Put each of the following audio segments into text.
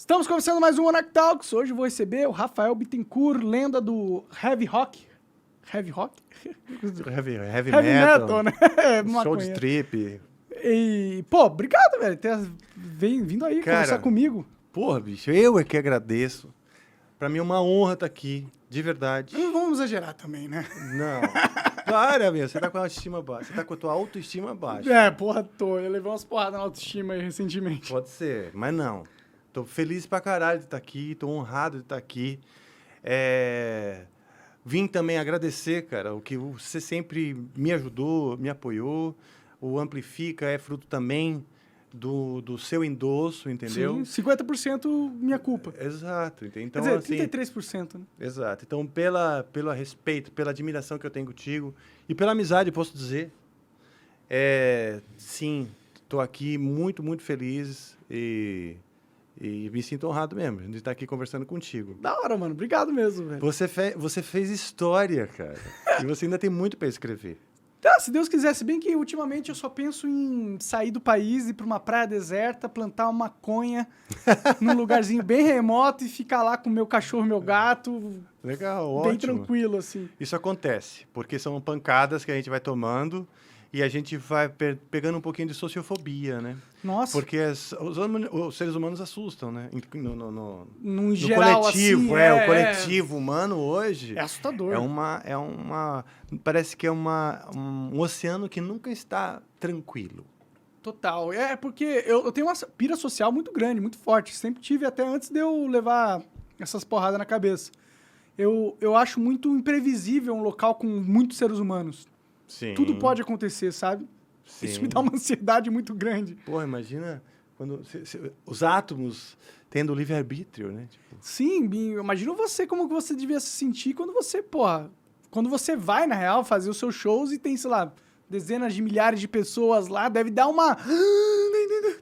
Estamos começando mais um Monarch Talks. Hoje eu vou receber o Rafael Bittencourt, lenda do Heavy Rock. Heavy Rock? Heavy Metal, né? Show de strip. E, pô, obrigado, velho, ter vindo aí conversar comigo. Porra, bicho, eu é que agradeço. Pra mim é uma honra estar aqui, de verdade. Não vamos exagerar também, né? Não. Para, meu, você tá com a autoestima baixa. Você tá com a tua autoestima baixa. É, porra, tô. Eu levei umas porradas na autoestima aí recentemente. Pode ser, mas não. Tô feliz pra caralho de estar aqui, tô honrado de estar aqui. Vim também agradecer, cara, o que você sempre me ajudou, me apoiou. O Amplifica é fruto também do seu endosso, entendeu? Sim, 50% minha culpa. Exato. Então, quer assim, dizer, 33%, né? Exato. Então, pelo respeito, pela admiração que eu tenho contigo e pela amizade, posso dizer, sim, estou aqui muito, muito feliz e me sinto honrado mesmo de estar aqui conversando contigo. Da hora, mano. Obrigado mesmo, velho. Você fez história, cara. E você ainda tem muito para escrever. Tá, se Deus quiser, se bem que ultimamente eu só penso em sair do país, ir pra uma praia deserta, plantar uma maconha num lugarzinho bem remoto e ficar lá com meu cachorro, meu gato. Legal, bem ótimo. Tranquilo, assim. Isso acontece, porque são pancadas que a gente vai tomando e a gente vai pegando um pouquinho de sociofobia, né? Nossa. Porque os seres humanos assustam, né? No geral, coletivo, assim, o coletivo humano hoje... É assustador. Parece que é um oceano que nunca está tranquilo. Total. É porque eu tenho uma pira social muito grande, muito forte. Sempre tive até antes de eu levar essas porradas na cabeça. Eu acho muito imprevisível um local com muitos seres humanos. Sim. Tudo pode acontecer, sabe? Sim. Isso me dá uma ansiedade muito grande. Porra, imagina quando os átomos tendo livre-arbítrio, né? Tipo... Sim, imagina você como que você devia se sentir quando você vai, na real, fazer os seus shows e tem, sei lá, dezenas de milhares de pessoas lá, deve dar uma...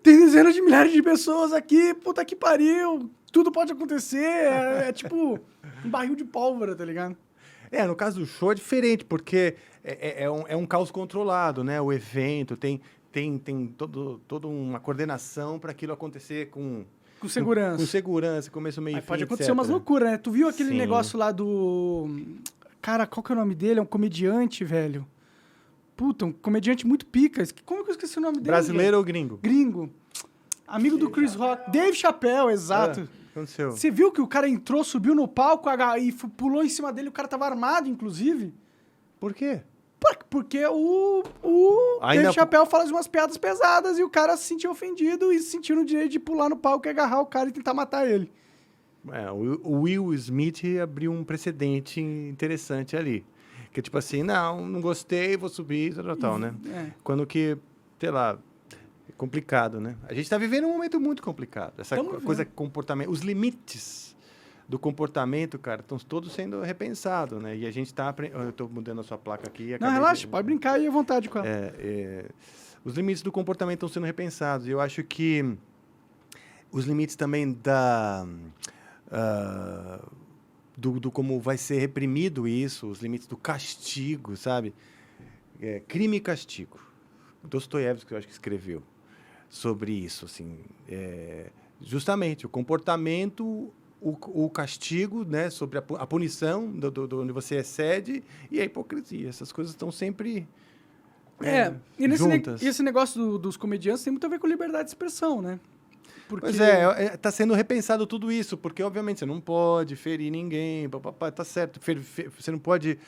Tem dezenas de milhares de pessoas aqui, puta que pariu, tudo pode acontecer, é tipo um barril de pólvora, tá ligado? No caso do show é diferente, porque é um caos controlado, né? O evento tem toda uma coordenação para aquilo acontecer com segurança. Com segurança, começo, meio e fim, pode acontecer etc. umas loucuras, né? Tu viu aquele Sim. negócio lá do... Cara, qual que é o nome dele? É um comediante, velho. Puta, um comediante muito pica. Como que eu esqueci o nome dele? Brasileiro ou gringo? Gringo. Amigo do Chris Rock. Dave Chappelle, exato. Aconteceu. Você viu que o cara entrou, subiu no palco e pulou em cima dele, o cara tava armado, inclusive? Por quê? Porque o Dave Chappelle fala umas piadas pesadas e o cara se sentiu ofendido e se sentiu no direito de pular no palco e agarrar o cara e tentar matar ele. O Will Smith abriu um precedente interessante ali. Que tipo assim, não gostei, vou subir, tal, né? Quando que, sei lá, é complicado, né? A gente tá vivendo um momento muito complicado. Essa coisa, comportamento, os limites do comportamento, cara, estão todos sendo repensados, né? E a gente tá... Eu tô mudando a sua placa aqui. Não, relaxa, pode brincar aí à vontade com ela. Os limites do comportamento estão sendo repensados. E eu acho que os limites também do como vai ser reprimido isso, os limites do castigo, sabe? Crime e castigo. Dostoiévski, eu acho que escreveu sobre isso, assim. Justamente, o comportamento... O castigo, né, sobre a punição do onde você excede e a hipocrisia. Essas coisas estão sempre e juntas. E esse negócio dos comediantes tem muito a ver com liberdade de expressão, né? Porque... Pois está sendo repensado tudo isso, porque, obviamente, você não pode ferir ninguém, tá certo, você não pode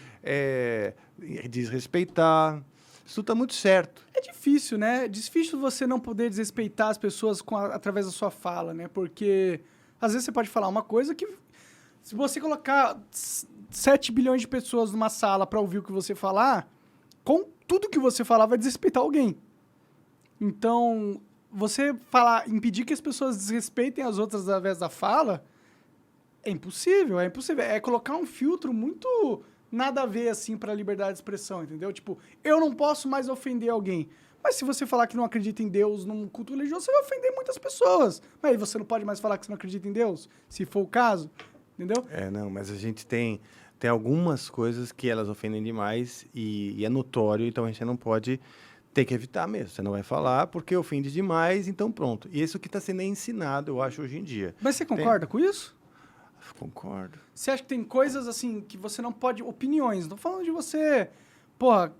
desrespeitar. Isso está muito certo. É difícil, né? É difícil você não poder desrespeitar as pessoas através da sua fala, né? Porque... Às vezes você pode falar uma coisa que, se você colocar 7 bilhões de pessoas numa sala para ouvir o que você falar, com tudo que você falar vai desrespeitar alguém. Então, você impedir que as pessoas desrespeitem as outras através da fala, é impossível. É colocar um filtro muito nada a ver, assim, para a liberdade de expressão, entendeu? Tipo, eu não posso mais ofender alguém. Mas se você falar que não acredita em Deus num culto religioso, você vai ofender muitas pessoas. Mas aí você não pode mais falar que você não acredita em Deus, se for o caso, entendeu? Não, mas a gente tem algumas coisas que elas ofendem demais e é notório, então a gente não pode Tem que evitar mesmo. Você não vai falar porque ofende demais, então pronto. E isso que está sendo ensinado, eu acho, hoje em dia. Mas você concorda com isso? Concordo. Você acha que tem coisas assim que você não pode... Opiniões, não tô falando de você, porra,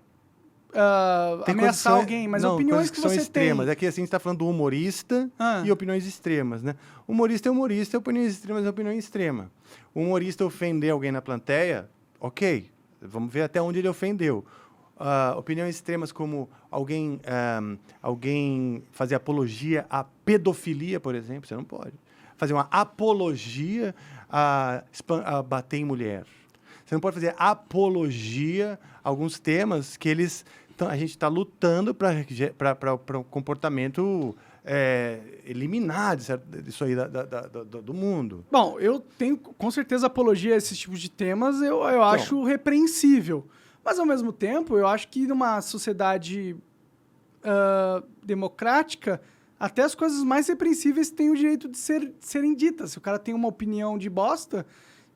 ameaçar alguém, mas opiniões que são você extremas. tem. É que assim, a gente está falando do humorista e opiniões extremas, né? Humorista é humorista, opiniões extremas é opinião extrema. O humorista ofender alguém na plateia, ok, vamos ver até onde ele ofendeu. Opiniões extremas como alguém fazer apologia à pedofilia, por exemplo, você não pode. Fazer uma apologia a bater em mulher. Você não pode fazer apologia a alguns temas que a gente está lutando para o comportamento eliminar isso aí do mundo. Bom, eu tenho com certeza apologia a esses tipos de temas, eu acho repreensível. Mas, ao mesmo tempo, eu acho que numa sociedade democrática, até as coisas mais repreensíveis têm o direito de serem ditas. Se o cara tem uma opinião de bosta,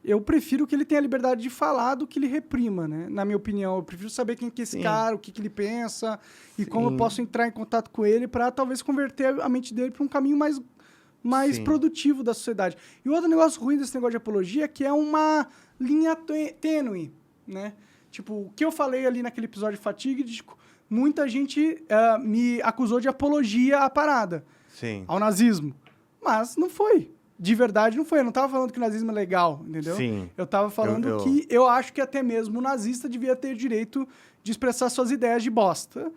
eu prefiro que ele tenha a liberdade de falar do que ele reprima, né? Na minha opinião, eu prefiro saber quem que é esse cara, o que ele pensa e como eu posso entrar em contato com ele para talvez converter a mente dele para um caminho mais produtivo da sociedade. E o outro negócio ruim desse negócio de apologia é que é uma linha tênue, né? Tipo, o que eu falei ali naquele episódio fatídico, muita gente me acusou de apologia à parada, ao nazismo. Mas não foi. De verdade, não foi. Eu não estava falando que o nazismo é legal, entendeu? Sim. Eu estava falando que eu acho que até mesmo o nazista devia ter o direito de expressar suas ideias de bosta.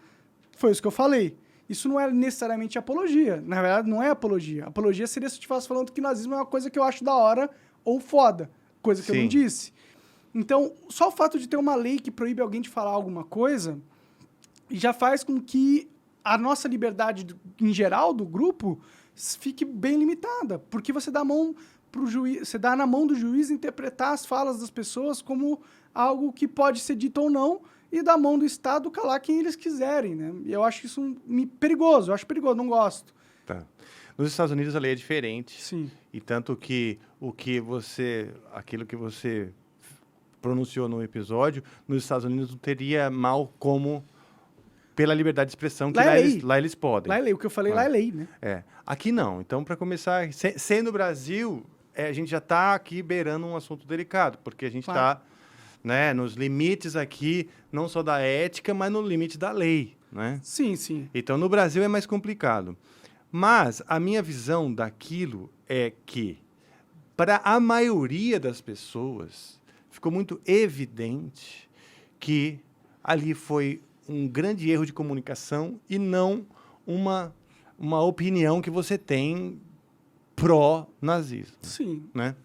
Foi isso que eu falei. Isso não é necessariamente apologia. Na verdade, não é apologia. Apologia seria se eu estivesse falando que o nazismo é uma coisa que eu acho da hora ou foda. Coisa que eu não disse. Então, só o fato de ter uma lei que proíbe alguém de falar alguma coisa já faz com que a nossa liberdade, em geral, do grupo, fique bem limitada. Porque você dá na mão do juiz interpretar as falas das pessoas como algo que pode ser dito ou não e da mão do Estado calar quem eles quiserem, né? E eu acho isso perigoso. Eu acho perigoso, não gosto. Tá. Nos Estados Unidos a lei é diferente. Sim. E tanto que aquilo que você pronunciou no episódio, nos Estados Unidos não teria mal como pela liberdade de expressão que lá eles podem. Lá é lei. O que eu falei lá é lei, né? Aqui não. Então, para começar, sendo o Brasil, a gente já está aqui beirando um assunto delicado, porque a gente está nos limites aqui, não só da ética, mas no limite da lei, né? Sim, sim. Então, no Brasil é mais complicado. Mas a minha visão daquilo é que, para a maioria das pessoas, ficou muito evidente que ali foi um grande erro de comunicação e não uma opinião que você tem pró-nazismo. Sim. Né?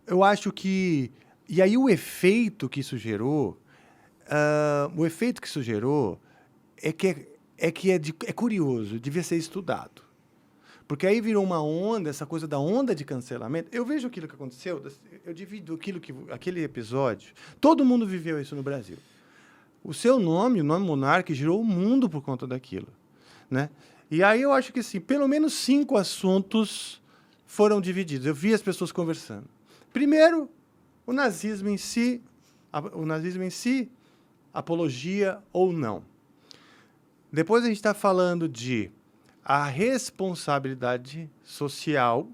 Eu acho que... E aí o efeito que isso gerou é curioso, devia ser estudado. Porque aí virou uma onda, essa coisa da onda de cancelamento. Eu vejo aquilo que aconteceu, eu divido aquele episódio. Todo mundo viveu isso no Brasil. O seu nome, o nome Monark, girou o mundo por conta daquilo, né? E aí eu acho que, assim, pelo menos 5 assuntos foram divididos. Eu vi as pessoas conversando. Primeiro, o nazismo em si, apologia ou não. Depois a gente está falando de a responsabilidade social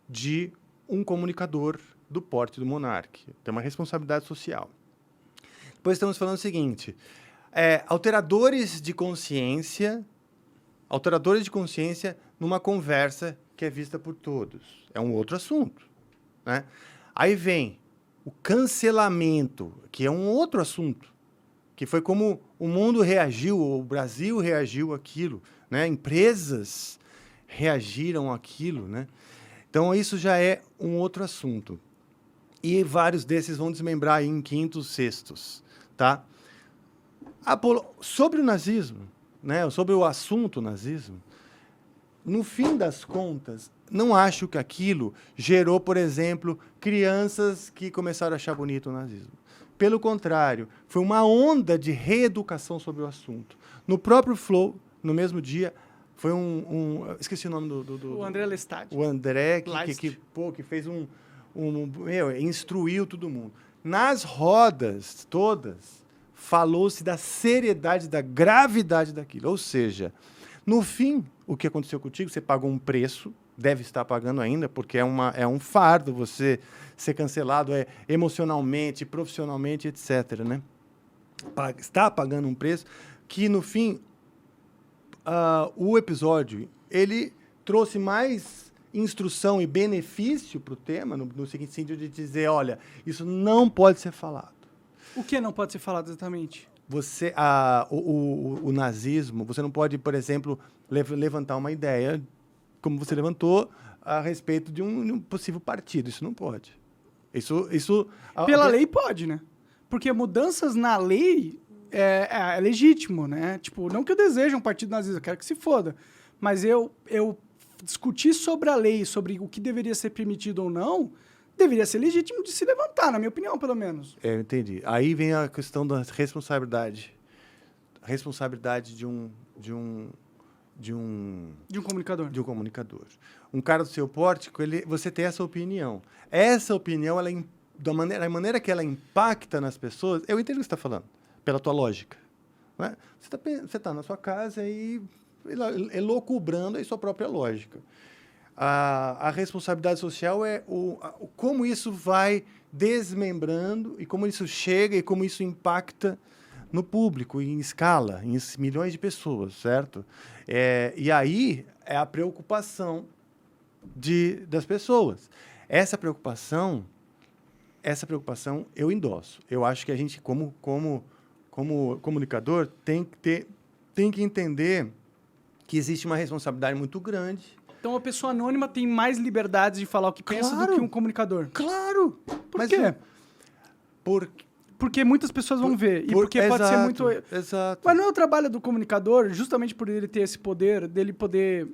de um comunicador do porte do Monark. Tem uma responsabilidade social. Depois estamos falando o seguinte, alteradores de consciência numa conversa que é vista por todos. É um outro assunto, né? Aí vem o cancelamento, que é um outro assunto, que foi como o mundo reagiu, o Brasil reagiu àquilo, né? Empresas reagiram àquilo, né? Então, isso já é um outro assunto. E vários desses vão desmembrar aí em quintos, sextos, tá? Sobre o nazismo, né? Sobre o assunto nazismo, no fim das contas, não acho que aquilo gerou, por exemplo, crianças que começaram a achar bonito o nazismo. Pelo contrário, foi uma onda de reeducação sobre o assunto. No próprio Flow, no mesmo dia, foi esqueci o nome do o André Lestat. O André, que fez instruiu todo mundo. Nas rodas todas, falou-se da seriedade, da gravidade daquilo. Ou seja, no fim, o que aconteceu contigo, você pagou um preço, deve estar pagando ainda, porque é um fardo você ser cancelado emocionalmente, profissionalmente, etc., né? Está pagando um preço que, no fim, o episódio, ele trouxe mais instrução e benefício para o tema, no seguinte sentido de dizer, olha, isso não pode ser falado. O que não pode ser falado exatamente? O nazismo, você não pode, por exemplo, levantar uma ideia, como você levantou, a respeito de um possível partido. Isso não pode. Pela lei pode, né? Porque mudanças na lei é legítimo, né? Tipo, não que eu deseje um partido nazista, eu quero que se foda. Mas eu discutir sobre a lei, sobre o que deveria ser permitido ou não, deveria ser legítimo de se levantar, na minha opinião, pelo menos. Eu entendi. Aí vem a questão da responsabilidade. A responsabilidade de um comunicador. De um comunicador. Um cara do seu porte, você tem essa opinião. Essa opinião, da maneira que ela impacta nas pessoas, eu entendo o que você está falando, pela tua lógica. Não é? Você está na sua casa e elucubrando a sua própria lógica. A responsabilidade social é como isso vai desmembrando e como isso chega e como isso impacta no público, em escala, em milhões de pessoas, certo? E aí é a preocupação das pessoas. Essa preocupação eu endosso. Eu acho que a gente, como comunicador, tem que entender que existe uma responsabilidade muito grande. Então, a pessoa anônima tem mais liberdade de falar o que pensa do que um comunicador. Claro! Por quê? Porque muitas pessoas vão ver. E porque pode ser muito... Exato. Mas não é o trabalho do comunicador, justamente por ele ter esse poder, dele poder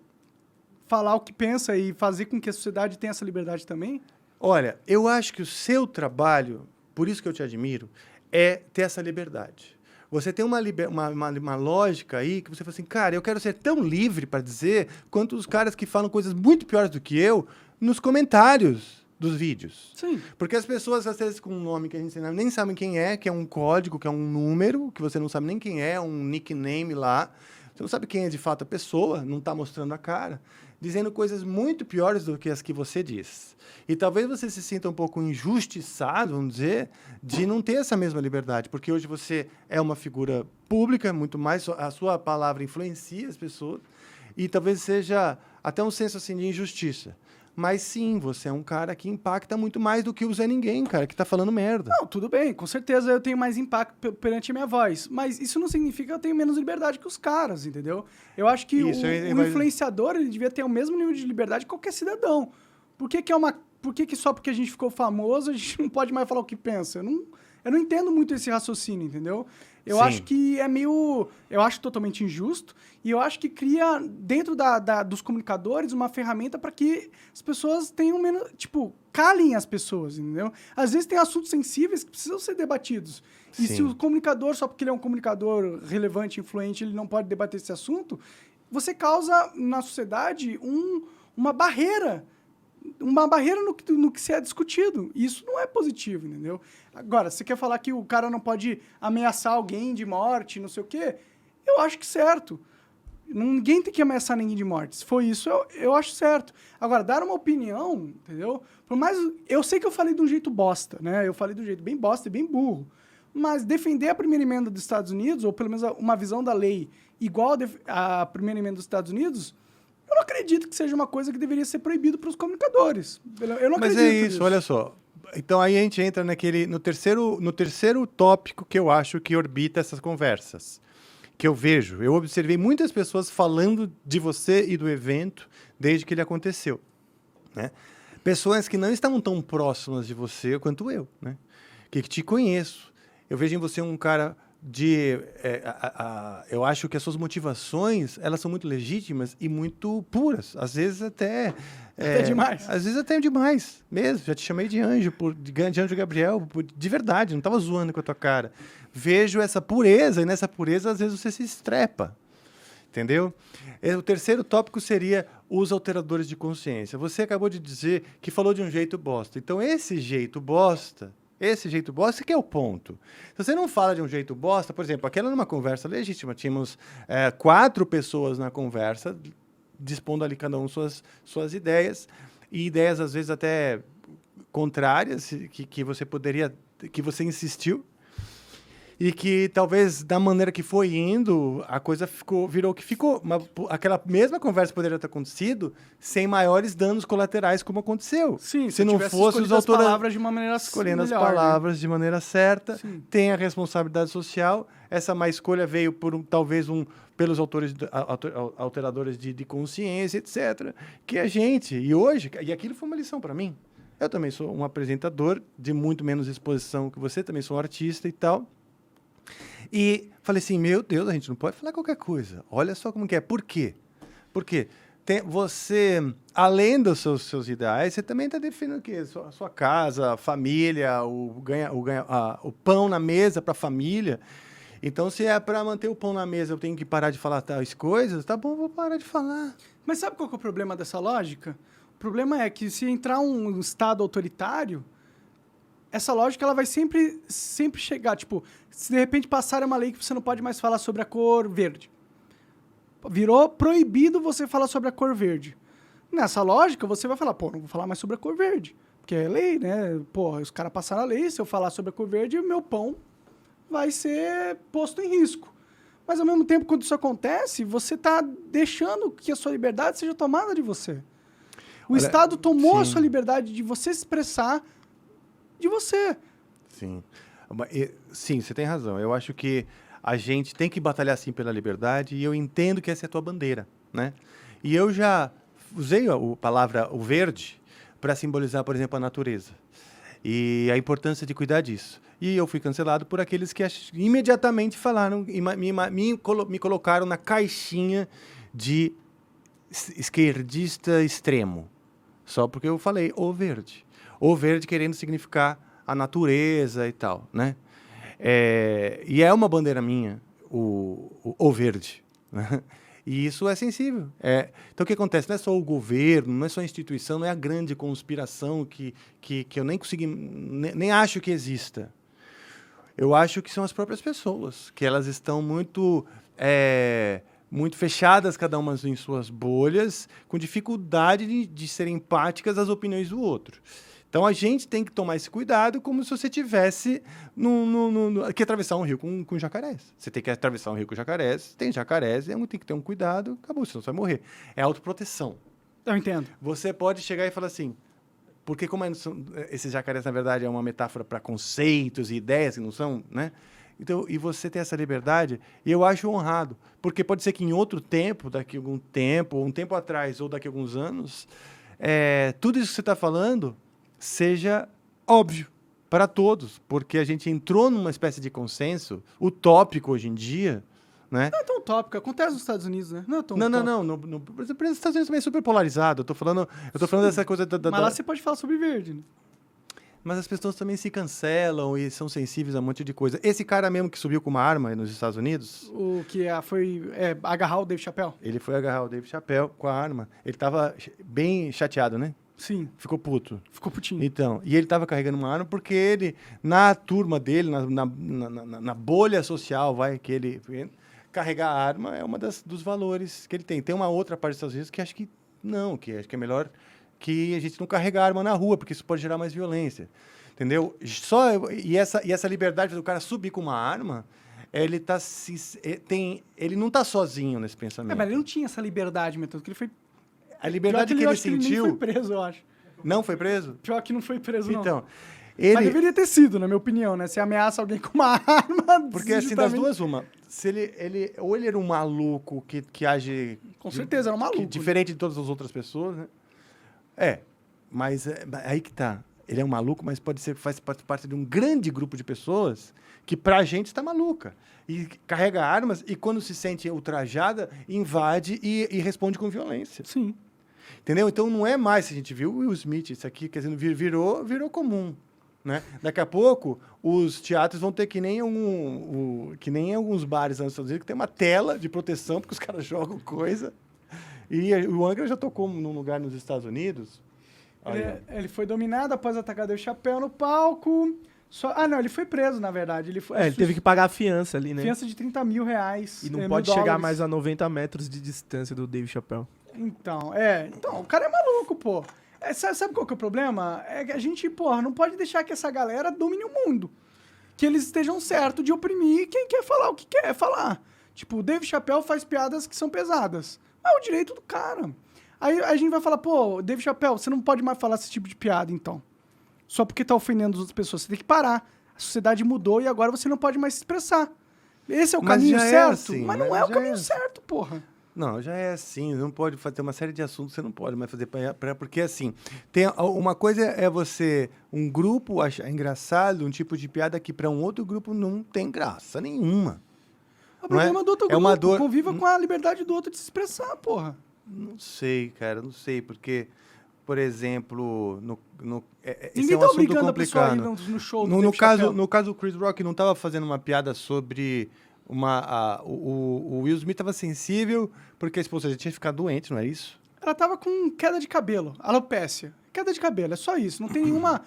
falar o que pensa e fazer com que a sociedade tenha essa liberdade também? Olha, eu acho que o seu trabalho, por isso que eu te admiro, é ter essa liberdade. Você tem uma lógica aí que você fala assim, cara, eu quero ser tão livre para dizer quanto os caras que falam coisas muito piores do que eu nos comentários dos vídeos. Sim. Porque as pessoas, às vezes, com um nome que a gente nem sabe quem é, que é um código, que é um número, que você não sabe nem quem é, um nickname lá. Você não sabe quem é de fato a pessoa, não está mostrando a cara, dizendo coisas muito piores do que as que você diz. E talvez você se sinta um pouco injustiçado, vamos dizer, de não ter essa mesma liberdade, porque hoje você é uma figura pública, muito mais, a sua palavra influencia as pessoas, e talvez seja até um senso assim, de injustiça. Mas sim, você é um cara que impacta muito mais do que o Zé Ninguém, cara, que tá falando merda. Não, tudo bem, com certeza eu tenho mais impacto perante a minha voz. Mas isso não significa que eu tenho menos liberdade que os caras, entendeu? Eu acho que o influenciador ele devia ter o mesmo nível de liberdade que qualquer cidadão. Por que só porque a gente ficou famoso a gente não pode mais falar o que pensa? Eu não entendo muito esse raciocínio, entendeu? Eu acho que é meio... Eu acho totalmente injusto e eu acho que cria, dentro dos comunicadores, uma ferramenta para que as pessoas tenham menos... Tipo, calem as pessoas, entendeu? Às vezes tem assuntos sensíveis que precisam ser debatidos. E se o comunicador, só porque ele é um comunicador relevante, influente, ele não pode debater esse assunto, você causa na sociedade uma barreira no que se é discutido. E isso não é positivo, entendeu? Agora, você quer falar que o cara não pode ameaçar alguém de morte, não sei o quê? Eu acho que certo. Ninguém tem que ameaçar ninguém de morte. Se for isso, eu acho certo. Agora, dar uma opinião, entendeu? Por mais... Eu sei que eu falei de um jeito bosta, né? Eu falei de um jeito bem bosta e bem burro. Mas defender a primeira emenda dos Estados Unidos, ou pelo menos uma visão da lei igual à primeira emenda dos Estados Unidos... Eu não acredito que seja uma coisa que deveria ser proibido para os comunicadores. Eu não acredito. Mas é isso, olha só. Então aí a gente entra no terceiro tópico que eu acho que orbita essas conversas. Que eu vejo. Eu observei muitas pessoas falando de você e do evento desde que ele aconteceu. Né? Pessoas que não estavam tão próximas de você quanto eu. Né? Que te conheço. Eu vejo em você um cara... eu acho que as suas motivações elas são muito legítimas e muito puras, às vezes até demais. Às vezes até demais mesmo. Já te chamei de anjo, de anjo Gabriel, de verdade, não estava zoando com a tua cara. Vejo essa pureza e nessa pureza às vezes você se estrepa, entendeu? O terceiro tópico seria os alteradores de consciência. Você acabou de dizer que falou de um jeito bosta, então esse jeito bosta Esse jeito bosta que é o ponto. Se você não fala de um jeito bosta, por exemplo, aquela numa conversa legítima, tínhamos 4 pessoas na conversa, dispondo ali cada um suas ideias, e ideias às vezes até contrárias, que você poderia, que você insistiu, e que talvez da maneira que foi indo, a coisa virou o que ficou. Aquela mesma conversa poderia ter acontecido sem maiores danos colaterais como aconteceu. Sim, se não fosse os autores palavras de uma maneira escolhendo melhor, as palavras, né? de maneira certa, Sim. tem a responsabilidade social. Essa má escolha veio por pelos autores alteradores de consciência, etc. Que a gente, e aquilo foi uma lição para mim. Eu também sou um apresentador de muito menos exposição que você, também sou um artista e tal. E falei assim, meu Deus, a gente não pode falar qualquer coisa. Olha só como que é. Por quê? Porque você, além dos seus ideais, você também está definindo o quê? A sua casa, a família, o pão na mesa para a família. Então, se é para manter o pão na mesa, eu tenho que parar de falar tais coisas, tá bom, vou parar de falar. Mas sabe qual que é o problema dessa lógica? O problema é que se entrar um Estado autoritário, essa lógica ela vai sempre chegar. Tipo, se de repente passar uma lei que você não pode mais falar sobre a cor verde. Virou proibido você falar sobre a cor verde. Nessa lógica, você vai falar, pô, não vou falar mais sobre a cor verde. Porque é lei, né? Pô, os caras passaram a lei, se eu falar sobre a cor verde, o meu pão vai ser posto em risco. Mas, ao mesmo tempo, quando isso acontece, você está deixando que a sua liberdade seja tomada de você. O Estado tomou a sua liberdade de você se expressar de você. Sim. Sim, você tem razão. Eu acho que a gente tem que batalhar, sim, pela liberdade, e eu entendo que essa é a tua bandeira, né? E eu já usei a palavra o verde para simbolizar, por exemplo, a natureza. E a importância de cuidar disso. E eu fui cancelado por aqueles que imediatamente falaram, me colocaram na caixinha de esquerdista extremo. Só porque eu falei o verde. O verde querendo significar a natureza e tal, né? E é uma bandeira minha, o verde. Né? E isso é sensível. Então, o que acontece? Não é só o governo, não é só a instituição, não é a grande conspiração que eu nem consegui, nem acho que exista. Eu acho que são as próprias pessoas, que elas estão muito fechadas, cada uma em suas bolhas, com dificuldade de serem empáticas às opiniões do outro. Então, a gente tem que tomar esse cuidado como se você tivesse que atravessar um rio com jacarés. Você tem que atravessar um rio com jacarés, tem jacarés, tem que ter um cuidado, acabou, senão você vai morrer. É autoproteção. Eu entendo. Você pode chegar e falar assim, porque como esses jacarés, na verdade, é uma metáfora para conceitos e ideias que não são, né? Então, e você tem essa liberdade, e eu acho honrado, porque pode ser que em outro tempo, daqui a algum tempo, ou um tempo atrás, ou daqui a alguns anos, tudo isso que você está falando seja óbvio para todos, porque a gente entrou numa espécie de consenso utópico hoje em dia, né? Não é tão utópico, acontece nos Estados Unidos, né? Não é tão utópico. Por exemplo, os Estados Unidos também é super polarizado. Eu tô falando dessa coisa Mas lá você pode falar sobre verde, né? Mas as pessoas também se cancelam e são sensíveis a um monte de coisa. Esse cara mesmo que subiu com uma arma nos Estados Unidos... O que foi agarrar o Dave Chappelle? Ele foi agarrar o Dave Chappelle com a arma. Ele tava bem chateado, né? Sim. Ficou puto. Ficou putinho. Então, e ele estava carregando uma arma porque ele, na turma dele, na bolha social, carregar a arma é uma dos valores que ele tem. Tem uma outra parte dos Estados Unidos que acho que não, que acho que é melhor que a gente não carregar a arma na rua, porque isso pode gerar mais violência. Entendeu? E essa liberdade do cara subir com uma arma, ele não está sozinho nesse pensamento. Mas ele não tinha essa liberdade, Metudo, que ele foi... A liberdade que ele sentiu... Que ele nem foi preso, eu acho. Não foi preso? Pior que não foi preso, não. Então, mas deveria ter sido, na minha opinião, né? Se ameaça alguém com uma arma... Porque, assim, das duas, uma. Se ou ele era um maluco que age... Com certeza, era um maluco. Diferente de todas as outras pessoas, né? Mas aí que tá. Ele é um maluco, mas faz parte de um grande grupo de pessoas que, pra gente, está maluca. E carrega armas e, quando se sente ultrajada, invade e responde com violência. Sim. Entendeu? Então, não é mais, se a gente viu o Will Smith, isso aqui, quer dizer, virou comum. Né? Daqui a pouco, os teatros vão ter que nem alguns bares nos Estados Unidos, que tem uma tela de proteção, porque os caras jogam coisa. E o Angra já tocou num lugar nos Estados Unidos. Ele foi dominado após atacar Dave Chappelle no palco. Não, ele foi preso, na verdade. Ele teve que pagar a fiança ali, né? Fiança de $30 mil. E não pode chegar mais a 90 metros de distância do Dave Chappelle. Então, o cara é maluco, pô. Sabe qual que é o problema? É que a gente, porra, não pode deixar que essa galera domine o mundo. Que eles estejam certos de oprimir quem quer falar o que quer falar. Tipo, o Dave Chappelle faz piadas que são pesadas. É o direito do cara. Aí a gente vai falar, pô, Dave Chappelle, você não pode mais falar esse tipo de piada, então. Só porque tá ofendendo as outras pessoas. Você tem que parar. A sociedade mudou e agora você não pode mais se expressar. Esse é o caminho certo? Assim, mas não é o caminho certo, porra. Não, já é assim. Não pode fazer uma série de assuntos, você não pode mais fazer porque assim, tem uma coisa é você, um grupo achar engraçado um tipo de piada que para um outro grupo não tem graça nenhuma. O problema do outro grupo. Uma dor... Conviva com a liberdade do outro de se expressar, porra. Não sei, cara, não sei, porque, por exemplo, Ninguém é um tá assunto obrigando complicado. A pessoa a ir no show do No caso, o Chris Rock não estava fazendo uma piada sobre o Will Smith estava sensível porque a esposa já tinha ficado doente, não é isso? Ela tava com queda de cabelo, alopécia. Queda de cabelo, é só isso. Não tem nenhuma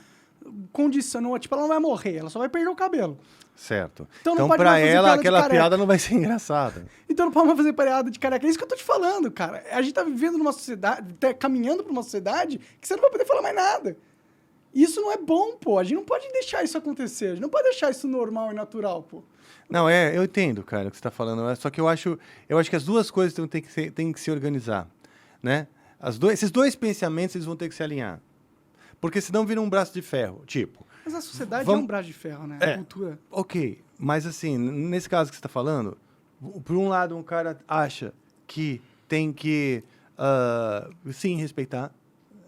condição, não, tipo, ela não vai morrer, ela só vai perder o cabelo. Certo. Então pra ela, aquela piada não vai ser engraçada. Então não pode mais fazer piada de careca. É isso que eu tô te falando, cara. A gente tá vivendo numa sociedade, tá caminhando pra uma sociedade que você não vai poder falar mais nada. Isso não é bom, pô. A gente não pode deixar isso acontecer. A gente não pode deixar isso normal e natural, pô. Não, eu entendo, cara, o que você tá falando. Só que eu acho que as duas coisas têm que se organizar, né? Esses dois pensamentos, eles vão ter que se alinhar. Porque senão vira um braço de ferro, tipo... Mas a sociedade é um braço de ferro, né? A cultura. Ok, mas assim, nesse caso que você está falando, por um lado, um cara acha que tem que, sim, respeitar.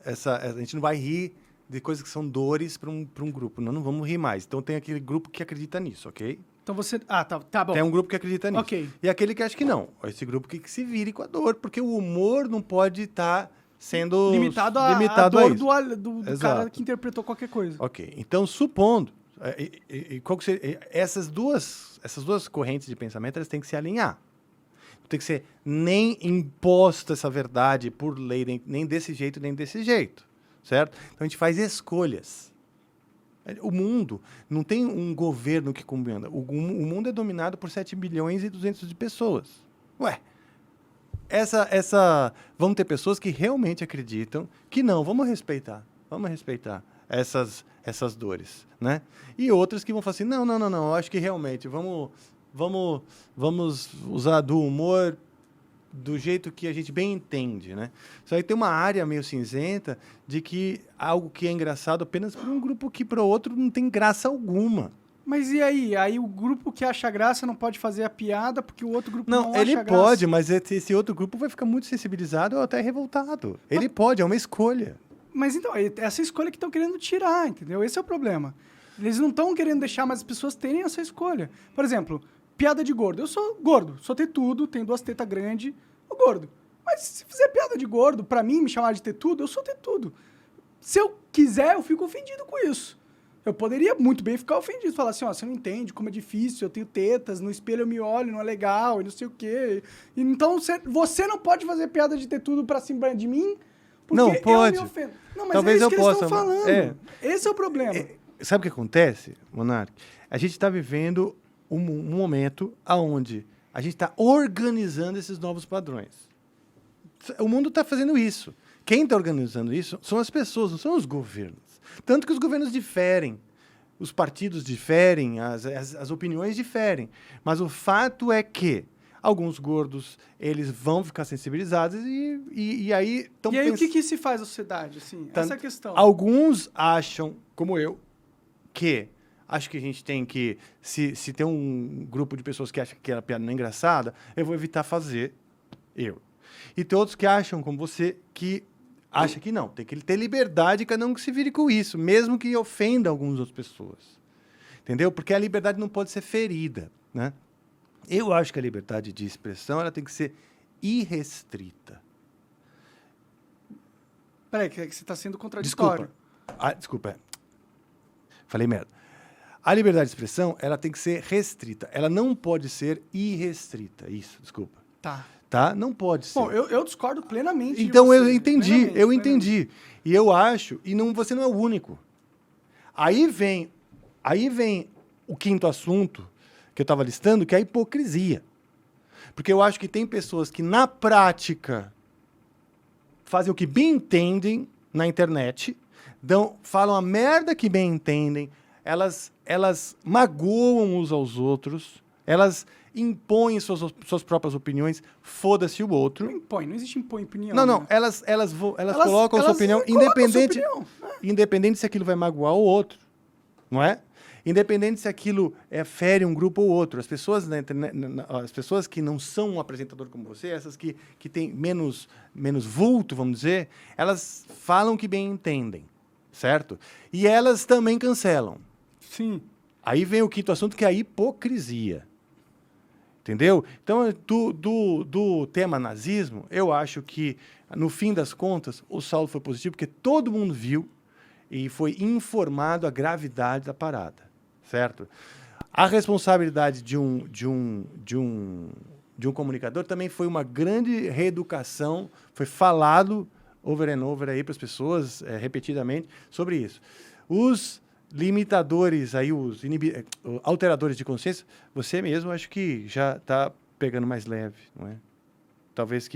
A gente não vai rir de coisas que são dores para um grupo. Não vamos rir mais. Então tem aquele grupo que acredita nisso, ok? Então você... tá bom. Tem um grupo que acredita nisso. Ok. E aquele que acha que não. Esse grupo que se vire com a dor, porque o humor não pode estar... sendo limitado à dor do cara que interpretou qualquer coisa. Ok. Então, supondo... qual que seria, essas duas correntes de pensamento, elas têm que se alinhar. Não tem que ser nem imposta essa verdade por lei, nem desse jeito, nem desse jeito. Certo? Então, a gente faz escolhas. O mundo não tem um governo que comanda. O mundo é dominado por 7 bilhões e 200 de pessoas. Ué... Vão ter pessoas que realmente acreditam que não, vamos respeitar essas dores, né? E outras que vão falar assim, não, eu acho que realmente vamos usar do humor do jeito que a gente bem entende, né? Só aí tem uma área meio cinzenta de que algo que é engraçado apenas para um grupo que para o outro não tem graça alguma. Mas e aí? Aí o grupo que acha graça não pode fazer a piada porque o outro grupo não acha graça? Não, ele pode, mas esse outro grupo vai ficar muito sensibilizado ou até revoltado. Ele pode, é uma escolha. Mas então, essa escolha que estão querendo tirar, entendeu? Esse é o problema. Eles não estão querendo deixar mais as pessoas terem essa escolha. Por exemplo, piada de gordo. Eu sou gordo, sou tetudo, tenho 2 tetas grandes, sou gordo. Mas se fizer piada de gordo, pra mim, me chamar de tetudo, eu sou tetudo. Se eu quiser, eu fico ofendido com isso. Eu poderia muito bem ficar ofendido, falar assim, você não entende como é difícil, eu tenho tetas, no espelho eu me olho, não é legal, e não sei o quê. Então, você não pode fazer piada de ter tudo pra cima de mim, porque não, pode. Eu me ofendo. Não, mas talvez é isso que eu eles possa, estão falando. Esse é o problema. Sabe o que acontece, Monark? A gente está vivendo um momento onde a gente está organizando esses novos padrões. O mundo está fazendo isso. Quem está organizando isso são as pessoas, não são os governos. Tanto que os governos diferem, os partidos diferem, as opiniões diferem. Mas o fato é que alguns gordos, eles vão ficar sensibilizados e aí estão pensando... E aí o que se faz na sociedade? Assim, essa é a questão. Alguns acham, como eu, que acho que a gente tem que... Se tem um grupo de pessoas que acham que aquela piada não é engraçada, eu vou evitar fazer eu. E tem outros que acham, como você, que acha que não. Tem que ter liberdade, cada um que se vire com isso, mesmo que ofenda algumas outras pessoas. Entendeu? Porque a liberdade não pode ser ferida, né? Eu acho que a liberdade de expressão ela tem que ser irrestrita. Peraí, que você está sendo contraditório. Desculpa. Falei merda. A liberdade de expressão ela tem que ser restrita. Ela não pode ser irrestrita. Isso, desculpa. Tá? Não pode ser. Bom, eu discordo plenamente. Então eu entendi. E eu acho, você não é o único. Aí vem Aí vem o quinto assunto que eu estava listando, que é a hipocrisia. Porque eu acho que tem pessoas que, na prática, fazem o que bem entendem na internet, falam a merda que bem entendem, elas magoam uns aos outros, elas impõem suas próprias opiniões, foda-se o outro. Não impõe, não existe impõe opinião. Não, né? elas colocam a sua opinião, independente se aquilo vai magoar o outro, não é? Independente se aquilo fere um grupo ou outro. As pessoas na internet, as pessoas que não são um apresentador como você, essas que têm menos vulto, vamos dizer, elas falam que bem entendem, certo? E elas também cancelam. Sim. Aí vem o quinto assunto, que é a hipocrisia. Entendeu? Então, do tema nazismo, eu acho que, no fim das contas, o saldo foi positivo, porque todo mundo viu e foi informado a gravidade da parada, certo? A responsabilidade de um comunicador também foi uma grande reeducação, foi falado over and over aí para as pessoas, repetidamente, sobre isso. Os limitadores, aí, os alteradores de consciência, você mesmo acho que já está pegando mais leve, não é? Talvez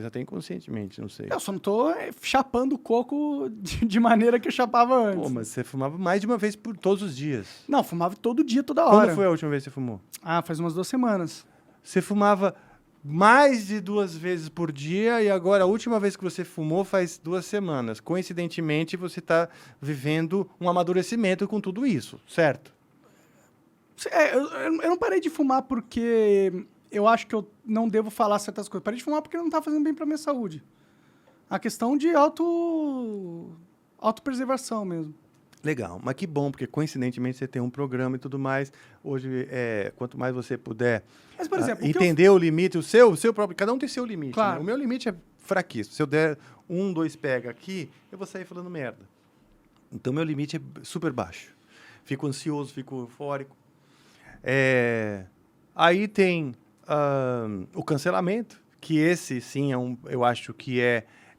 até inconscientemente, não sei. Eu só não tô chapando o coco de maneira que eu chapava antes. Pô, mas você fumava mais de uma vez por todos os dias. Não, fumava todo dia, toda hora. Quando foi a última vez que você fumou? Ah, faz umas 2 semanas. Você fumava mais de 2 vezes por dia e agora a última vez que você fumou faz 2 semanas. Coincidentemente, você está vivendo um amadurecimento com tudo isso, certo? Eu não parei de fumar porque eu acho que eu não devo falar certas coisas. Parei de fumar porque não tá fazendo bem pra minha saúde. A questão de autopreservação mesmo. Legal, mas que bom, porque coincidentemente você tem um programa e tudo mais. Hoje, quanto mais você puder Mas, por exemplo, entender o limite, o seu próprio, cada um tem seu limite. Claro. Né? O meu limite é fraquíssimo. Se eu der 1, 2 pega aqui, eu vou sair falando merda. Então, meu limite é super baixo. Fico ansioso, fico eufórico. Aí tem o cancelamento, que esse sim eu acho que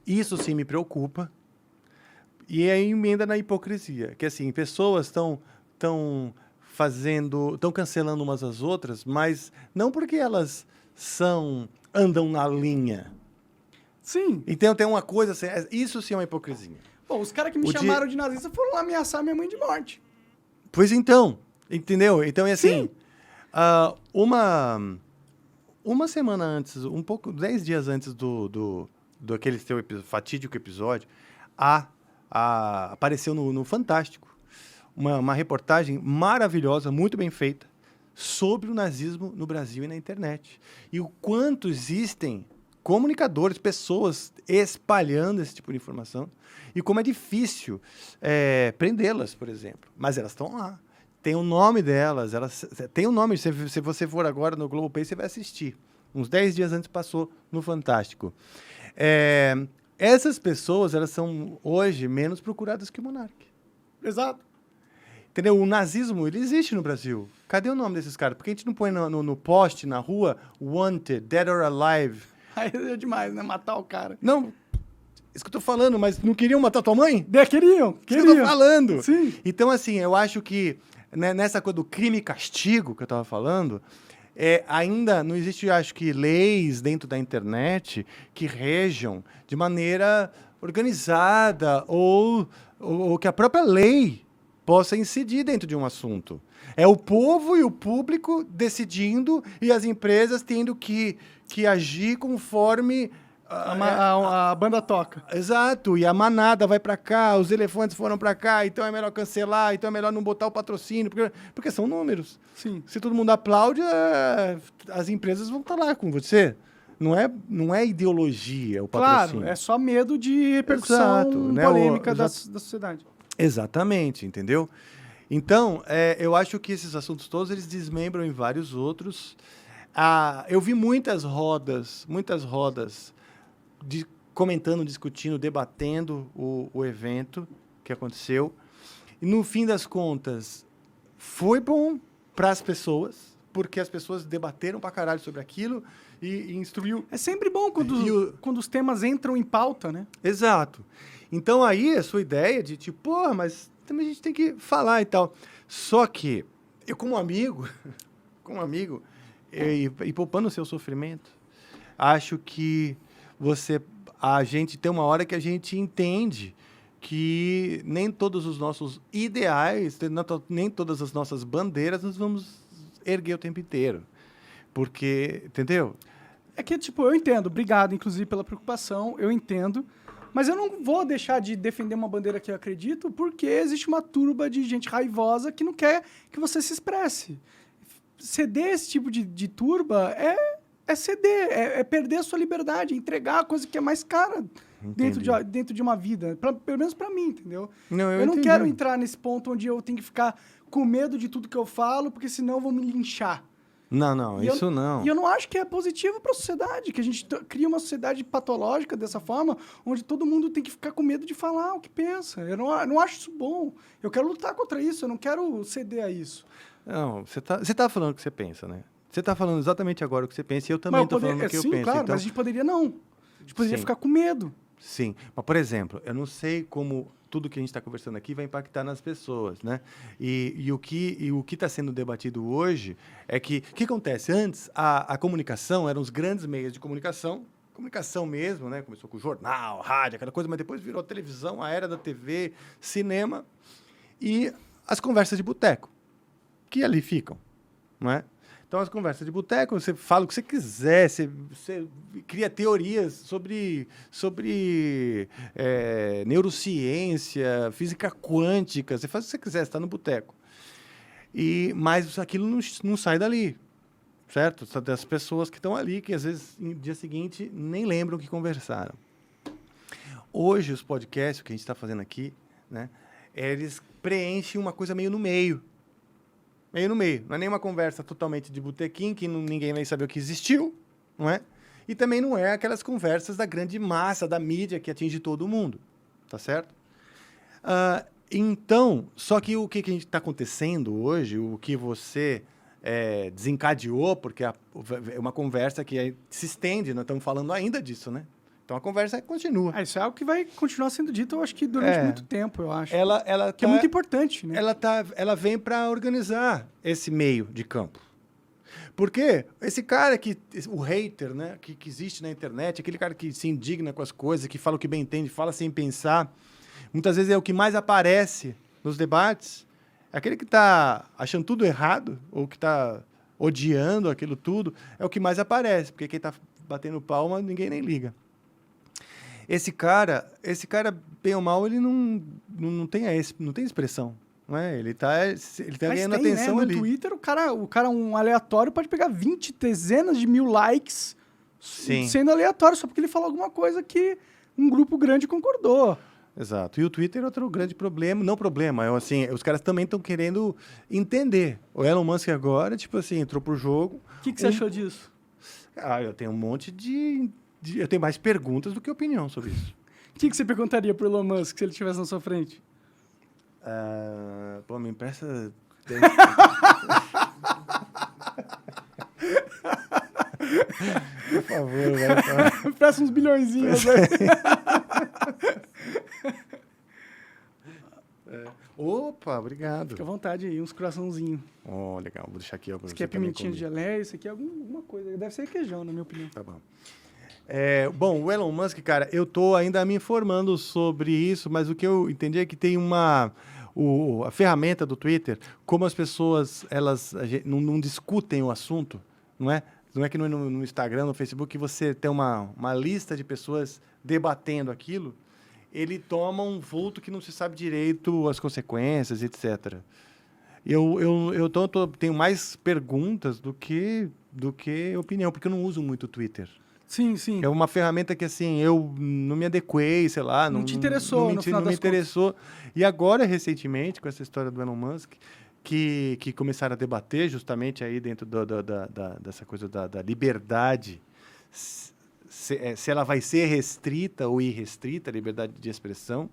isso sim me preocupa. E a emenda na hipocrisia, que assim, pessoas estão cancelando umas às outras, mas não porque elas andam na linha. Sim. Então tem uma coisa assim, isso sim é uma hipocrisia. Bom, os caras que me chamaram de nazista foram lá ameaçar minha mãe de morte. Pois então, entendeu? Então é assim, uma semana antes, 10 dias antes do aquele seu fatídico episódio, apareceu no Fantástico uma reportagem maravilhosa, muito bem feita, sobre o nazismo no Brasil e na internet. E o quanto existem comunicadores, pessoas espalhando esse tipo de informação, e como é difícil prendê-las, por exemplo. Mas elas estão lá. Tem o nome delas, tem o nome. Se você for agora no Globoplay, você vai assistir. Uns 10 dias antes passou no Fantástico. Essas pessoas, elas são hoje menos procuradas que o Monark. Exato. Entendeu? O nazismo, ele existe no Brasil. Cadê o nome desses caras? Por que a gente não põe no poste, na rua, wanted, dead or alive? Aí é demais, né? Matar o cara. Não, isso que eu tô falando, mas não queriam matar tua mãe? Queriam. Isso que eu tô falando. Sim. Então, assim, eu acho que nessa coisa do crime e castigo que eu tava falando, ainda não existe, acho que, leis dentro da internet que rejam de maneira organizada ou que a própria lei possa incidir dentro de um assunto. É o povo e o público decidindo e as empresas tendo que agir conforme a banda toca. Exato, e a manada vai para cá, os elefantes foram para cá, então é melhor cancelar, então é melhor não botar o patrocínio, porque são números. Sim. Se todo mundo aplaude, as empresas vão estar lá com você. Não é ideologia o patrocínio. Claro, é só medo de repercussão polêmica da sociedade. Exatamente, entendeu? Então, eu acho que esses assuntos todos, eles desmembram em vários outros. Eu vi muitas rodas comentando, discutindo, debatendo o evento que aconteceu. E, no fim das contas, foi bom para as pessoas, porque as pessoas debateram pra caralho sobre aquilo e instruiu. É sempre bom quando os temas entram em pauta, né? Exato. Então aí a sua ideia de tipo, porra, mas também a gente tem que falar e tal. Só que eu como amigo, e poupando o seu sofrimento, acho que a gente tem uma hora que a gente entende que nem todos os nossos ideais, nem todas as nossas bandeiras nós vamos erguer o tempo inteiro. Porque, entendeu? É que, tipo, eu entendo. Obrigado, inclusive, pela preocupação. Eu entendo. Mas eu não vou deixar de defender uma bandeira que eu acredito porque existe uma turba de gente raivosa que não quer que você se expresse. Ceder esse tipo de turba é ceder, é perder a sua liberdade, entregar a coisa que é mais cara dentro de uma vida. Pelo menos pra mim, entendeu? Eu não quero entrar nesse ponto onde eu tenho que ficar com medo de tudo que eu falo, porque senão vão me linchar. Não, isso não. E eu não acho que é positivo para a sociedade, que a gente cria uma sociedade patológica dessa forma, onde todo mundo tem que ficar com medo de falar o que pensa. Eu não acho isso bom. Eu quero lutar contra isso, eu não quero ceder a isso. Não, você tá falando o que você pensa, né? Você tá falando exatamente agora o que você pensa e eu também tô falando o que eu penso. Sim, claro, então... mas a gente poderia não. A gente poderia ficar com medo. Sim, mas, por exemplo, eu não sei como tudo que a gente está conversando aqui vai impactar nas pessoas, né? E o que está sendo debatido hoje é que... O que acontece? Antes, a comunicação eram os grandes meios de comunicação mesmo, né? Começou com jornal, rádio, aquela coisa, mas depois virou televisão, a era da TV, cinema e as conversas de boteco, que ali ficam, não é? Então, as conversas de boteco, você fala o que você quiser, você cria teorias sobre neurociência, física quântica, você faz o que você quiser, você está no boteco. Mas aquilo não sai dali, certo? Só das pessoas que estão ali, que às vezes, no dia seguinte, nem lembram que conversaram. Hoje, os podcasts que a gente está fazendo aqui, né, eles preenchem uma coisa meio no meio. Meio no meio. Não é nem uma conversa totalmente de botequim, que ninguém nem sabia o que existiu, não é? E também não é aquelas conversas da grande massa, da mídia, que atinge todo mundo, tá certo? Então, só que o que a gente está acontecendo hoje, o que você desencadeou, porque é uma conversa que se estende, nós estamos falando ainda disso, né? Então, a conversa continua. Isso é algo que vai continuar sendo dito, eu acho que durante muito tempo, eu acho. Que é muito importante, né? Ela vem para organizar esse meio de campo. Porque esse cara o hater, né, que existe na internet, aquele cara que se indigna com as coisas, que fala o que bem entende, fala sem pensar, muitas vezes é o que mais aparece nos debates. Aquele que está achando tudo errado, ou que está odiando aquilo tudo, é o que mais aparece, porque quem está batendo palma, ninguém nem liga. Esse cara, bem ou mal, ele não tem expressão, não é? Ele tá ganhando atenção, né? Ali. No Twitter, o cara, um aleatório, pode pegar 20, dezenas de mil likes sendo aleatório, só porque ele falou alguma coisa que um grupo grande concordou. Exato. E o Twitter é outro grande problema. Não problema, assim, os caras também estão querendo entender. O Elon Musk agora, tipo assim, entrou pro jogo. O que você achou disso? Eu tenho um monte eu tenho mais perguntas do que opinião sobre isso. O que você perguntaria pro Elon Musk se ele estivesse na sua frente? Me empresta... Por favor, vai. Presta uns bilhõezinhos. Opa, obrigado. Fica à vontade aí, uns coraçãozinhos. Legal, vou deixar aqui. Isso aqui é pimentinha de geleia, isso aqui é alguma coisa. Deve ser queijão, na minha opinião. Tá bom. Bom, o Elon Musk, cara, eu tô ainda me informando sobre isso, mas o que eu entendi é que tem a ferramenta do Twitter, como as pessoas não discutem o assunto, não é? Não é que no Instagram, no Facebook, que você tem uma lista de pessoas debatendo aquilo, ele toma um vulto que não se sabe direito as consequências, etc. Eu tenho mais perguntas do que opinião, porque eu não uso muito o Twitter. Sim, sim. É uma ferramenta que, assim, eu não me adequei, sei lá. Não te interessou, não me interessou. E agora, recentemente, com essa história do Elon Musk, que começaram a debater justamente aí dentro dessa coisa da liberdade, se ela vai ser restrita ou irrestrita, a liberdade de expressão.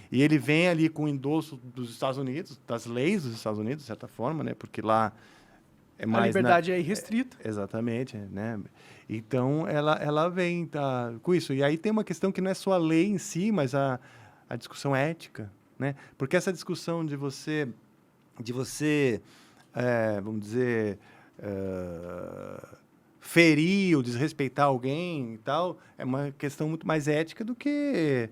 E ele vem ali com o endosso dos Estados Unidos, das leis dos Estados Unidos, de certa forma, né? Porque lá é mais... A liberdade é irrestrita. Exatamente, né? Então, ela vem com isso. E aí tem uma questão que não é só a lei em si, mas a discussão ética, né? Porque essa discussão de você vamos dizer, ferir ou desrespeitar alguém e tal, é uma questão muito mais ética do que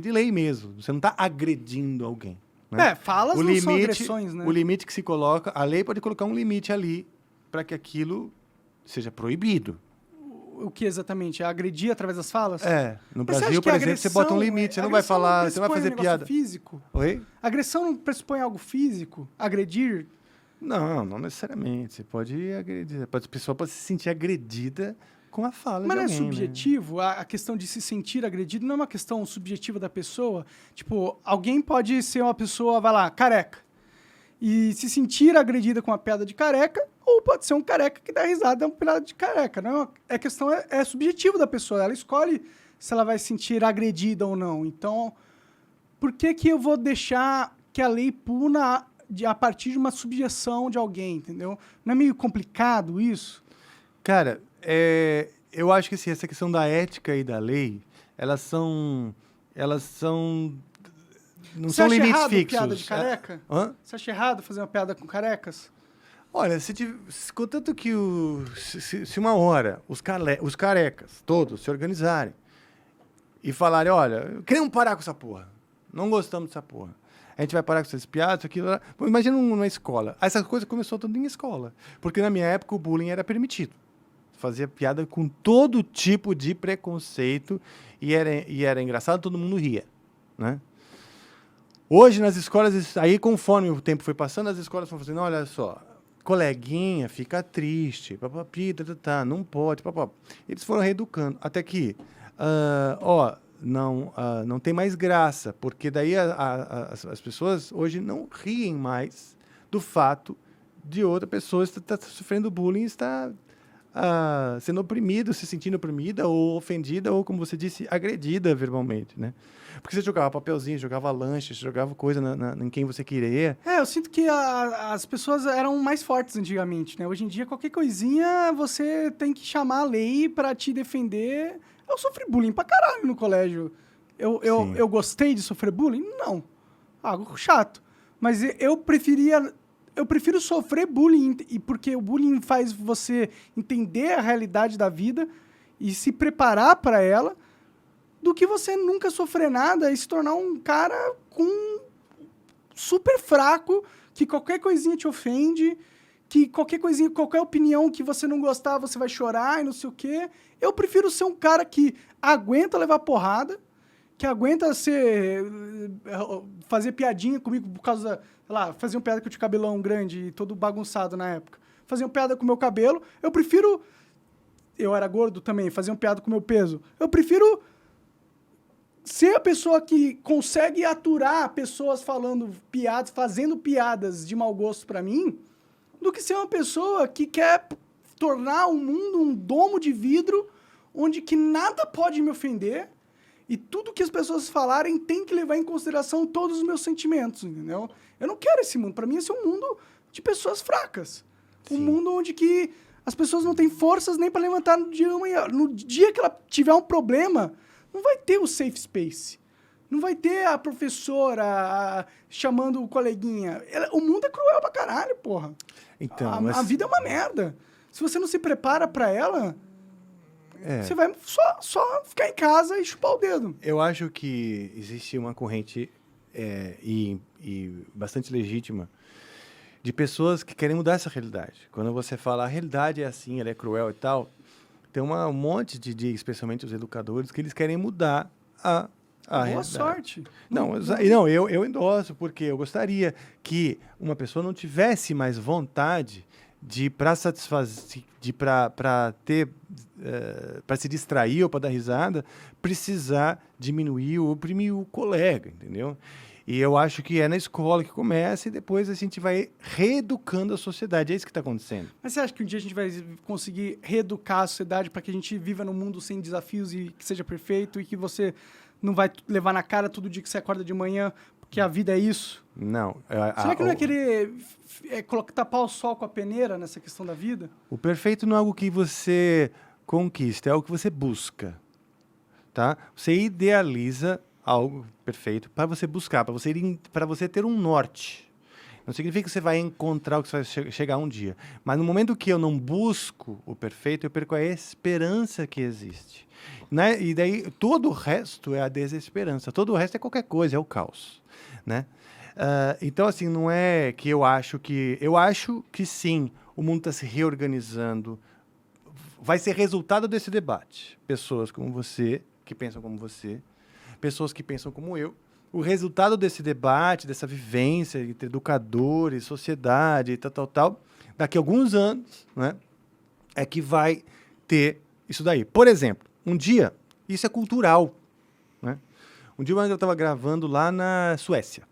de lei mesmo. Você não está agredindo alguém. Né? Falas não são agressões, né? O limite que se coloca, a lei pode colocar um limite ali para que aquilo seja proibido. O que exatamente? Agredir através das falas? No Brasil, por exemplo, você bota um limite, você não vai falar, você não vai fazer piada. Físico? Oi? Agressão não pressupõe algo físico? Agredir? Não necessariamente. Você pode agredir. A pessoa pode se sentir agredida com a fala de alguém. Mas não é subjetivo? Né? A questão de se sentir agredido não é uma questão subjetiva da pessoa? Tipo, alguém pode ser uma pessoa, vai lá, careca, e se sentir agredida com uma piada de careca, ou pode ser um careca que dá risada com uma piada de careca. Não, a questão é subjetiva da pessoa. Ela escolhe se ela vai se sentir agredida ou não. Então, por que eu vou deixar que a lei puna a partir de uma subjeção de alguém, entendeu? Não é meio complicado isso? Cara, eu acho que assim, essa questão da ética e da lei, elas são não são limites fixos. Piada de careca? Você acha errado fazer uma piada com carecas? Olha, contanto que se uma hora os carecas todos se organizarem e falarem, olha, queremos parar com essa porra, não gostamos dessa porra, a gente vai parar com essas piadas, aquilo lá. Imagina uma escola. Essa coisa começou tudo em escola, porque na minha época o bullying era permitido. Fazia piada com todo tipo de preconceito e era engraçado, todo mundo ria, né? Hoje, nas escolas, aí conforme o tempo foi passando, as escolas foram fazendo, olha só, coleguinha fica triste, papapi, não pode, papapá. Eles foram reeducando, até que, não tem mais graça, porque daí as pessoas hoje não riem mais do fato de outra pessoa estar sofrendo bullying, estar sendo oprimida, se sentindo oprimida ou ofendida, ou, como você disse, agredida verbalmente, né? Porque você jogava papelzinho, jogava lanche, jogava coisa em quem você queria. Eu sinto que as pessoas eram mais fortes antigamente, né? Hoje em dia, qualquer coisinha, você tem que chamar a lei pra te defender. Eu sofri bullying pra caralho no colégio. Eu gostei de sofrer bullying? Não. Algo chato. Mas eu prefiro sofrer bullying, porque o bullying faz você entender a realidade da vida e se preparar para ela, do que você nunca sofrer nada e se tornar um cara super fraco, que qualquer coisinha te ofende, que qualquer opinião que você não gostar, você vai chorar e não sei o quê. Eu prefiro ser um cara que aguenta levar porrada, que aguenta fazer piadinha comigo por causa, sei lá, faziam piada que eu tinha cabelão grande e todo bagunçado na época. Faziam piada com o meu cabelo. Eu prefiro... Eu era gordo também, faziam piada com o meu peso. Eu prefiro ser a pessoa que consegue aturar pessoas fazendo piadas de mau gosto pra mim, do que ser uma pessoa que quer tornar o mundo um domo de vidro onde que nada pode me ofender e tudo que as pessoas falarem tem que levar em consideração todos os meus sentimentos, entendeu? Eu não quero esse mundo. Pra mim, esse é um mundo de pessoas fracas. Um mundo onde que as pessoas não têm forças nem pra levantar no dia de amanhã. No dia que ela tiver um problema, não vai ter o safe space. Não vai ter a professora chamando o coleguinha. O mundo é cruel pra caralho, porra. Então, a vida é uma merda. Se você não se prepara pra ela, você vai só ficar em casa e chupar o dedo. Eu acho que existe uma corrente e bastante legítima de pessoas que querem mudar essa realidade. Quando você fala, a realidade é assim, ela é cruel e tal, tem um monte de especialmente os educadores, que eles querem mudar a realidade. Boa sorte. Não, eu endosso, porque eu gostaria que uma pessoa não tivesse mais vontade para satisfazer, para se distrair ou para dar risada, precisar diminuir ou oprimir o colega, entendeu? E eu acho que é na escola que começa e depois a gente vai reeducando a sociedade. É isso que está acontecendo. Mas você acha que um dia a gente vai conseguir reeducar a sociedade para que a gente viva num mundo sem desafios e que seja perfeito e que você não vai levar na cara todo dia que você acorda de manhã, porque a vida é isso? Não. Será que não é querer tapar o sol com a peneira nessa questão da vida? O perfeito não é algo que você conquista, é algo que você busca. Tá? Você idealiza algo perfeito para você buscar, para você ter um norte. Não significa que você vai encontrar o que você vai chegar um dia. Mas no momento que eu não busco o perfeito, eu perco a esperança que existe. Né? E daí todo o resto é a desesperança. Todo o resto é qualquer coisa, é o caos. Né? Então, assim, não é que eu acho que... Eu acho que sim, o mundo está se reorganizando. Vai ser resultado desse debate. Pessoas como você, que pensam como você, pessoas que pensam como eu. O resultado desse debate, dessa vivência entre educadores, sociedade e tal, daqui a alguns anos, né, é que vai ter isso daí. Por exemplo, um dia, isso é cultural, né? Um dia eu estava gravando lá na Suécia.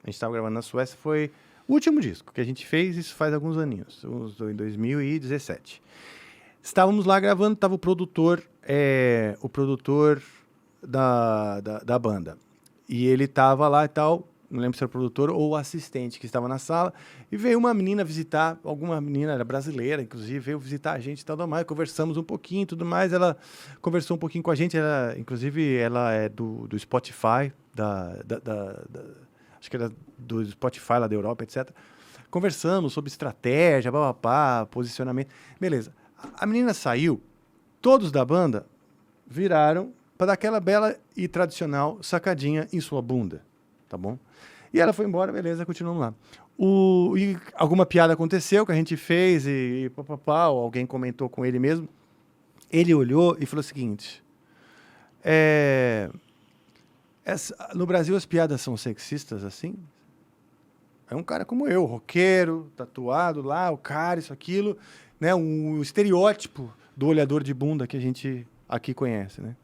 A gente estava gravando na Suécia, foi o último disco que a gente fez, isso faz alguns aninhos, em 2017. Estávamos lá gravando, estava o produtor da banda. E ele estava lá e tal, não lembro se era o produtor ou o assistente que estava na sala, e veio uma menina visitar, alguma menina, era brasileira, inclusive, veio visitar a gente e tal, mais, conversamos um pouquinho e tudo mais, ela conversou um pouquinho com a gente, inclusive ela é do Spotify, acho que era do Spotify lá da Europa, etc. Conversamos sobre estratégia, posicionamento, beleza. A menina saiu, todos da banda viraram para dar aquela bela e tradicional sacadinha em sua bunda, tá bom? E ela foi embora, beleza, continuamos lá. E alguma piada aconteceu que a gente fez e ou alguém comentou com ele mesmo. Ele olhou e falou o seguinte, no Brasil as piadas são sexistas assim? É um cara como eu, roqueiro, tatuado lá, o cara, isso, aquilo, né? Um estereótipo do olhador de bunda que a gente aqui conhece, né?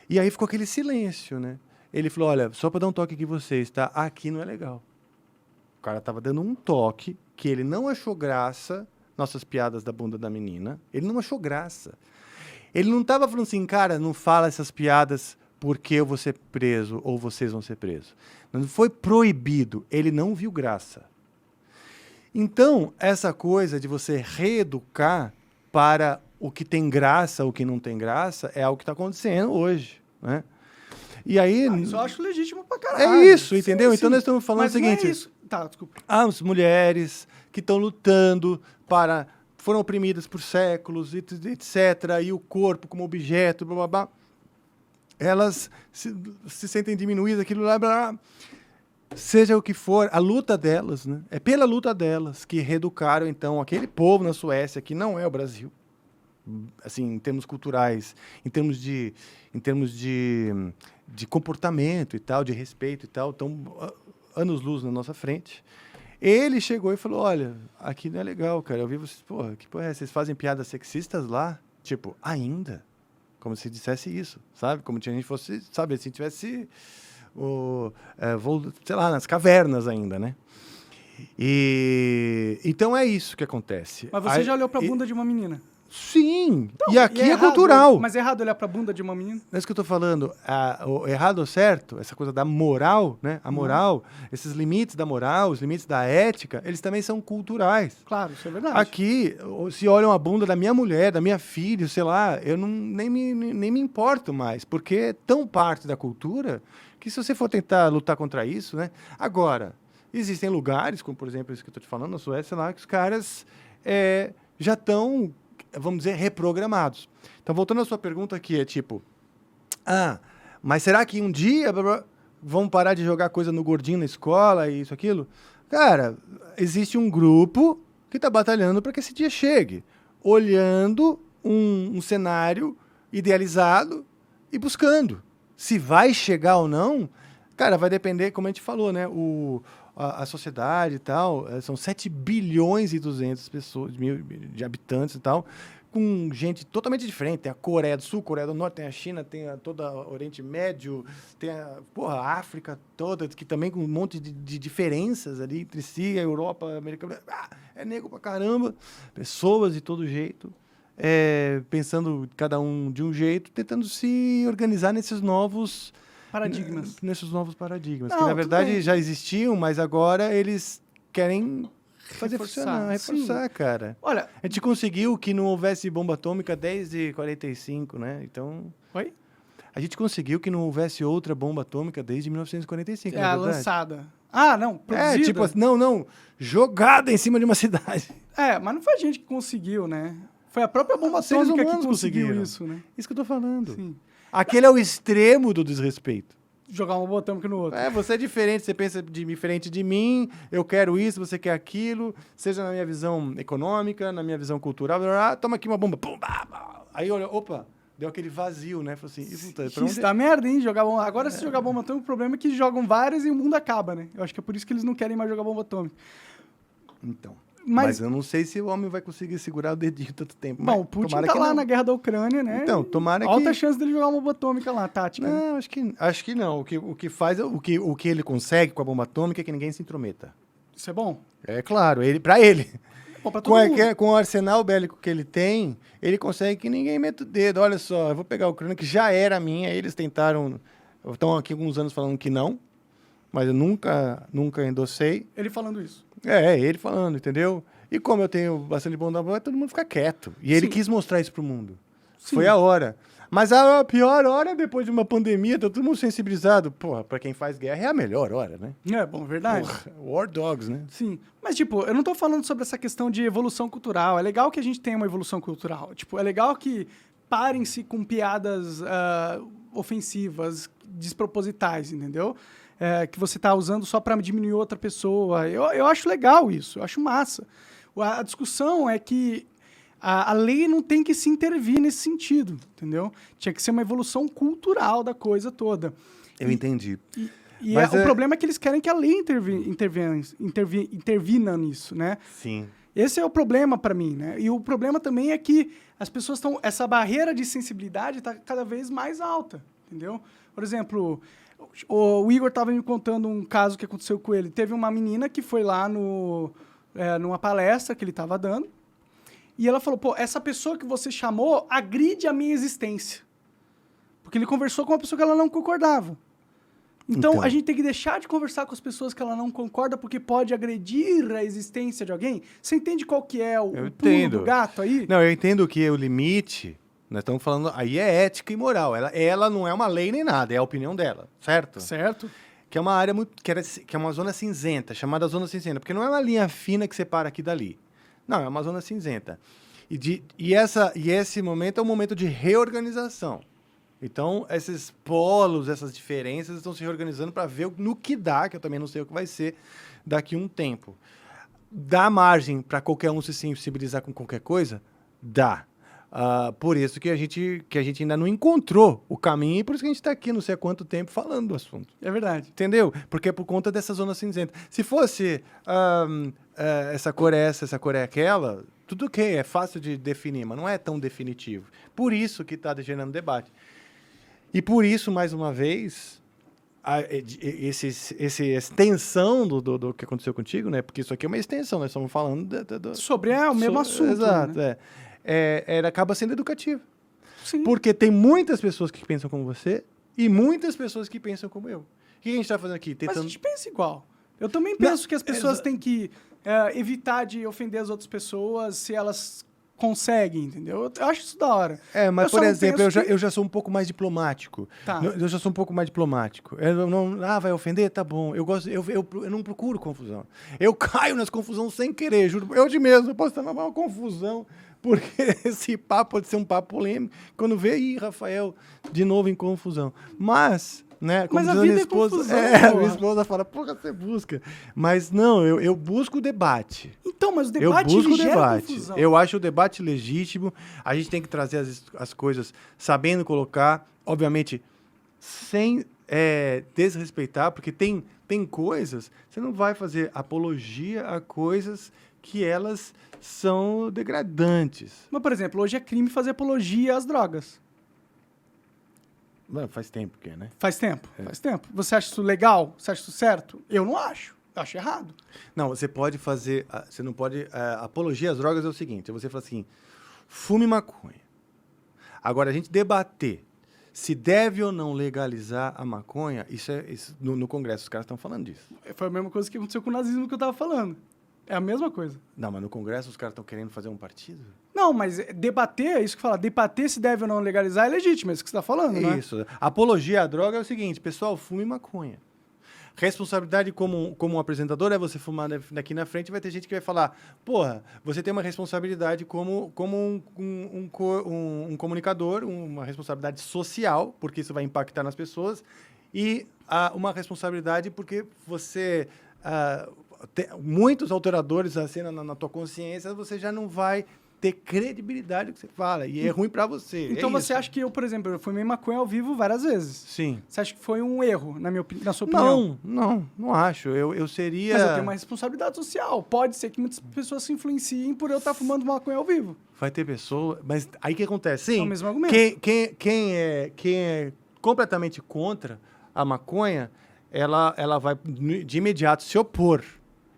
E aí ficou aquele silêncio, né? Ele falou, olha, só para dar um toque aqui vocês, tá? Aqui não é legal. O cara tava dando um toque que ele não achou graça, nossas piadas da bunda da menina, ele não achou graça. Ele não tava falando assim, cara, não fala essas piadas porque eu vou ser preso ou vocês vão ser presos. Não foi proibido, ele não viu graça. Então, essa coisa de você reeducar para o que tem graça, o que não tem graça, é algo que está acontecendo hoje, né? E aí... isso eu acho legítimo pra caralho. É isso, entendeu? Sim, então nós estamos falando o seguinte... Não é isso. Tá, desculpa. As mulheres que estão lutando foram oprimidas por séculos, etc., e o corpo como objeto, blá, blá, blá, elas se sentem diminuídas, aquilo lá, blá, blá. Seja o que for, a luta delas, né? É pela luta delas que reeducaram, então, aquele povo na Suécia, que não é o Brasil, assim, em termos culturais, em termos de comportamento e tal, de respeito e tal, estão anos-luz na nossa frente. Ele chegou e falou, olha, aqui não é legal, cara, eu vi vocês, porra, que porra é? Vocês fazem piadas sexistas lá? Tipo, ainda? Como se dissesse isso, sabe? Como se a gente fosse, sabe, se tivesse... sei lá, nas cavernas ainda, né? Então é isso que acontece. Mas você já olhou pra bunda de uma menina? Sim, Então, e aqui é cultural. Mas é errado olhar pra bunda de uma menina? Não é isso que eu tô falando. O errado ou certo, essa coisa da moral, né? A moral, esses limites da moral, os limites da ética, eles também são culturais. Claro, isso é verdade. Aqui, se olham a bunda da minha mulher, da minha filha, sei lá, eu nem me importo mais, porque é tão parte da cultura que se você for tentar lutar contra isso, né? Agora, existem lugares, como por exemplo isso que eu estou te falando, na Suécia, lá, que os caras já estão, vamos dizer, reprogramados. Então, voltando à sua pergunta aqui, é tipo, mas será que um dia vão parar de jogar coisa no gordinho na escola e isso, aquilo? Cara, existe um grupo que está batalhando para que esse dia chegue, olhando um cenário idealizado e buscando. Se vai chegar ou não, cara, vai depender, como a gente falou, né? A sociedade e tal, são 7 bilhões e 200 mil de habitantes e tal, com gente totalmente diferente. Tem a Coreia do Sul, Coreia do Norte, tem a China, tem todo o Oriente Médio, tem a África toda, que também com um monte de diferenças ali entre si, a Europa, a América... é negro pra caramba, pessoas de todo jeito. pensando cada um de um jeito, tentando se organizar nesses novos Paradigmas. Não, que, Não, na tudo verdade, bem. já existiam, mas agora eles querem fazer funcionar, reforçar, sim. cara. Olha, A gente conseguiu que não houvesse bomba atômica desde 45, né? Então, oi? a gente conseguiu que não houvesse outra bomba atômica desde 1945, É na a verdade. lançada. Ah, não, produzida. Tipo assim, não, jogada em cima de uma cidade. Mas não foi a gente que conseguiu, né? Foi a própria bomba Os seres atômica que humanos conseguiu conseguiram. isso, né? Isso que eu tô falando. Sim. Aquele é o extremo do desrespeito. Jogar uma bomba atômica no outro. Você é diferente, você pensa diferente de mim, eu quero isso, você quer aquilo, seja na minha visão econômica, na minha visão cultural, toma aqui uma bomba, pum, bah, bah. Aí olha, opa, deu aquele vazio, né? Falei assim, isso tá, pra onde Isso dá merda, hein? Jogar bomba. Agora, se jogar bomba atômica, o problema é que jogam várias e o mundo acaba, né? Eu acho que é por isso que eles não querem mais jogar bomba atômica. Então. Mas- Mas eu não sei se o homem vai conseguir segurar o dedinho tanto tempo. Bom, mas o Putin tomara tá que lá não. na guerra da Ucrânia, né? Então, tomara Alta que... chance dele jogar uma bomba atômica lá, tática. né? Não, acho que não. O que faz, o que ele consegue com a bomba atômica é que ninguém se intrometa. Isso é bom? É claro, pra ele. Bom pra todo mundo. Com o arsenal bélico que ele tem, ele consegue que ninguém meta o dedo. Olha só, eu vou pegar a Ucrânia, que já era minha, eles tentaram... Estão aqui alguns anos falando que não, mas eu nunca endossei. Ele falando isso. Ele falando, entendeu? E como eu tenho bastante bom da boa, todo mundo fica quieto. E ele Sim. quis mostrar isso pro mundo. Sim. Foi a hora. Mas a pior hora, depois de uma pandemia, tá todo mundo sensibilizado. Porra, pra quem faz guerra é a melhor hora, né? É, bom, verdade. Porra, War Dogs, né? Sim. Mas, tipo, eu não tô falando sobre essa questão de evolução cultural. É legal que a gente tenha uma evolução cultural. Tipo, é legal que parem-se com piadas ofensivas, despropositais, entendeu? Que você tá usando só pra diminuir outra pessoa. Eu acho legal isso, eu acho massa. A discussão é que a lei não tem que se intervir nesse sentido, entendeu? Tinha que ser uma evolução cultural da coisa toda. Eu entendi. O problema é que eles querem que a lei intervina nisso, né? Sim. Esse é o problema para mim, né? E o problema também é que as pessoas estão... Essa barreira de sensibilidade está cada vez mais alta, entendeu? Por exemplo, o Igor estava me contando um caso que aconteceu com ele. Teve uma menina que foi lá numa palestra que ele estava dando e ela falou, pô, essa pessoa que você chamou agride a minha existência. Porque ele conversou com uma pessoa que ela não concordava. Então, a gente tem que deixar de conversar com as pessoas que ela não concorda porque pode agredir a existência de alguém. Você entende qual que é o pulo do gato aí? Não, eu entendo que o limite, nós estamos falando, aí é ética e moral. Ela não é uma lei nem nada, é a opinião dela, certo? Certo. Que é uma área que é uma zona cinzenta, chamada zona cinzenta, porque não é uma linha fina que separa aqui dali. Não, é uma zona cinzenta. E esse momento é um momento de reorganização. Então, esses polos, essas diferenças estão se reorganizando para ver no que dá, que eu também não sei o que vai ser daqui a um tempo. Dá margem para qualquer um se sensibilizar com qualquer coisa? Dá. Por isso que a gente ainda não encontrou o caminho e por isso que a gente está aqui não sei há quanto tempo falando do assunto. É verdade. Entendeu? Porque é por conta dessa zona cinzenta. Se fosse essa cor é essa cor é aquela, tudo ok, é fácil de definir, mas não é tão definitivo. Por isso que está gerando debate. E por isso, mais uma vez, essa extensão do que aconteceu contigo, né? Porque isso aqui é uma extensão, nós estamos falando... Sobre o mesmo assunto. Exato, né? acaba sendo educativo. Sim. Porque tem muitas pessoas que pensam como você e muitas pessoas que pensam como eu. O que a gente está fazendo aqui? Mas a gente pensa igual. Eu também penso que as pessoas têm que evitar de ofender as outras pessoas se elas conseguem, entendeu? Eu acho isso da hora. Mas, por exemplo, eu já sou um pouco mais diplomático. Tá. Eu já sou um pouco mais diplomático. Vai ofender? Tá bom. Eu não procuro confusão. Eu caio nas confusões sem querer, juro. Eu de mesmo, eu posso estar numa confusão, porque esse papo pode ser um papo polêmico. Quando vê, Rafael, de novo em confusão. Mas... Né? Como Mas diz a vida minha é esposa, confusão, minha esposa fala, porra, você busca. Mas não, eu busco o debate. Então, mas o Eu debate busco o gera debate. confusão. Eu acho o debate legítimo. A gente tem que trazer as coisas sabendo colocar, obviamente, sem desrespeitar, porque tem coisas, você não vai fazer apologia a coisas que elas são degradantes. Mas, por exemplo, hoje é crime fazer apologia às drogas. Faz tempo que é, né? Faz tempo. Você acha isso legal? Você acha isso certo? Eu não acho. Eu acho errado. Não, você pode fazer... Você não pode... apologia às drogas é o seguinte, você fala assim, fume maconha. Agora, a gente debater se deve ou não legalizar a maconha, isso no Congresso os caras estão falando disso. Foi a mesma coisa que aconteceu com o nazismo que eu tava falando. É a mesma coisa. Não, mas no Congresso os caras estão querendo fazer um partido? Não, mas debater, é isso que fala, debater se deve ou não legalizar é legítimo, é isso que você tá falando, né? Isso. Apologia à droga é o seguinte, pessoal, fume maconha. Responsabilidade como um apresentador é você fumar daqui na frente, vai ter gente que vai falar, porra, você tem uma responsabilidade como um comunicador, uma responsabilidade social, porque isso vai impactar nas pessoas, e uma responsabilidade porque você... muitos alteradores assim na tua consciência, você já não vai ter credibilidade no que você fala, e é ruim pra você. Então você acha que eu, por exemplo, eu fumei maconha ao vivo várias vezes? Sim. Você acha que foi um erro, na sua opinião? Não acho. Eu seria... Mas eu tenho uma responsabilidade social. Pode ser que muitas pessoas se influenciem por eu estar fumando maconha ao vivo. Vai ter pessoa... Mas aí o que acontece? Sim, é o mesmo argumento. Quem é completamente contra a maconha, ela vai de imediato se opor.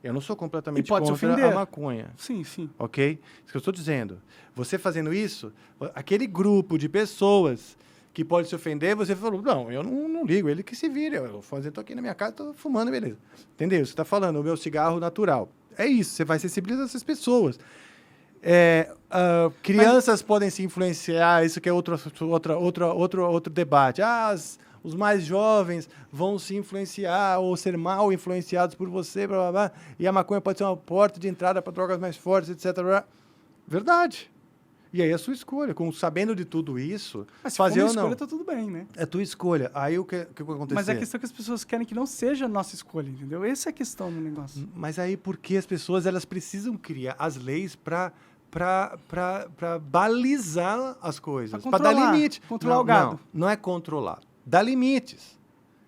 Eu não sou completamente contra a maconha. Sim, sim. Ok? Isso que eu estou dizendo. Você fazendo isso, aquele grupo de pessoas que pode se ofender, você falou, não, eu não ligo, ele que se vire. Eu estou aqui na minha casa, estou fumando, beleza. Entendeu? Você está falando, o meu cigarro natural. É isso, você vai sensibilizar essas pessoas. Crianças podem se influenciar, isso que é outro debate. Os mais jovens vão se influenciar ou ser mal influenciados por você, blá, blá, blá, e a maconha pode ser uma porta de entrada para drogas mais fortes, etc. Blá. Verdade. E aí é a sua escolha. Sabendo de tudo isso, mas fazer ou não. Se for minha escolha, tá tudo bem, né? É tua escolha. Aí o que vai acontecer? Mas a questão é que as pessoas querem que não seja a nossa escolha, entendeu? Essa é a questão do negócio. Mas aí porque as pessoas elas precisam criar as leis para balizar as coisas, para dar limite. Controlar o gado. Não é controlar. Dá limites.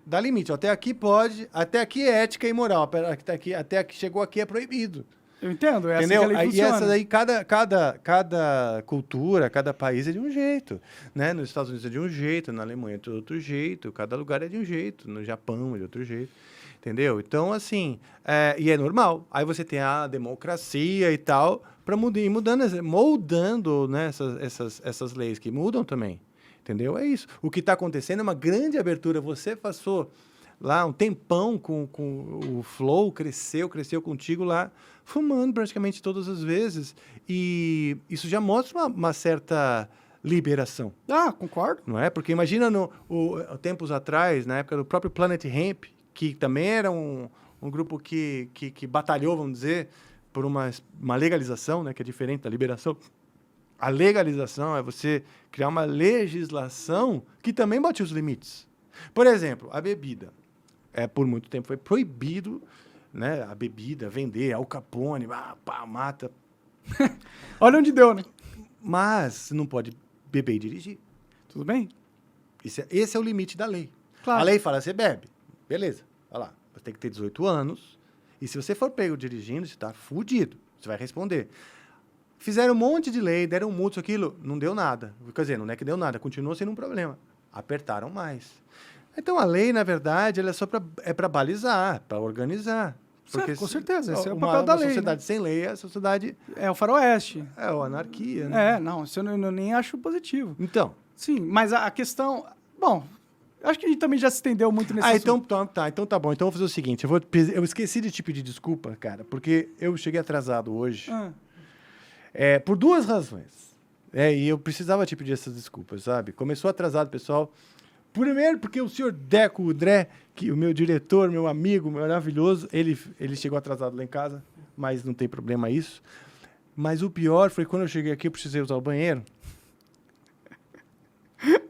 Dá limite. Até aqui pode, até aqui é ética e moral. Até aqui chegou aqui é proibido. Eu entendo, é entendeu? Assim que a lei funciona. E essa daí, cada cultura, cada país é de um jeito. Né? Nos Estados Unidos é de um jeito, na Alemanha é de outro jeito, cada lugar é de um jeito, no Japão é de outro jeito. Entendeu? Então, assim, e é normal. Aí você tem a democracia e tal, para moldando né, essas leis que mudam também. Entendeu? É isso. O que está acontecendo é uma grande abertura. Você passou lá um tempão com o Flow, cresceu contigo lá, fumando praticamente todas as vezes. E isso já mostra uma certa liberação. Concordo. Não é? Porque imagina tempos atrás, na época do próprio Planet Hemp, que também era um grupo que batalhou, vamos dizer, por uma legalização, né, que é diferente da liberação. A legalização é você criar uma legislação que também bote os limites. Por exemplo, a bebida. Por muito tempo foi proibido, né, a bebida, vender, Al Capone, mata. Olha onde deu, né? Mas não pode beber e dirigir. Tudo bem? Esse é o limite da lei. Claro. A lei fala, você bebe. Beleza, vai lá. Você tem que ter 18 anos. E se você for pego dirigindo, você está fudido. Você vai responder. Fizeram um monte de lei, deram multa, aquilo, não deu nada. Quer dizer, não é que deu nada, continuou sendo um problema. Apertaram mais. Então, a lei, na verdade, ela é só para balizar, para organizar. Porque com certeza, esse é o papel da lei. Uma sociedade sem lei é a sociedade... É o faroeste. É a anarquia, né? Não, isso eu nem acho positivo. Então. Sim, mas a questão... Bom, acho que a gente também já se estendeu muito nesse assunto. Então tá bom. Então eu vou fazer o seguinte, eu esqueci de te pedir desculpa, cara, porque eu cheguei atrasado hoje. Por duas razões. E eu precisava te pedir essas desculpas, sabe? Começou atrasado, pessoal. Primeiro, porque o senhor Deco Udré, que o meu diretor, meu amigo, maravilhoso, ele chegou atrasado lá em casa, mas não tem problema isso. Mas o pior foi quando eu cheguei aqui, eu precisei usar o banheiro.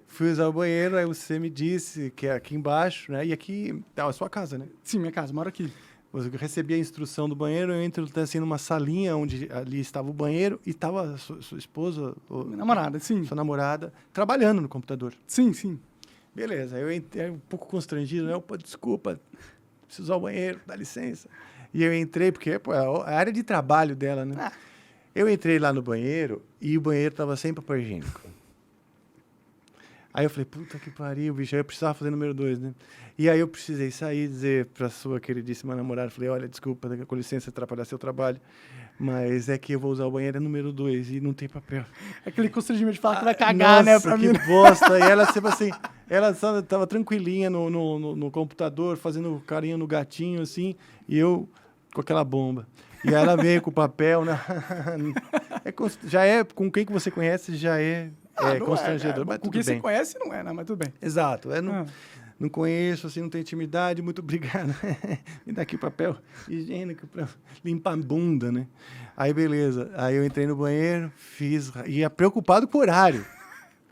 Fui usar o banheiro, aí você me disse que é aqui embaixo, né? E aqui é a sua casa, né? Sim, minha casa, moro aqui. Eu recebi a instrução do banheiro, eu entro assim, numa salinha onde ali estava o banheiro e estava sua esposa... Minha namorada, sim. Sua namorada, trabalhando no computador. Sim, sim. Beleza, eu entrei um pouco constrangido, né? Desculpa, preciso usar o banheiro, dá licença. E eu entrei, porque é a área de trabalho dela, né? Eu entrei lá no banheiro e o banheiro estava sem papel higiênico. Aí eu falei, puta que pariu, bicho. Aí eu precisava fazer número 2, né? E aí eu precisei sair e dizer pra sua queridíssima namorada, falei, olha, desculpa, com licença atrapalhar seu trabalho, mas é que eu vou usar o banheiro número 2 e não tem papel. Aquele constrangimento de falar que vai cagar, né? Pra que mim. bosta. E ela, tipo assim, ela tava tranquilinha no computador, fazendo carinho no gatinho, assim, e eu com aquela bomba. E ela veio com o papel, né? Já é, com quem que você conhece, já é constrangedor. Mas com quem você conhece, não é, né? Mas tudo bem. Exato. Não conheço, assim, não tenho intimidade, muito obrigado. Me dá aqui o papel higiênico para limpar a bunda, né? Aí, beleza. Aí eu entrei no banheiro, ia preocupado com o horário.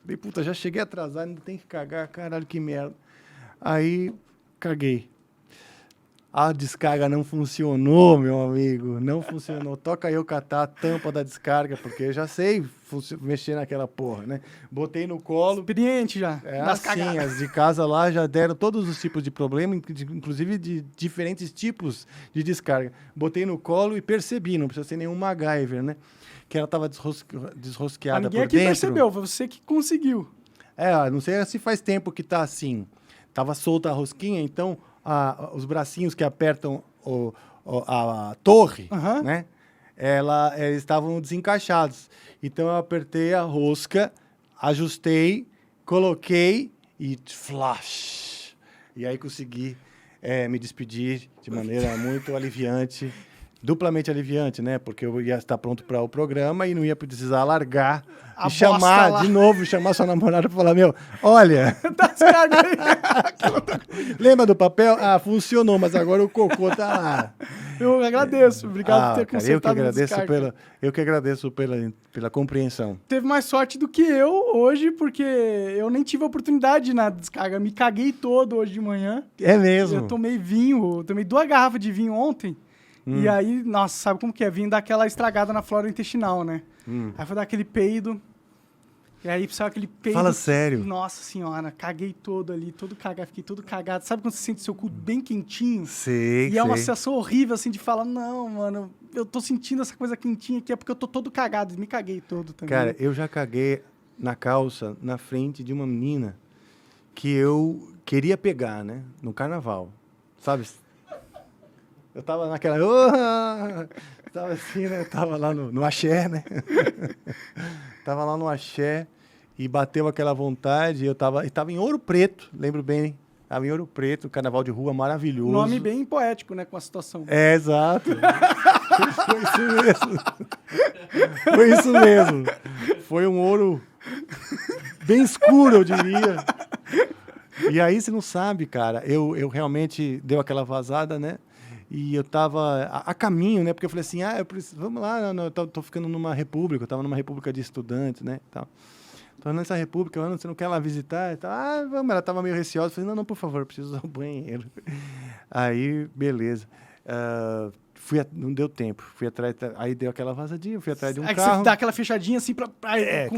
Falei, puta, já cheguei atrasado, ainda tem que cagar, caralho, que merda. Aí, caguei. A descarga não funcionou, meu amigo. Não funcionou. Toca eu catar a tampa da descarga, porque eu já sei mexer naquela porra, né? Botei no colo. Experiente já. Assim, as de casa lá já deram todos os tipos de problema, inclusive de diferentes tipos de descarga. Botei no colo e percebi, não precisa ser nenhum MacGyver, né? Que ela tava desrosqueada por dentro. Ninguém aqui percebeu, foi você que conseguiu. Não sei se faz tempo que tá assim. Tava solta a rosquinha, então... os bracinhos que apertam a torre, né? Eles estavam desencaixados. Então, eu apertei a rosca, ajustei, coloquei e flash. E aí consegui me despedir de maneira muito aliviante, duplamente aliviante, né? Porque eu ia estar pronto para o programa e não ia precisar largar e chamar sua namorada para falar, olha... Lembra do papel? Funcionou, mas agora o cocô tá lá. Eu agradeço, obrigado por ter consertado Eu que agradeço pela compreensão. Teve mais sorte do que eu hoje, porque eu nem tive a oportunidade na descarga. Me caguei todo hoje de manhã. É mesmo? Eu tomei 2 garrafas de vinho ontem. E aí, nossa, sabe como que é? Vinho dá aquela estragada na flora intestinal, né? Aí foi dar aquele peido. E aí, precisava aquele peido... Fala sério. Nossa senhora, caguei todo ali, todo cagado, fiquei todo cagado. Sabe quando você sente seu cu bem quentinho? Sei, E é uma sensação horrível, assim, de falar, não, mano, eu tô sentindo essa coisa quentinha aqui, é porque eu tô todo cagado. Me caguei todo também. Cara, eu já caguei na calça, na frente de uma menina que eu queria pegar, né? No carnaval, sabe? Eu tava naquela... tava assim, né? Tava lá no axé, né? Tava lá no axé e bateu aquela vontade. E tava em Ouro Preto, lembro bem. Tava em Ouro Preto, carnaval de rua maravilhoso. Nome bem poético, né? Com a situação. Exato. Foi isso mesmo. Foi isso mesmo. Foi um ouro bem escuro, eu diria. E aí, você não sabe, cara. Eu realmente deu aquela vazada, né? E eu tava a caminho, né? Porque eu falei assim, vamos lá, eu tô ficando numa república, eu tava numa república de estudantes, né? Tô nessa república, você não quer lá visitar? E tal. Vamos, ela tava meio receosa, eu falei, não, por favor, eu preciso usar o banheiro. Aí, beleza. Não deu tempo, fui atrás, aí deu aquela vazadinha, fui atrás de um carro. Que você dá aquela fechadinha assim pra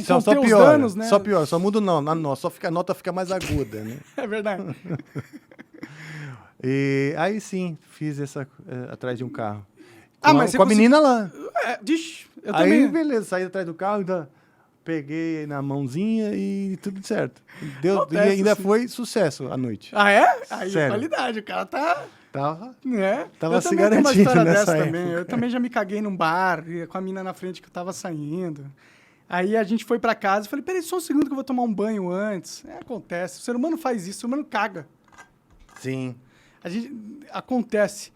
só piora, os danos, né? Só pior, só muda o nó, a nota fica mais aguda, né? É verdade. E aí sim, fiz atrás de um carro. Mas com a menina lá. Eu aí, também. Beleza, saí atrás do carro, ainda peguei na mãozinha e tudo certo. E ainda assim. Foi sucesso a noite. É? Aí sério. Qualidade, o cara tá... Tava se garantindo nessa época. Também. Eu também já me caguei num bar, com a mina na frente que eu tava saindo. Aí a gente foi pra casa e falei, peraí, só um segundo que eu vou tomar um banho antes. Acontece, o ser humano faz isso, o ser humano caga. Sim. Acontece.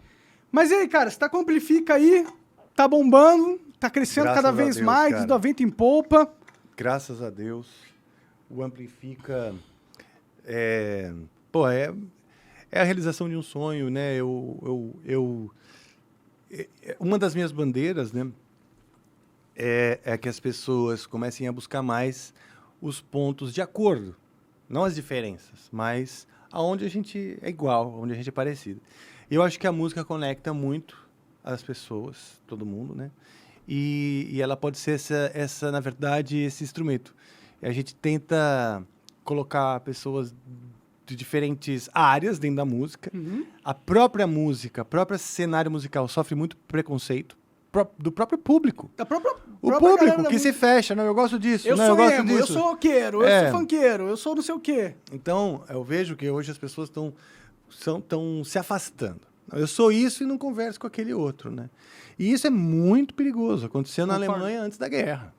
Mas e aí, cara, você tá com o Amplifica aí, tá bombando, tá crescendo cada vez mais, cara. Do vento em polpa. Graças a Deus. O Amplifica é a realização de um sonho, né? Uma das minhas bandeiras, né? É que as pessoas comecem a buscar mais os pontos de acordo, não as diferenças, mas aonde a gente é igual, onde a gente é parecido. Eu acho que a música conecta muito as pessoas, todo mundo, né? E ela pode ser essa, na verdade, esse instrumento. E a gente tenta colocar pessoas de diferentes áreas dentro da música. A própria música, o próprio cenário musical sofre muito preconceito do próprio público. Da própria O própria público galera que se fecha, não, eu gosto disso, eu não, sou eu gosto emo, disso. eu sou roqueiro, eu sou funkeiro, eu sou não sei o quê. Então, eu vejo que hoje as pessoas estão se afastando. Eu sou isso e não converso com aquele outro, né? E isso é muito perigoso. Aconteceu na Alemanha antes da guerra.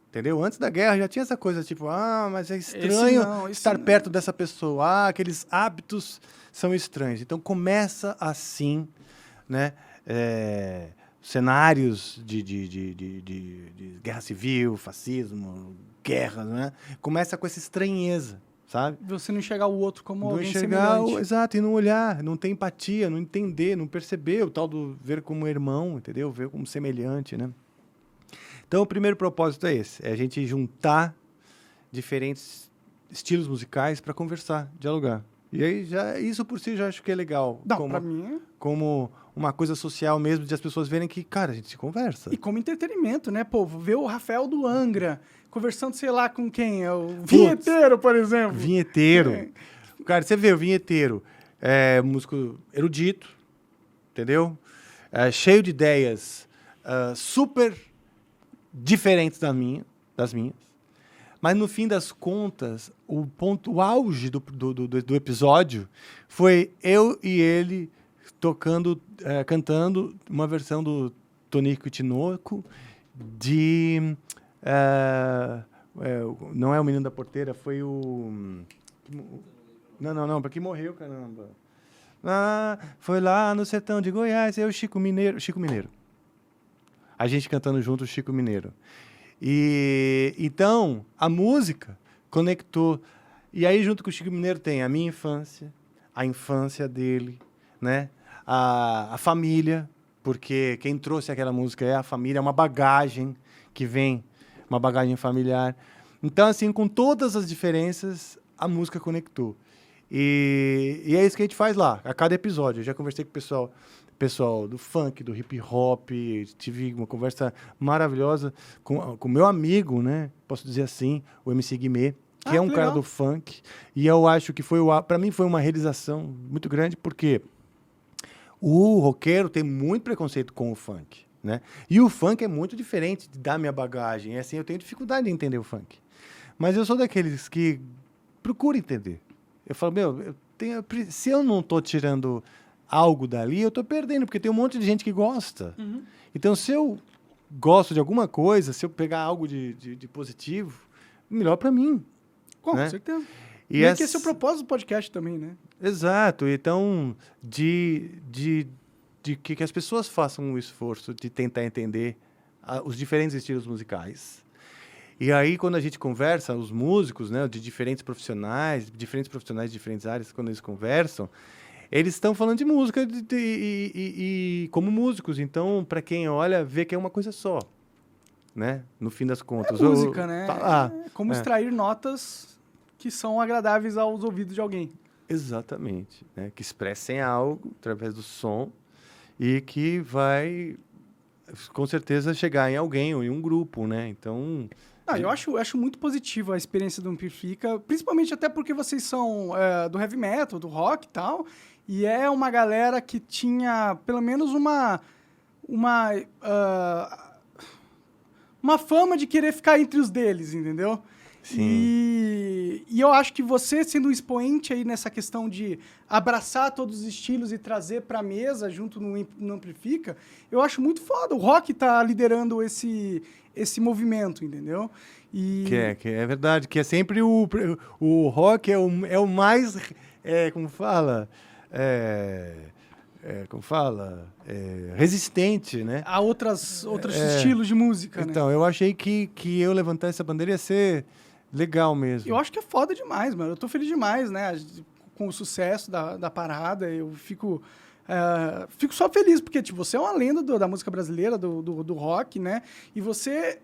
Entendeu? Antes da guerra já tinha essa coisa, tipo, mas é estranho estar perto dessa pessoa. Aqueles hábitos são estranhos. Então, começa assim, né? Cenários de guerra civil, fascismo, guerras, né? Começa com essa estranheza, sabe? Você não enxergar o outro como não alguém enxergar, semelhante. Exato, e não olhar, não ter empatia, não entender, não perceber o tal do ver como irmão, entendeu? Ver como semelhante, né? Então, o primeiro propósito é esse, é a gente juntar diferentes estilos musicais para conversar, dialogar. E aí, isso por si já acho que é legal. Não, pra mim... Como uma coisa social mesmo, de as pessoas verem que, cara, a gente se conversa. E como entretenimento, né, pô? Ver o Rafael do Angra conversando, sei lá, com quem? O Vinheteiro, por exemplo. Vinheteiro. Cara, você vê, o Vinheteiro é músico erudito, entendeu? Cheio de ideias super diferentes das minhas. Mas, no fim das contas, o auge do episódio foi eu e ele cantando uma versão do Tonico e Tinoco de... não é o Menino da Porteira, foi o... Não, para que morreu, caramba. Foi lá no sertão de Goiás, eu, Chico Mineiro. A gente cantando junto o Chico Mineiro. E então, a música conectou. E aí, junto com o Chico Mineiro, tem a minha infância, a infância dele, né? A família, porque quem trouxe aquela música é a família, é uma bagagem que vem, uma bagagem familiar. Então, assim, com todas as diferenças, a música conectou. E é isso que a gente faz lá, a cada episódio. Eu já conversei com o pessoal do funk, do hip hop, tive uma conversa maravilhosa com meu amigo, né? Posso dizer assim, o MC Guimê, que é um cara do funk. E eu acho que para mim foi uma realização muito grande, porque o roqueiro tem muito preconceito com o funk, né? E o funk é muito diferente da minha bagagem. Assim, eu tenho dificuldade de entender o funk. Mas eu sou daqueles que procura entender. Eu falo, se eu não estou tirando algo dali, eu estou perdendo, porque tem um monte de gente que gosta. Uhum. Então, se eu gosto de alguma coisa, se eu pegar algo de positivo, melhor para mim. Com né? certeza. E que esse é o propósito do podcast também, né? Exato. Então, de que as pessoas façam um esforço de tentar entender os diferentes estilos musicais. E aí, quando a gente conversa, os músicos, né, de diferentes profissionais de diferentes áreas, quando eles conversam, eles estão falando de música e como músicos. Então, para quem olha, vê que é uma coisa só, né? No fim das contas. É música, né? Tá lá. É como extrair notas que são agradáveis aos ouvidos de alguém. Exatamente. Né? Que expressem algo através do som e que vai, com certeza, chegar em alguém ou em um grupo, né? Então... eu acho muito positiva a experiência do Amplifica, principalmente até porque vocês são do heavy metal, do rock e tal, e é uma galera que tinha pelo menos uma fama de querer ficar entre os deles, entendeu? Sim. E eu acho que você, sendo um expoente aí nessa questão de abraçar todos os estilos e trazer pra mesa junto no Amplifica, eu acho muito foda. O rock tá liderando esse movimento, entendeu? Que é verdade, que é sempre o rock é o mais, como fala, resistente, né? A outros estilos de música, então, né? eu achei que eu levantar essa bandeira ia ser legal mesmo. Eu acho que é foda demais, mano. Eu tô feliz demais, né? Com o sucesso da parada, eu fico só feliz, porque tipo, você é uma lenda da música brasileira, do rock, né? E você,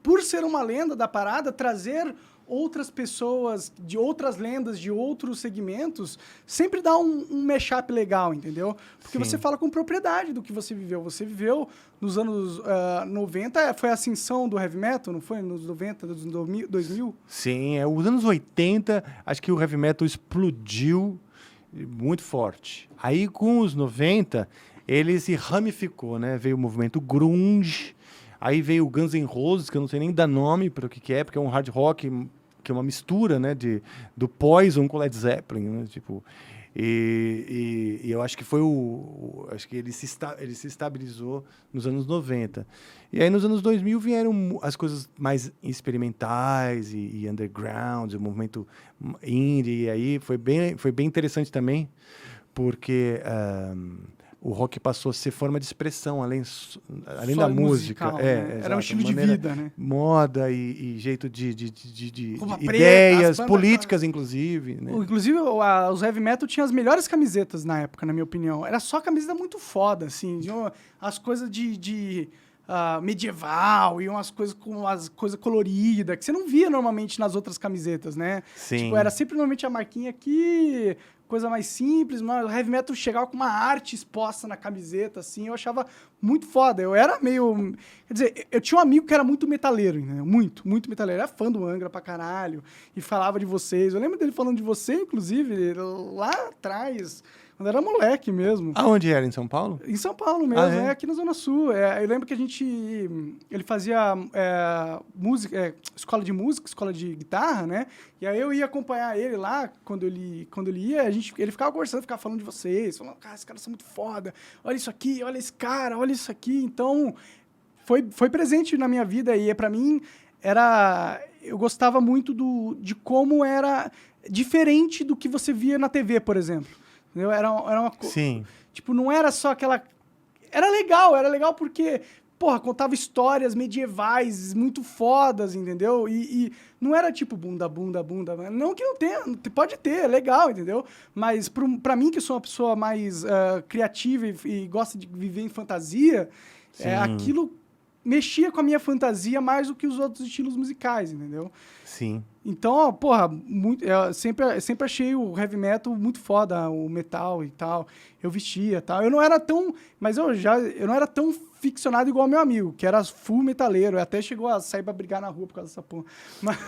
por ser uma lenda da parada, trazer outras pessoas de outras lendas, de outros segmentos, sempre dá um mashup legal, entendeu? Porque Sim. você fala com propriedade do que você viveu. Você viveu nos anos 90, foi a ascensão do heavy metal, não foi? Nos 90, nos 2000? Sim, os anos 80, acho que o heavy metal explodiu muito forte. Aí, com os 90, ele se ramificou, né? Veio o movimento grunge, aí veio o Guns N' Roses, que eu não sei nem dar nome para o que é, porque é um hard rock que é uma mistura, né, do Poison com Led Zeppelin, né? Tipo, e eu acho que foi acho que ele se estabilizou nos anos 90. E aí nos anos 2000 vieram as coisas mais experimentais e underground, o movimento indie, e aí foi bem interessante também, porque o rock passou a ser forma de expressão, além da música. Musical, né? Era um estilo de vida, né? Moda e jeito de Preta, ideias políticas, inclusive. Né? Inclusive, os heavy metal tinham as melhores camisetas na época, na minha opinião. Era só camiseta muito foda, assim. As coisas de medieval e umas coisas com as coisas coloridas, que você não via normalmente nas outras camisetas, né? Sim. Tipo, era sempre normalmente a marquinha aqui, coisa mais simples, mas o heavy metal chegava com uma arte exposta na camiseta, assim, eu achava muito foda. Eu era meio... Quer dizer, eu tinha um amigo que era muito metaleiro, né? Muito, muito metaleiro. Era fã do Angra pra caralho e falava de vocês. Eu lembro dele falando de você, inclusive, lá atrás... Quando era moleque mesmo. Aonde era? Em São Paulo? Em São Paulo mesmo, aqui na Zona Sul. Eu lembro que ele fazia música, escola de música, escola de guitarra, né? E aí eu ia acompanhar ele lá, quando ele ia, ele ficava conversando, ficava falando de vocês, falando, cara, esses caras são muito foda, olha isso aqui, olha esse cara, olha isso aqui. Então, foi presente na minha vida e pra mim eu gostava muito de como era diferente do que você via na TV, por exemplo. Era uma coisa... Sim. Tipo, não era só aquela... Era legal porque, porra, contava histórias medievais muito fodas, entendeu? E não era tipo bunda. Não que não tenha, pode ter, é legal, entendeu? Mas pra mim, que sou uma pessoa mais criativa e gosta de viver em fantasia, aquilo mexia com a minha fantasia mais do que os outros estilos musicais, entendeu? Sim. Então, porra, eu sempre achei o heavy metal muito foda, o metal e tal. Eu vestia e tal. Eu não era tão... Mas eu não era tão ficcionado igual meu amigo, que era full metaleiro. Até chegou a sair pra brigar na rua por causa dessa porra. Mas...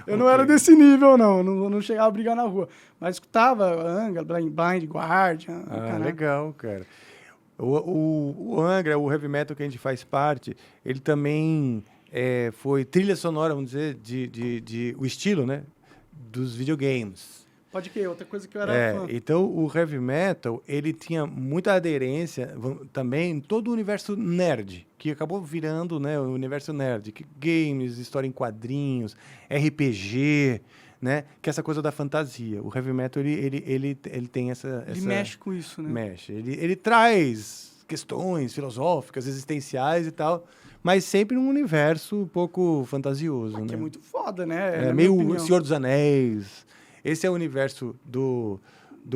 eu não era desse nível, não chegava a brigar na rua. Mas escutava Angra, Blind Guardian. Legal, cara. O Angra, o heavy metal que a gente faz parte, ele também foi trilha sonora, vamos dizer, o estilo, né, dos videogames. Pode que outra coisa que eu era fã. Então, o heavy metal, ele tinha muita aderência também em todo o universo nerd, que acabou virando, né, o universo nerd, games, história em quadrinhos, RPG, né, que é essa coisa da fantasia. O heavy metal, ele tem essa... Ele mexe com isso, né? Mexe. Ele traz questões filosóficas, existenciais e tal, mas sempre num universo um pouco fantasioso, né? Que é muito foda, né? Meio Senhor dos Anéis. Esse é o universo do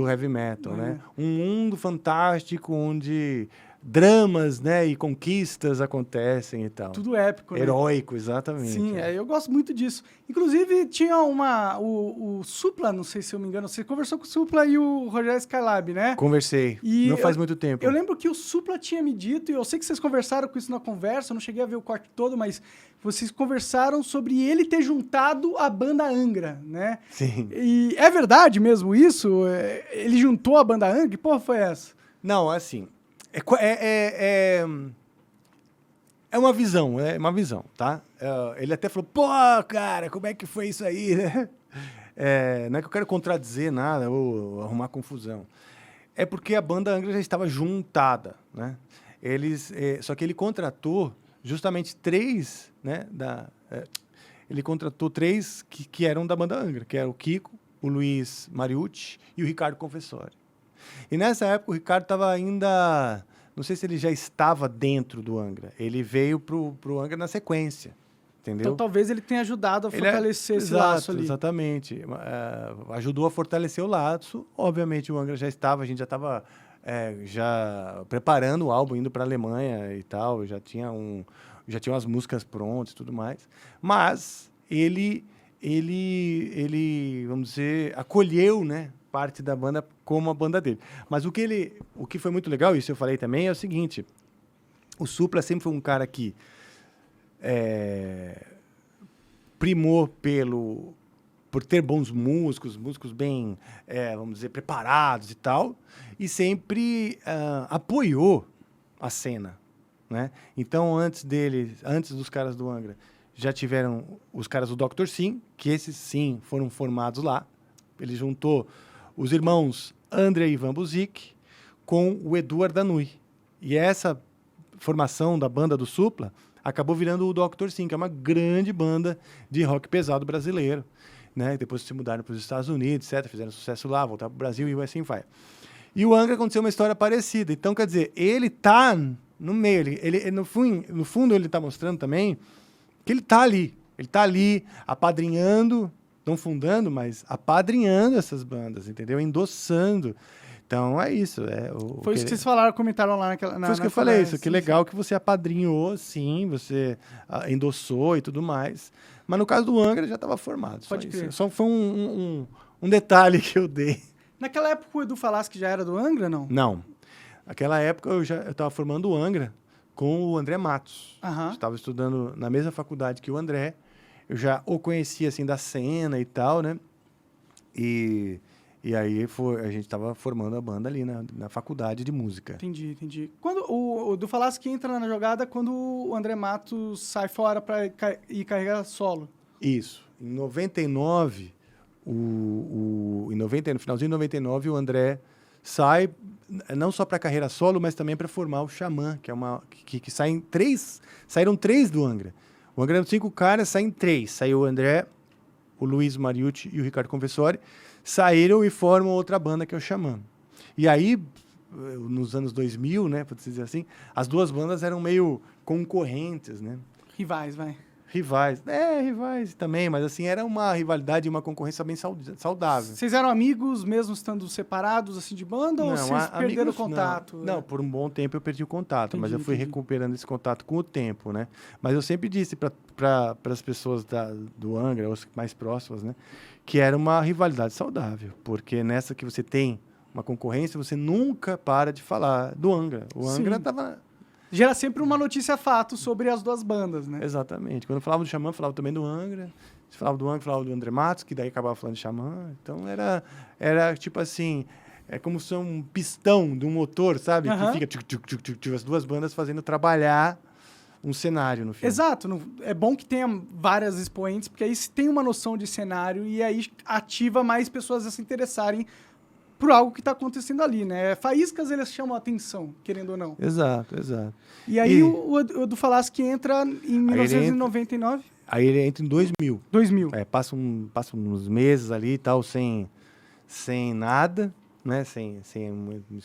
heavy metal, né? Um mundo fantástico onde dramas, né, e conquistas acontecem e tal. Tudo épico, né? Heróico, exatamente. Sim, eu gosto muito disso. Inclusive, tinha o Supla, não sei se eu me engano, você conversou com o Supla e o Rogério Skylab, né? Conversei, não faz muito tempo. Eu lembro que o Supla tinha me dito, e eu sei que vocês conversaram com isso na conversa, eu não cheguei a ver o corte todo, mas vocês conversaram sobre ele ter juntado a banda Angra, né? Sim. E é verdade mesmo isso? Ele juntou a banda Angra? Que porra foi essa? Não, assim... É uma visão, tá? Ele até falou, pô, cara, como é que foi isso aí, né? Não é que eu quero contradizer nada ou arrumar confusão. É porque a banda Angra já estava juntada, né? Só que ele contratou justamente 3, né? Ele contratou 3 que eram da banda Angra, que era o Kiko, o Luiz Mariucci e o Ricardo Confessori. E nessa época o Ricardo estava ainda... Não sei se ele já estava dentro do Angra. Ele veio pro Angra na sequência, entendeu? Então talvez ele tenha ajudado a fortalecer esse laço ali. Exatamente. Ajudou a fortalecer o laço. Obviamente o Angra já estava, a gente já estava já preparando o álbum, indo para a Alemanha e tal. Já tinha as músicas prontas e tudo mais. Mas ele vamos dizer, acolheu, né, parte da banda como a banda dele. Mas o que foi muito legal, isso eu falei também, é o seguinte: o Supla sempre foi um cara que primou por ter bons músicos bem, vamos dizer, preparados e tal, e sempre apoiou a cena, né? Então, antes dos caras do Angra, já tiveram os caras do Dr. Sim, que esses sim foram formados lá. Ele juntou os irmãos André e Ivan Buzik com o Edu Ardanui. E essa formação da banda do Supla acabou virando o Dr. Sim, que é uma grande banda de rock pesado brasileiro, né? Depois se mudaram para os Estados Unidos, etc. Fizeram sucesso lá, voltaram para o Brasil e assim vai. E o Angra aconteceu uma história parecida. Então, quer dizer, ele tá no meio. Ele no fundo, ele tá mostrando também que ele tá ali. Ele tá ali apadrinhando, não fundando, mas apadrinhando essas bandas, entendeu? Endossando. Então, é isso. Foi isso que vocês falaram, comentaram lá naquela... Foi isso que eu falei, isso. Que legal que você apadrinhou, sim, você endossou e tudo mais. Mas no caso do Angra, já estava formado. Pode crer. Só foi um detalhe que eu dei. Naquela época o Edu Falaschi já era do Angra, não? Não. Naquela época eu estava formando o Angra com o André Matos. Estava estudando na mesma faculdade que o André. Eu já o conhecia, assim, da cena e tal, né? E aí a gente estava formando a banda ali na faculdade de música. Entendi. Quando o Edu Falaschi entra na jogada quando o André Matos sai fora para ir carregar solo. Isso. Em 99, no finalzinho de 99, o André sai não só para carreira solo, mas também para formar o Xamã, que saíram três do Angra. O Angra eram 5 caras, saem 3. Saiu o André, o Luiz Mariucci e o Ricardo Confessori. Saíram e formam outra banda, que é o Xamã. E aí, nos anos 2000, né, para dizer assim, as duas bandas eram meio concorrentes, né? Rivais, vai. Rivais também, mas assim, era uma rivalidade e uma concorrência bem saudável. Vocês eram amigos mesmo estando separados, assim, de banda, ou vocês perderam o contato? Não, por um bom tempo eu perdi o contato, mas eu fui recuperando esse contato com o tempo, né? Mas eu sempre disse para as pessoas do Angra, os mais próximas, né, que era uma rivalidade saudável, porque nessa que você tem uma concorrência, você nunca para de falar do Angra. O Angra estava... Gera sempre uma notícia fato sobre as duas bandas, né? Exatamente. Quando eu falava do Xamã, falava também do Angra. Se falava do Angra, falava do André Matos, que daí acabava falando de Xamã. Então era tipo assim, é como se fosse um pistão de um motor, sabe? Que fica as duas bandas fazendo trabalhar um cenário no filme. Exato. É bom que tenha várias expoentes, porque aí se tem uma noção de cenário e aí ativa mais pessoas a se interessarem por algo que está acontecendo ali, né? Faíscas, eles chamam a atenção, querendo ou não. Exato. E aí o Edu Falaschi entra em 1999? Aí ele entra em 2000. 2000. Passa uns meses ali e tal, sem nada, né? Sem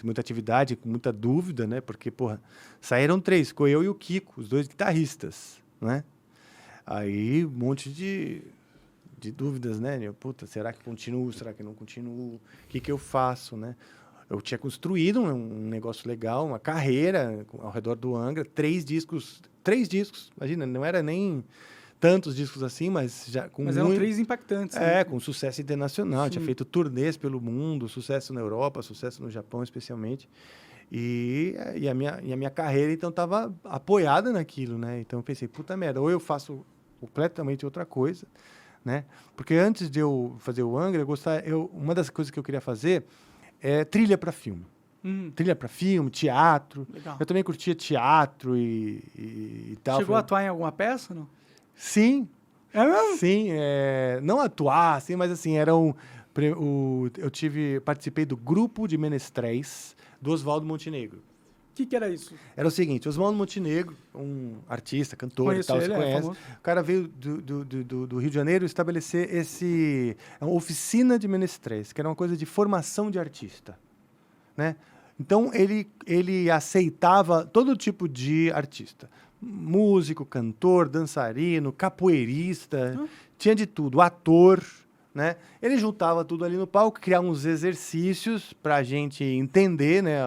muita atividade, com muita dúvida, né? Porque, saíram 3, ficou eu e o Kiko, os 2 guitarristas, né? Aí, um monte de dúvidas, né? Será que continuo? Será que não continuo? O que eu faço, né? Eu tinha construído um negócio legal, uma carreira ao redor do Angra, 3 discos, imagina, não era nem tantos discos assim, mas já com eram 3 impactantes. né? Com sucesso internacional. Sim. Tinha feito turnês pelo mundo, sucesso na Europa, sucesso no Japão especialmente. E a minha carreira, então, estava apoiada naquilo, né? Então eu pensei, puta merda, ou eu faço completamente outra coisa, né? Porque antes de eu fazer o Angra, uma das coisas que eu queria fazer é trilha para filme. Trilha para filme, teatro. Legal. Eu também curtia teatro e tal. Chegou a atuar em alguma peça, não? Sim. É mesmo? Sim. Não atuar, assim, mas assim, participei do grupo de menestréis do Oswaldo Montenegro. O que era isso? Era o seguinte, Oswaldo Montenegro, um artista, cantor Conheço e tal, ele, você conhece. O cara veio do Rio de Janeiro estabelecer uma oficina de menestréis, que era uma coisa de formação de artista, né? Então, ele aceitava todo tipo de artista. Músico, cantor, dançarino, capoeirista, tinha de tudo, ator, né? Ele juntava tudo ali no palco, criava uns exercícios para a gente entender, né,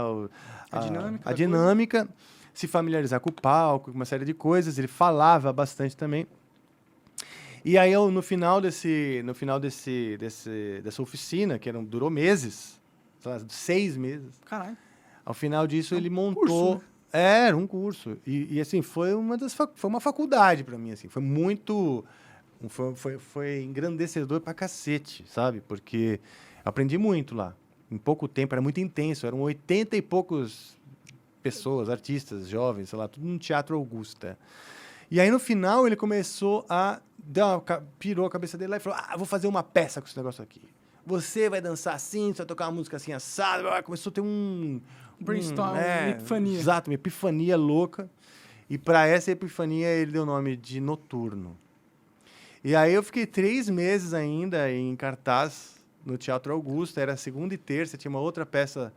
a dinâmica, se familiarizar com o palco, com uma série de coisas. Ele falava bastante também. E aí, no final dessa oficina, que durou meses, 6 meses. Caralho. Ao final disso, ele montou... Curso, né? Era um curso. E assim, foi uma faculdade para mim, assim. Foi muito Foi engrandecedor pra cacete, sabe? Porque aprendi muito lá. Em pouco tempo, era muito intenso. Eram 80 e poucos pessoas, artistas, jovens, sei lá, tudo no Teatro Augusta. E aí, no final, ele começou a... pirou a cabeça dele lá e falou, vou fazer uma peça com esse negócio aqui. Você vai dançar assim, você vai tocar uma música assim, assada. Começou a ter brainstorm, uma epifania. Exato, uma epifania louca. E para essa epifania, ele deu o nome de Noturno. E aí eu fiquei 3 meses ainda em cartaz no Teatro Augusta. Era segunda e terça, tinha uma outra peça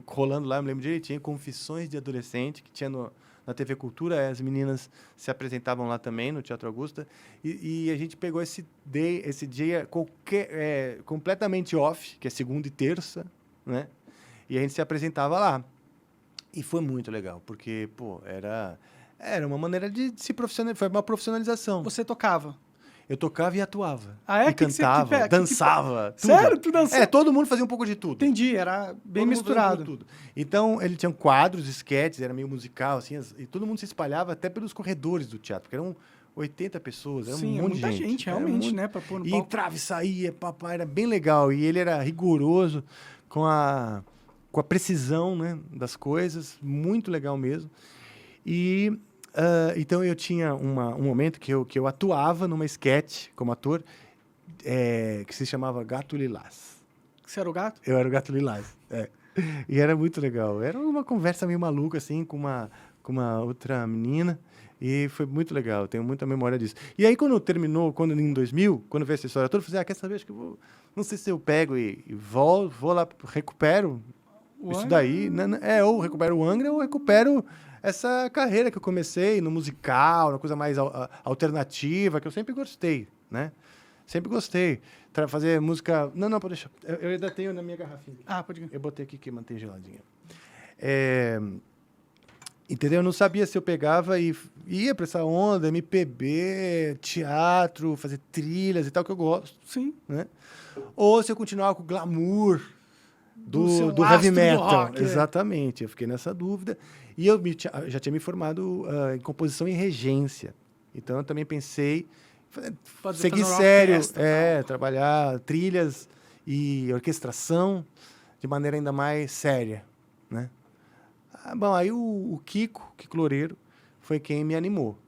rolando lá, eu me lembro direitinho, Confissões de Adolescente, que tinha na TV Cultura. As meninas se apresentavam lá também, no Teatro Augusta. E a gente pegou esse dia completamente off, que é segunda e terça, né? E a gente se apresentava lá. E foi muito legal, porque, pô, era uma maneira de se profissionalizar. Foi uma profissionalização. Você tocava? Eu tocava e atuava. E cantava, dançava. Tudo. Sério? Tu dançava? Todo mundo fazia um pouco de tudo. Entendi, era bem misturado. Tudo. Então, ele tinha quadros, esquetes, era meio musical, assim, e todo mundo se espalhava até pelos corredores do teatro, porque eram 80 pessoas, era um monte de gente. Muita gente, realmente, né? Pra pôr no palco. E entrava e saía, papai, era bem legal. E ele era rigoroso com a precisão, né, das coisas, muito legal mesmo. E... então, eu tinha um momento que eu atuava numa sketch como ator que se chamava Gato Lilás. Você era o gato? Eu era o Gato Lilás, E era muito legal. Era uma conversa meio maluca, assim, com uma outra menina. E foi muito legal, tenho muita memória disso. E aí, quando em 2000, quando veio essa história toda, eu falei, quer saber, acho que eu vou... Não sei se eu pego e vou lá, recupero isso daí. Ou recupero o Angra, ou recupero... essa carreira que eu comecei no musical, na coisa mais alternativa, que eu sempre gostei, né? Sempre gostei. Fazer música... Não, pode deixar. Eu ainda tenho na minha garrafinha. Pode ir. Eu botei aqui que mantém geladinha. Entendeu? Eu não sabia se eu pegava e ia pra essa onda, MPB, teatro, fazer trilhas e tal, que eu gosto. Sim. Né? Ou se eu continuava com o glamour do heavy metal. Rock, Exatamente. Eu fiquei nessa dúvida. E eu já tinha me formado em composição e regência. Então, eu também pensei seguir sério, trabalhar trilhas e orquestração de maneira ainda mais séria, né? Bom, aí o Kiko Loureiro, foi quem me animou.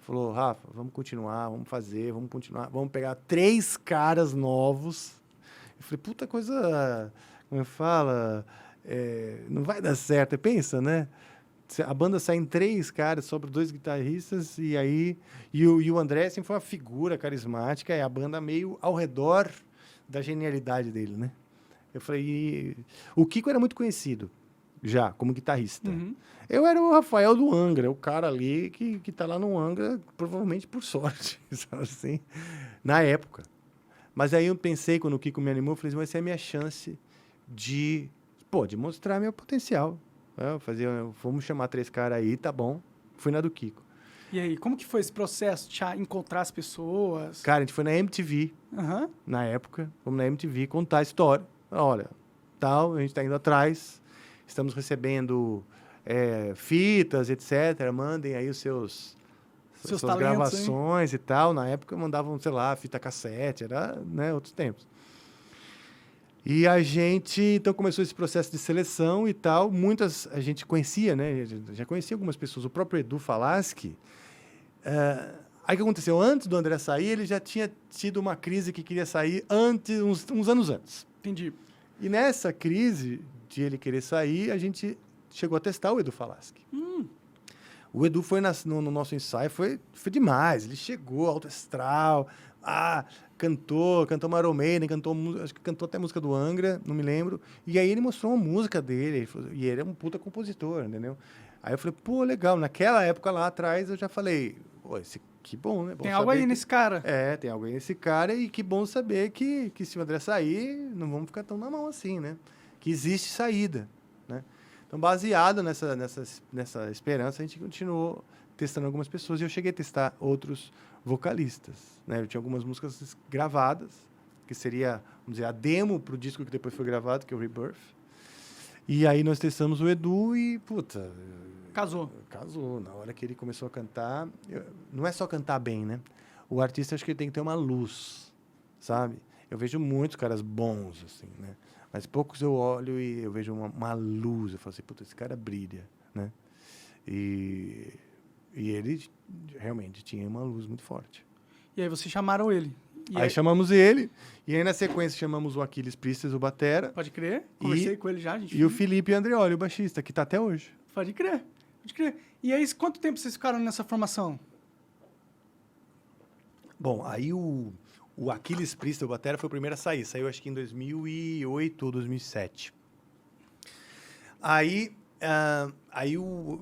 Falou, Rafa, vamos continuar, vamos fazer, vamos continuar, vamos pegar 3 caras novos. Eu falei, puta coisa, como fala, não vai dar certo. Pensa, né? A banda sai em 3 caras, sobra 2 guitarristas, e aí... E o André sempre foi uma figura carismática, e a banda meio ao redor da genialidade dele, né? Eu falei... O Kiko era muito conhecido, já, como guitarrista. Uhum. Eu era o Rafael do Angra, o cara ali que tá lá no Angra, provavelmente por sorte, sabe assim? Na época. Mas aí eu pensei, quando o Kiko me animou, eu falei, vai ser a minha chance de mostrar meu potencial. Vamos chamar 3 caras aí, tá bom. Fui na do Kiko. E aí, como que foi esse processo de encontrar as pessoas? Cara, a gente foi na MTV, na época. Fomos na MTV contar a história. Olha, a gente tá indo atrás, estamos recebendo fitas, etc. Mandem aí suas gravações, hein? E tal. Na época mandavam, sei lá, fita cassete, era, né, outros tempos. E a gente, então, começou esse processo de seleção e tal. Muitas a gente conhecia, né? Já conhecia algumas pessoas. O próprio Edu Falaschi. Aí o que aconteceu? Antes do André sair, ele já tinha tido uma crise que queria sair uns anos antes. Entendi. E nessa crise de ele querer sair, a gente chegou a testar o Edu Falaschi. O Edu foi no nosso ensaio, foi demais. Ele chegou, alto astral, cantou Maromeira, acho que cantou até a música do Angra, não me lembro. E aí ele mostrou uma música dele, e ele é um puta compositor, entendeu? Aí eu falei, pô, legal. Naquela época lá atrás, eu já falei, que bom, né? Bom, tem algo aí nesse cara. Tem algo aí nesse cara, e que bom saber que se o André sair, não vamos ficar tão na mão assim, né? Que existe saída, né? Então, baseado nessa esperança, a gente continuou testando algumas pessoas, e eu cheguei a testar outros vocalistas, né? Eu tinha algumas músicas gravadas, que seria, vamos dizer, a demo para o disco que depois foi gravado, que é o Rebirth. E aí nós testamos o Edu e, puta... Casou. Na hora que ele começou a cantar... Não é só cantar bem, né? o artista acho que ele tem que ter uma luz, sabe? Eu vejo muitos caras bons, assim, né? Mas poucos eu olho e eu vejo uma luz. Eu falo assim, puta, esse cara brilha, né? E ele realmente tinha uma luz muito forte. E aí vocês chamaram ele. Aí chamamos ele, e aí na sequência chamamos o Aquiles Priestes, o batera. Pode crer, conversei com ele já, gente. E o Felipe Andreoli, o baixista, que tá até hoje. Pode crer, pode crer. E aí, quanto tempo vocês ficaram nessa formação? Bom, aí o Aquiles Priestes, o batera, foi o primeiro a sair. Saiu acho que em 2008 ou 2007. Aí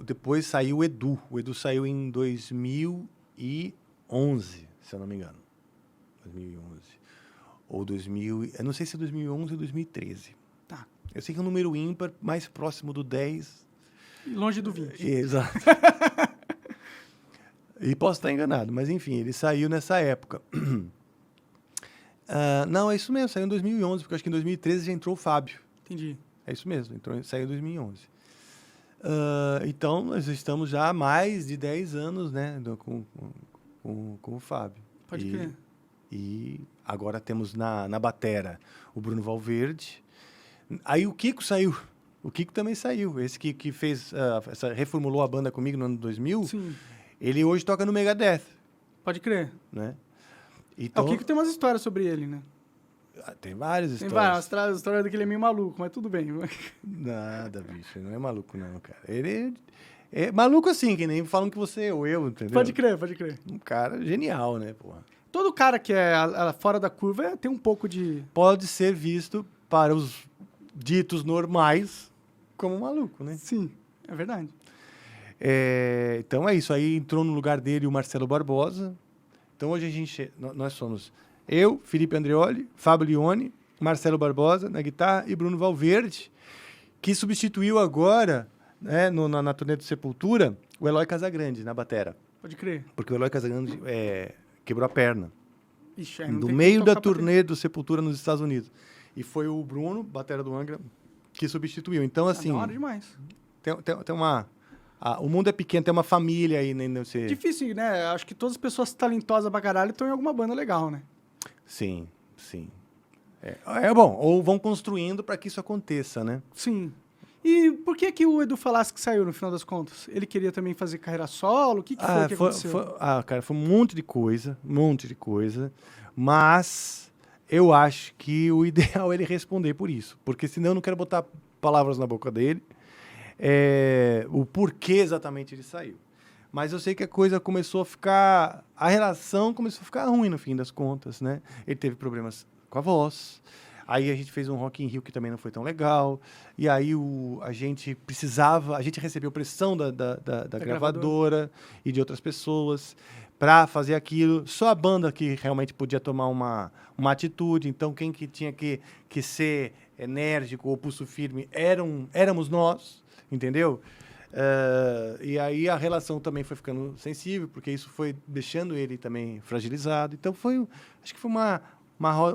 depois saiu o Edu. O Edu saiu em 2011, se eu não me engano. 2011. Ou 2000... Eu não sei se é 2011 ou 2013. Tá. Eu sei que é um número ímpar, mais próximo do 10. E longe do 20. Exato. E posso estar enganado, mas enfim, ele saiu nessa época. Não, é isso mesmo, saiu em 2011, porque eu acho que em 2013 já entrou o Fábio. Entendi. É isso mesmo, saiu em 2011. Então, nós estamos já há mais de 10 anos, né, com o Fábio. Pode crer. E agora temos na batera o Bruno Valverde. Aí o Kiko saiu. O Kiko também saiu. Esse que fez, reformulou a banda comigo no ano 2000. Sim. Ele hoje toca no Megadeth. Pode crer. Né? Então, o Kiko tem umas histórias sobre ele, né? Tem várias histórias. Tem várias. A história daquele é meio maluco, mas tudo bem. Nada, bicho. Não é maluco, não, cara. Ele é maluco assim, que nem falam que você ou eu, entendeu? Pode crer, pode crer. Um cara genial, né, porra? Todo cara que é fora da curva tem um pouco de... Pode ser visto para os ditos normais como maluco, né? Sim, é verdade. Então é isso. Aí entrou no lugar dele o Marcelo Barbosa. Então hoje nós somos eu, Felipe Andreoli, Fábio Lione, Marcelo Barbosa na guitarra e Bruno Valverde, que substituiu agora, né, na turnê do Sepultura, o Eloy Casagrande na batera. Pode crer. Porque o Eloy Casagrande quebrou a perna. Ixi, no meio da turnê do Sepultura nos Estados Unidos. E foi o Bruno, batera do Angra, que substituiu. Então, assim... Da hora demais. Tem uma... o mundo é pequeno, tem uma família aí, né? Difícil, né? Acho que todas as pessoas talentosas pra caralho estão em alguma banda legal, né? Sim, sim. É bom, ou vão construindo para que isso aconteça, né? Sim. E por que o Edu Falaschi que saiu, no final das contas? Ele queria também fazer carreira solo? O que foi que aconteceu? Cara, foi um monte de coisa, mas eu acho que o ideal é ele responder por isso, porque senão eu não quero botar palavras na boca dele, o porquê exatamente ele saiu. Mas eu sei que a coisa começou a ficar... A relação começou a ficar ruim, no fim das contas, né? Ele teve problemas com a voz. Aí a gente fez um Rock in Rio que também não foi tão legal. E aí a gente precisava... A gente recebeu pressão da gravadora e de outras pessoas para fazer aquilo. Só a banda que realmente podia tomar uma atitude. Então, quem que tinha que ser enérgico ou pulso firme éramos nós, entendeu? E aí a relação também foi ficando sensível, porque isso foi deixando ele também fragilizado. Então acho que foi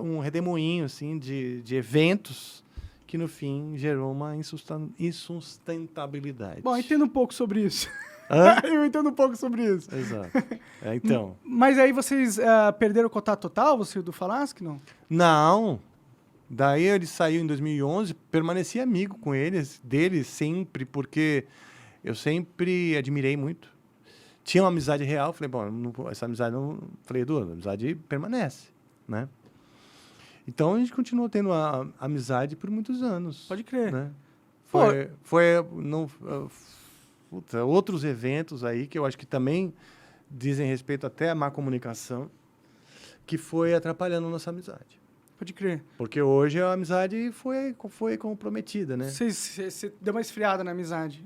um redemoinho assim, de eventos que no fim gerou uma insustentabilidade. Bom, eu entendo um pouco sobre isso. Hã? Eu entendo um pouco sobre isso. Exato. Então. Mas aí vocês perderam o contato total, você e o do Falaschi, não? Não. Daí ele saiu em 2011, permaneci amigo com dele sempre, porque eu sempre admirei muito. Tinha uma amizade real, falei, bom, essa amizade não... Falei, Edu, a amizade permanece, né? Então, a gente continuou tendo a amizade por muitos anos. Pode crer. Né? Outros eventos aí, que eu acho que também dizem respeito até à má comunicação, que foi atrapalhando a nossa amizade. Pode crer. Porque hoje a amizade foi comprometida, né? Você deu uma esfriada na amizade.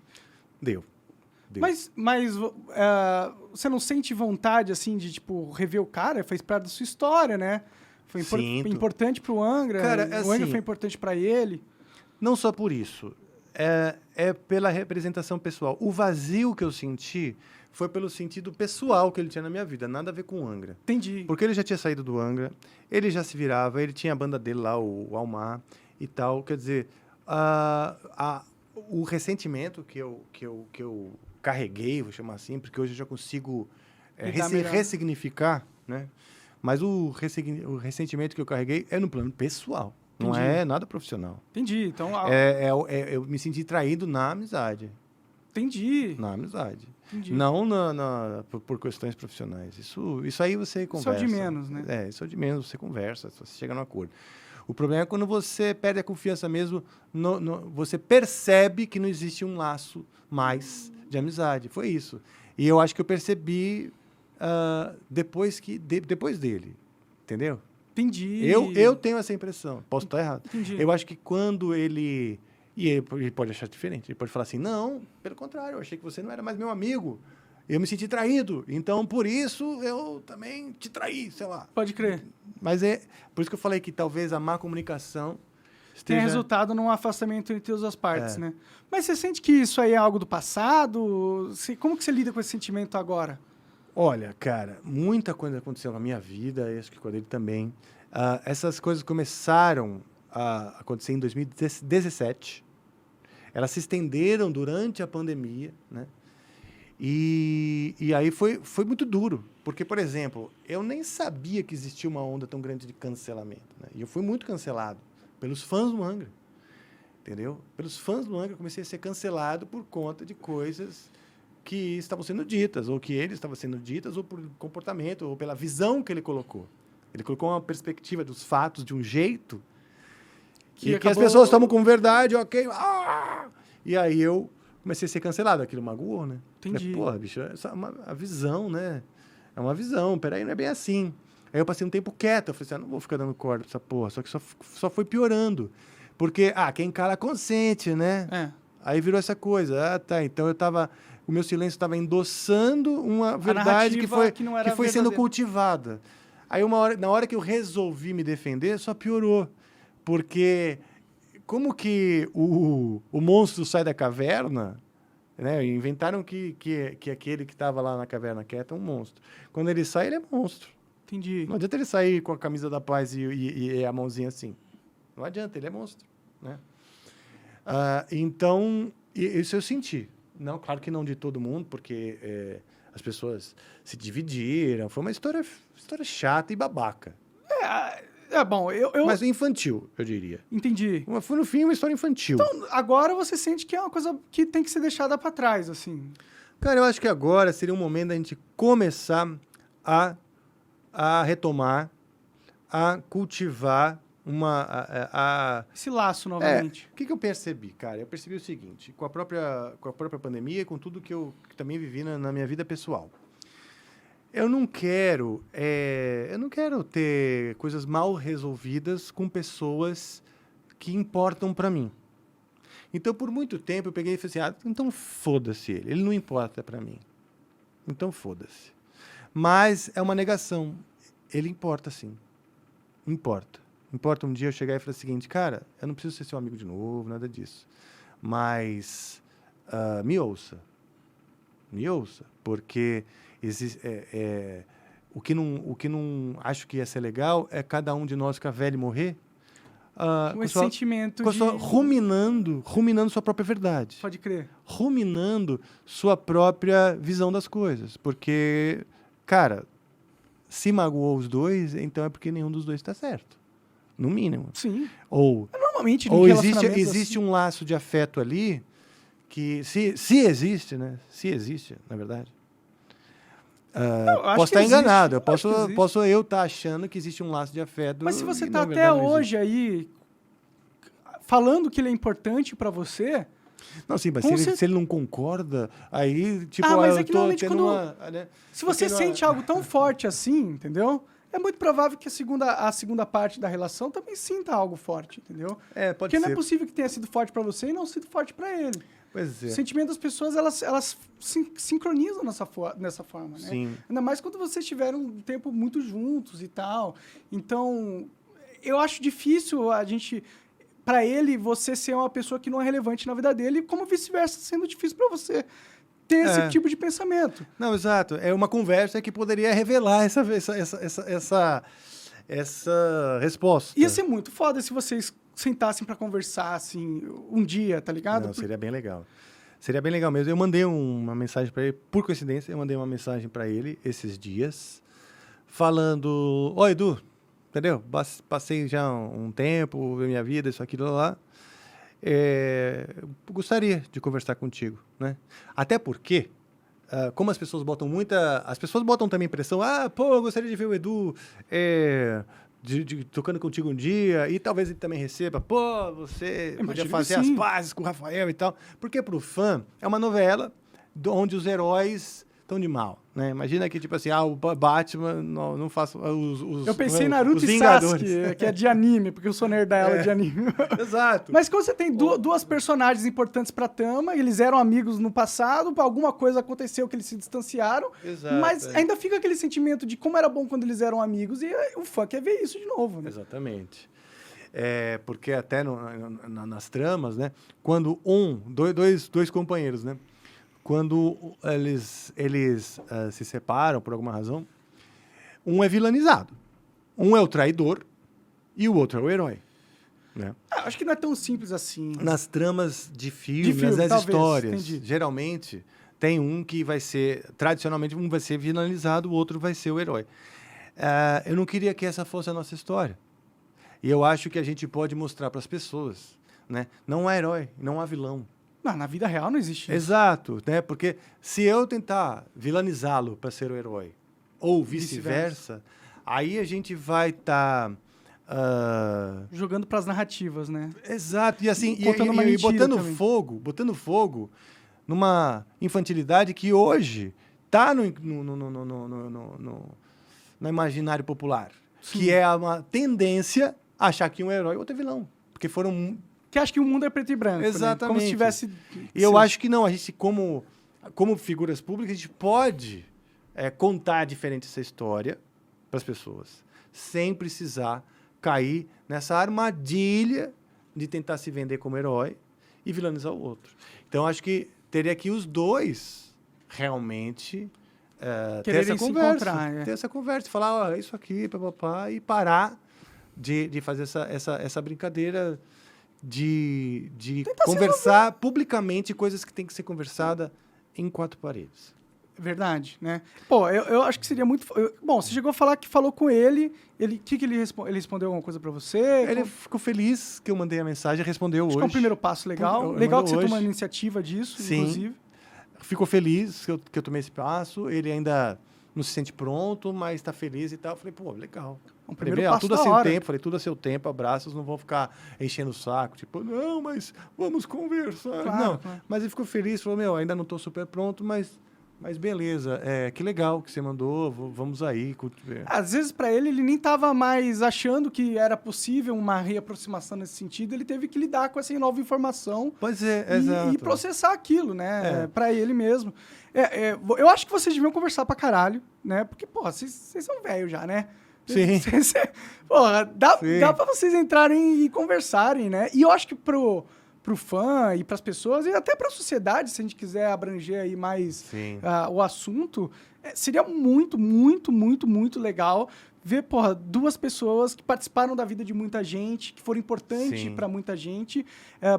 Deu. Mas você não sente vontade, assim, de, tipo, rever o cara? Fez parte da sua história, né? Foi importante pro Angra. Cara, o Angra foi importante para ele. Não só por isso. É pela representação pessoal. O vazio que eu senti foi pelo sentido pessoal que ele tinha na minha vida. Nada a ver com o Angra. Entendi. Porque ele já tinha saído do Angra, ele já se virava, ele tinha a banda dele lá, o Almar e tal. Quer dizer, o ressentimento que eu carreguei, vou chamar assim, porque hoje eu já consigo ressignificar né? Mas o ressentimento que eu carreguei é no plano pessoal. Não Entendi. é nada profissional. Entendi. Então, Eu me senti traído na amizade. entendi. Na amizade. Entendi. Não por questões profissionais. Isso aí você conversa. Isso é o de menos, né? Isso é o de menos, você conversa, você chega num acordo. O problema é quando você perde a confiança mesmo, você percebe que não existe um laço mais de amizade. Foi isso. E eu acho que eu percebi depois dele, entendeu? Entendi. Eu tenho essa impressão. Posso estar errado. Entendi. Eu acho que quando ele... E ele pode achar diferente. Ele pode falar assim, não, pelo contrário, eu achei que você não era mais meu amigo. Eu me senti traído. Então, por isso, eu também te traí, sei lá. Pode crer. Mas por isso que eu falei que talvez a má comunicação Tem esteja... resultado num afastamento entre as duas partes, né? Mas você sente que isso aí é algo do passado? Como que você lida com esse sentimento agora? Olha, cara, muita coisa aconteceu na minha vida, acho que com a dele também. Essas coisas começaram a acontecer em 2017. Elas se estenderam durante a pandemia, né? E aí foi muito duro. Porque, por exemplo, eu nem sabia que existia uma onda tão grande de cancelamento, né? E eu fui muito cancelado pelos fãs do Angra. Entendeu? Pelos fãs do Angra, eu comecei a ser cancelado por conta de coisas que estavam sendo ditas, ou que ele estava sendo ditas, ou por comportamento, ou pela visão que ele colocou. Ele colocou uma perspectiva dos fatos de um jeito que as pessoas tomam como verdade, ok. E aí eu comecei a ser cancelado. Aquilo magoou, né? Entendi. Porra, bicho, a visão, né? É uma visão, peraí, não é bem assim. Aí eu passei um tempo quieto, eu falei assim, não vou ficar dando corda pra essa porra, só que só foi piorando. Porque, quem cala consente, né? Aí virou essa coisa, então o meu silêncio estava endossando uma verdade que foi sendo cultivada. Aí na hora que eu resolvi me defender, só piorou. Porque como que o monstro sai da caverna, né? Inventaram que aquele que estava lá na caverna quieto é um monstro. Quando ele sai, ele é monstro. Entendi. Não adianta ele sair com a camisa da paz e a mãozinha assim. Não adianta, ele é monstro, né? Então, isso eu senti. Não, claro que não de todo mundo, porque as pessoas se dividiram. Foi uma história chata e babaca. Bom, Mas infantil, eu diria. Entendi. Foi, no fim, uma história infantil. Então, agora você sente que é uma coisa que tem que ser deixada pra trás, assim. Cara, eu acho que agora seria um momento da gente começar a retomar, a cultivar esse laço novamente. O que eu percebi, cara? Eu percebi o seguinte, com a própria pandemia e com tudo que eu também vivi na minha vida pessoal. Eu não quero ter coisas mal resolvidas com pessoas que importam para mim. Então, por muito tempo, eu peguei e falei assim, então foda-se ele. Ele não importa para mim. Então, foda-se. Mas é uma negação. Ele importa, sim. Importa. Importa um dia eu chegar e falar o seguinte, cara, eu não preciso ser seu amigo de novo, nada disso. Mas me ouça. Me ouça. Porque o que não acho que ia ser legal é cada um de nós ficar velho e morrer com esse sentimento ruminando sua própria verdade. Pode crer. Ruminando sua própria visão das coisas. Porque, cara, se magoou os dois, então é porque nenhum dos dois está certo. No mínimo. Sim. Ou existe um laço de afeto ali que, se existe, né? Se existe, na verdade. Posso estar enganado. Eu posso estar achando que existe um laço de afeto. Mas se você está até hoje aí falando que ele é importante para você... Não, sim, mas se ele não concorda, aí, tipo, mas é que normalmente se você sente algo tão forte assim, entendeu? É muito provável que a segunda parte da relação também sinta algo forte, entendeu? Pode Porque ser. não é possível que tenha sido forte para você e não sido forte para ele. Pois é. O sentimento das pessoas, elas sincronizam nessa forma, né? Sim. Ainda mais quando vocês tiveram um tempo muito juntos e tal. Então, eu acho difícil para ele, você ser uma pessoa que não é relevante na vida dele, como vice-versa, sendo difícil para você ter esse tipo de pensamento. Não, exato. É uma conversa que poderia revelar essa resposta. Ia ser muito foda se vocês sentassem para conversar, assim, um dia, tá ligado? Não, seria bem legal. Seria bem legal mesmo. Eu mandei uma mensagem para ele, por coincidência, eu mandei uma mensagem para ele esses dias, falando, ó, Edu, entendeu? Passei já um tempo, minha vida, isso, aquilo lá. Eu gostaria de conversar contigo, né? Até porque, como as pessoas botam as pessoas botam também pressão, eu gostaria de ver o Edu tocando contigo um dia, e talvez ele também receba, você podia fazer as pazes com o Rafael e tal. Porque pro fã, é uma novela onde os heróis estão de mal, né? Imagina que, tipo assim, o Batman não faça eu pensei em Naruto e Sasuke, que é de anime, porque eu sou nerdela de anime. Exato. Mas quando você tem duas personagens importantes pra trama, eles eram amigos no passado, alguma coisa aconteceu que eles se distanciaram, mas ainda fica aquele sentimento de como era bom quando eles eram amigos, e o fã quer ver isso de novo, né? Exatamente. Porque até nas tramas, né? Quando dois companheiros, né? Quando eles se separam por alguma razão, um é vilanizado. Um é o traidor e o outro é o herói. Né? Acho que não é tão simples assim. Nas tramas de filme, nas histórias, entendi. Geralmente tem um que vai ser, tradicionalmente, um vai ser vilanizado, o outro vai ser o herói. Eu não queria que essa fosse a nossa história. E eu acho que a gente pode mostrar para as pessoas, né? Não há herói, não há vilão. Na vida real não existe isso. Exato, né? Porque se eu tentar vilanizá-lo para ser o herói, ou vice-versa, aí a gente vai estar... jogando para as narrativas, né? Exato, e assim, e botando fogo numa infantilidade que hoje está no imaginário popular. Sim. Que é uma tendência a achar que um herói é outro vilão. Porque foram... Que acha que o mundo é preto e branco. Exatamente. Né? Como se tivesse... E eu acho que não. A gente, como figuras públicas, a gente pode contar diferente essa história para as pessoas, sem precisar cair nessa armadilha de tentar se vender como herói e vilanizar o outro. Então, acho que teria que os dois realmente ter essa conversa. Ter essa conversa, falar, isso aqui, papapá, e parar de fazer essa brincadeira de conversar publicamente coisas que tem que ser conversada em quatro paredes. Verdade, né? Pô, eu acho que seria muito... Bom, você chegou a falar que falou com ele, ele respondeu alguma coisa pra você? Ele ficou feliz que eu mandei a mensagem, respondeu hoje. Acho que é um primeiro passo legal. Legal que você tomou a iniciativa disso, sim, inclusive. Ficou feliz que eu tomei esse passo, ele ainda não se sente pronto, mas está feliz e tal. Eu falei, pô, legal. Um primeiro passo tudo a seu tempo, falei, tudo a seu tempo, abraços, não vão ficar enchendo o saco, tipo, não, mas vamos conversar. Claro, não, claro. Mas ele ficou feliz, falou, ainda não estou super pronto, mas beleza, que legal que você mandou, vamos aí. Às vezes, para ele nem estava mais achando que era possível uma reaproximação nesse sentido, ele teve que lidar com essa nova informação. Pois exato. E processar aquilo, né, para ele mesmo. Eu acho que vocês deviam conversar pra caralho, né, porque, pô, vocês são velhos já, né? Sim. Porra, dá pra vocês entrarem e conversarem, né? E eu acho que pro fã e pras pessoas, e até pra sociedade, se a gente quiser abranger aí mais o assunto, seria muito, muito, muito, muito legal ver, porra, duas pessoas que participaram da vida de muita gente, que foram importantes pra muita gente.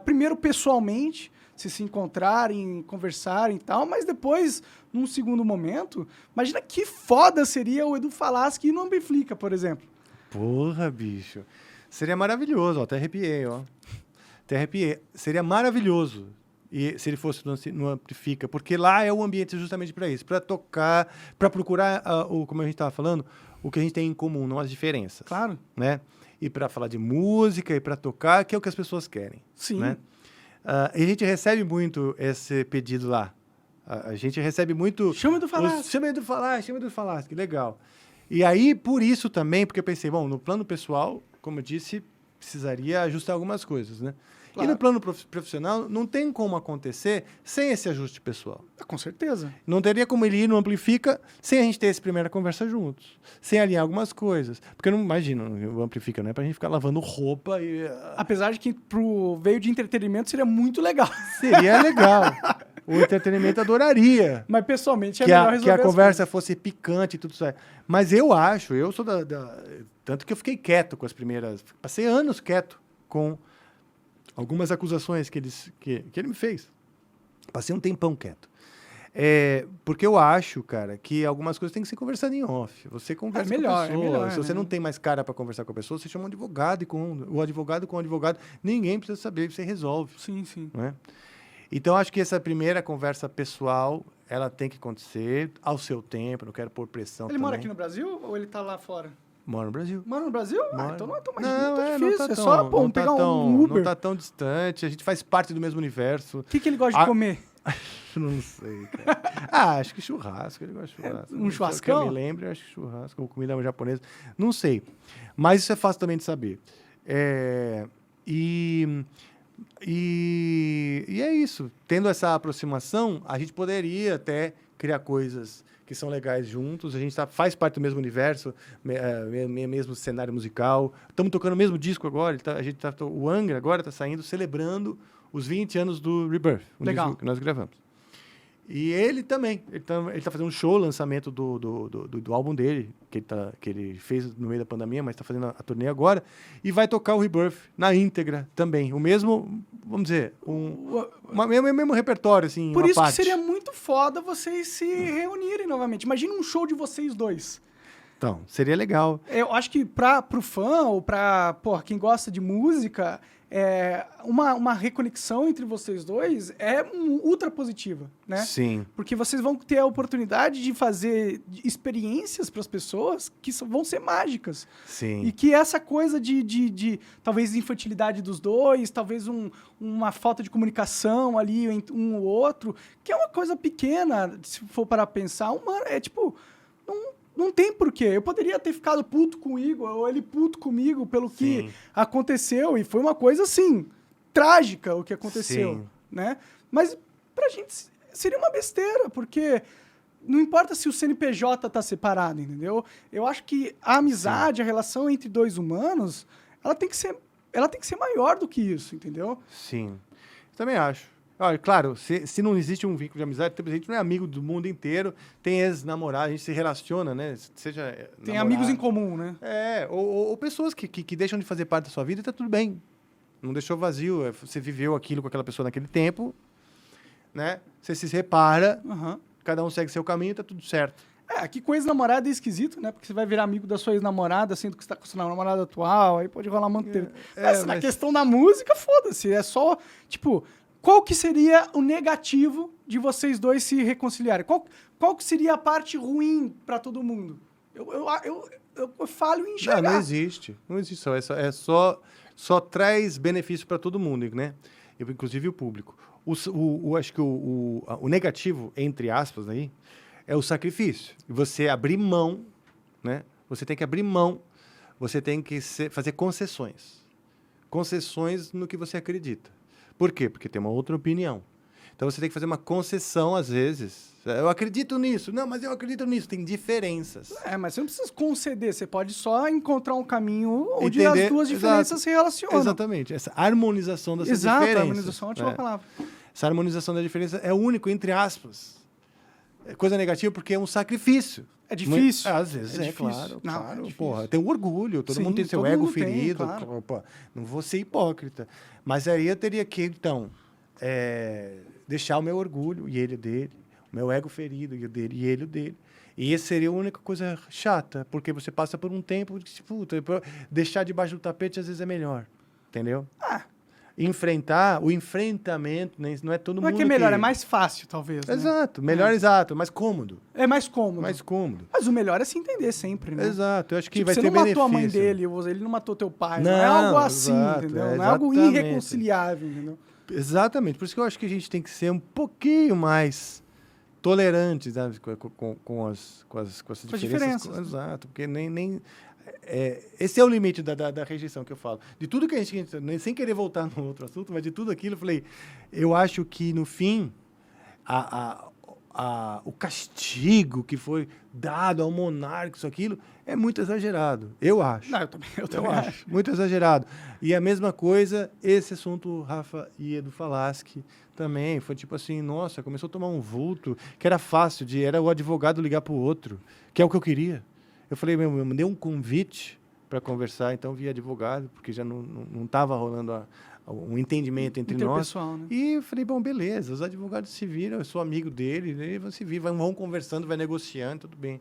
Primeiro, pessoalmente, se encontrarem, conversarem e tal, mas depois, num segundo momento, imagina que foda seria o Edu Falaschi no Ampliflica, por exemplo. Porra, bicho. Seria maravilhoso, ó, até arrepiei, ó. Seria maravilhoso se ele fosse no Amplifica, porque lá é o ambiente justamente para isso, para tocar, para procurar, como a gente estava falando, o que a gente tem em comum, não as diferenças. Claro. Né? E para falar de música e para tocar, que é o que as pessoas querem. Sim. Né? E a gente recebe muito esse pedido lá. A gente recebe muito... Chama do Falaschi. Chama do Falaschi, que legal. E aí, por isso também, porque eu pensei, bom, no plano pessoal, como eu disse, precisaria ajustar algumas coisas, né? Claro. E no plano profissional, não tem como acontecer sem esse ajuste pessoal. Com certeza. Não teria como ele ir no Amplifica sem a gente ter essa primeira conversa juntos. Sem alinhar algumas coisas. Porque eu não imagino, o Amplifica não é pra gente ficar lavando roupa e... Apesar de que pro veio de entretenimento seria muito legal. Seria legal. O entretenimento adoraria. Mas pessoalmente é melhor resolver que a conversa fosse picante e tudo isso aí. Mas eu sou tanto que eu fiquei quieto com as primeiras... Passei anos quieto com algumas acusações que ele me fez. Passei um tempão quieto. Porque eu acho, cara, que algumas coisas têm que ser conversadas em off. Você conversa com a pessoa. melhor, Se você não tem mais cara para conversar com a pessoa, você chama um advogado o advogado com o advogado. Ninguém precisa saber, você resolve. Sim, sim. Não é? Então, acho que essa primeira conversa pessoal, ela tem que acontecer ao seu tempo, não quero pôr pressão Ele também. mora aqui no Brasil ou ele tá lá fora? Mora no Brasil. Mora no Brasil? Mora. Então não é tão mais Não, não tá não difícil. tá É tão- só não tá pegar tão- um Uber. Não tá tão distante, a gente faz parte do mesmo universo. O que ele gosta de comer? Não sei, cara. Acho que churrasco, ele gosta de churrasco. Um churrascão? Que eu me lembro, eu acho que churrasco, ou comida japonesa. Não sei. Mas isso é fácil também de saber. E é isso. Tendo essa aproximação, a gente poderia até criar coisas que são legais juntos. A gente faz parte do mesmo universo, mesmo cenário musical. Estamos tocando o mesmo disco agora. O Angra agora está saindo, celebrando os 20 anos do Rebirth, o disco que nós gravamos. E ele também. Ele tá fazendo um show, lançamento do álbum dele, que ele fez no meio da pandemia, mas está fazendo a turnê agora. E vai tocar o Rebirth na íntegra também. O mesmo, vamos dizer, mesmo repertório, assim, Por uma isso parte. que seria muito foda vocês se reunirem novamente. Imagina um show de vocês dois. Então, seria legal. Eu acho que pro fã ou pra quem gosta de música, uma reconexão entre vocês dois é ultra positiva, né? Sim. Porque vocês vão ter a oportunidade de fazer experiências para as pessoas que vão ser mágicas. Sim. E que essa coisa de talvez infantilidade dos dois, talvez uma falta de comunicação ali entre um ou outro, que é uma coisa pequena, se for para pensar, não tem porquê. Eu poderia ter ficado puto com o Igor, ou ele puto comigo pelo que aconteceu, e foi uma coisa, assim, trágica o que aconteceu, né? Mas pra gente seria uma besteira, porque não importa se o CNPJ tá separado, entendeu? Eu acho que a amizade, a relação entre dois humanos, ela tem que ser maior do que isso, entendeu? Sim. Também acho. Olha, claro, se não existe um vínculo de amizade, a gente não é amigo do mundo inteiro, tem ex-namorados, a gente se relaciona, né? Seja tem namorado, amigos em comum, né? Ou pessoas que deixam de fazer parte da sua vida e tá tudo bem. Não deixou vazio, você viveu aquilo com aquela pessoa naquele tempo, né? Você se separa, cada um segue seu caminho e tá tudo certo. Que coisa namorada é esquisito, né? Porque você vai virar amigo da sua ex-namorada, sendo que você tá com sua namorada atual, aí pode rolar manter. Na questão da música, foda-se. É só, tipo, qual que seria o negativo de vocês dois se reconciliarem? Qual que seria a parte ruim pra todo mundo? Eu falho em enxergar. Não existe. Não existe. Só traz benefício para todo mundo, né? Inclusive o público. Acho que o negativo, entre aspas, aí, é o sacrifício. Você abrir mão, né? Você tem que abrir mão, você tem que fazer concessões. Concessões no que você acredita. Por quê? Porque tem uma outra opinião. Então, você tem que fazer uma concessão, às vezes. Eu acredito nisso. Não, mas eu acredito nisso. Tem diferenças. Mas você não precisa conceder. Você pode só encontrar um caminho onde as duas diferenças se relacionam. Exatamente. Essa harmonização dessas diferenças. diferenças. Harmonização é uma ótima palavra. Essa harmonização da diferença é único, entre aspas. É coisa negativa porque é um sacrifício. É difícil. Às vezes, difícil. Claro. Porra, tem o orgulho. Todo mundo tem seu ego ferido. Claro. Pô, não vou ser hipócrita. Mas aí eu teria que, então, deixar o meu orgulho e ele o dele. O meu ego ferido e o dele e ele o dele. E essa seria a única coisa chata. Porque você passa por um tempo de deixar debaixo do tapete às vezes é melhor. Entendeu? O enfrentamento, não é todo mundo. Não é que é melhor, é mais fácil, talvez. Né? Exato, melhor, exato, mais cômodo. É mais cômodo. Mais cômodo. Mas o melhor é se entender sempre, né? Exato, eu acho que tipo, vai ter benefício. Você benefício. não matou a mãe dele, ele não matou teu pai. Não é algo assim, entendeu? Não é algo irreconciliável, entendeu? Exatamente, por isso que eu acho que a gente tem que ser um pouquinho mais tolerantes, né, com as diferenças. Exato, porque esse é o limite da rejeição que eu falo. De tudo que a gente, sem querer voltar no outro assunto, mas de tudo aquilo, eu falei, eu acho que, no fim, o castigo que foi dado ao monarca, isso, aquilo, é muito exagerado. Eu acho. Não, eu também acho. Muito exagerado. E a mesma coisa, esse assunto, Rafa e Edu Falaschi, também, foi tipo assim, nossa, começou a tomar um vulto, que era fácil, era o advogado ligar para o outro, que é o que eu queria. Eu falei, eu mandei um convite para conversar, então via advogado, porque já não estava rolando um entendimento entre nós. Né? E eu falei, bom, beleza, os advogados se viram, eu sou amigo dele, eles vão se vir, vão conversando, vai negociando, tudo bem.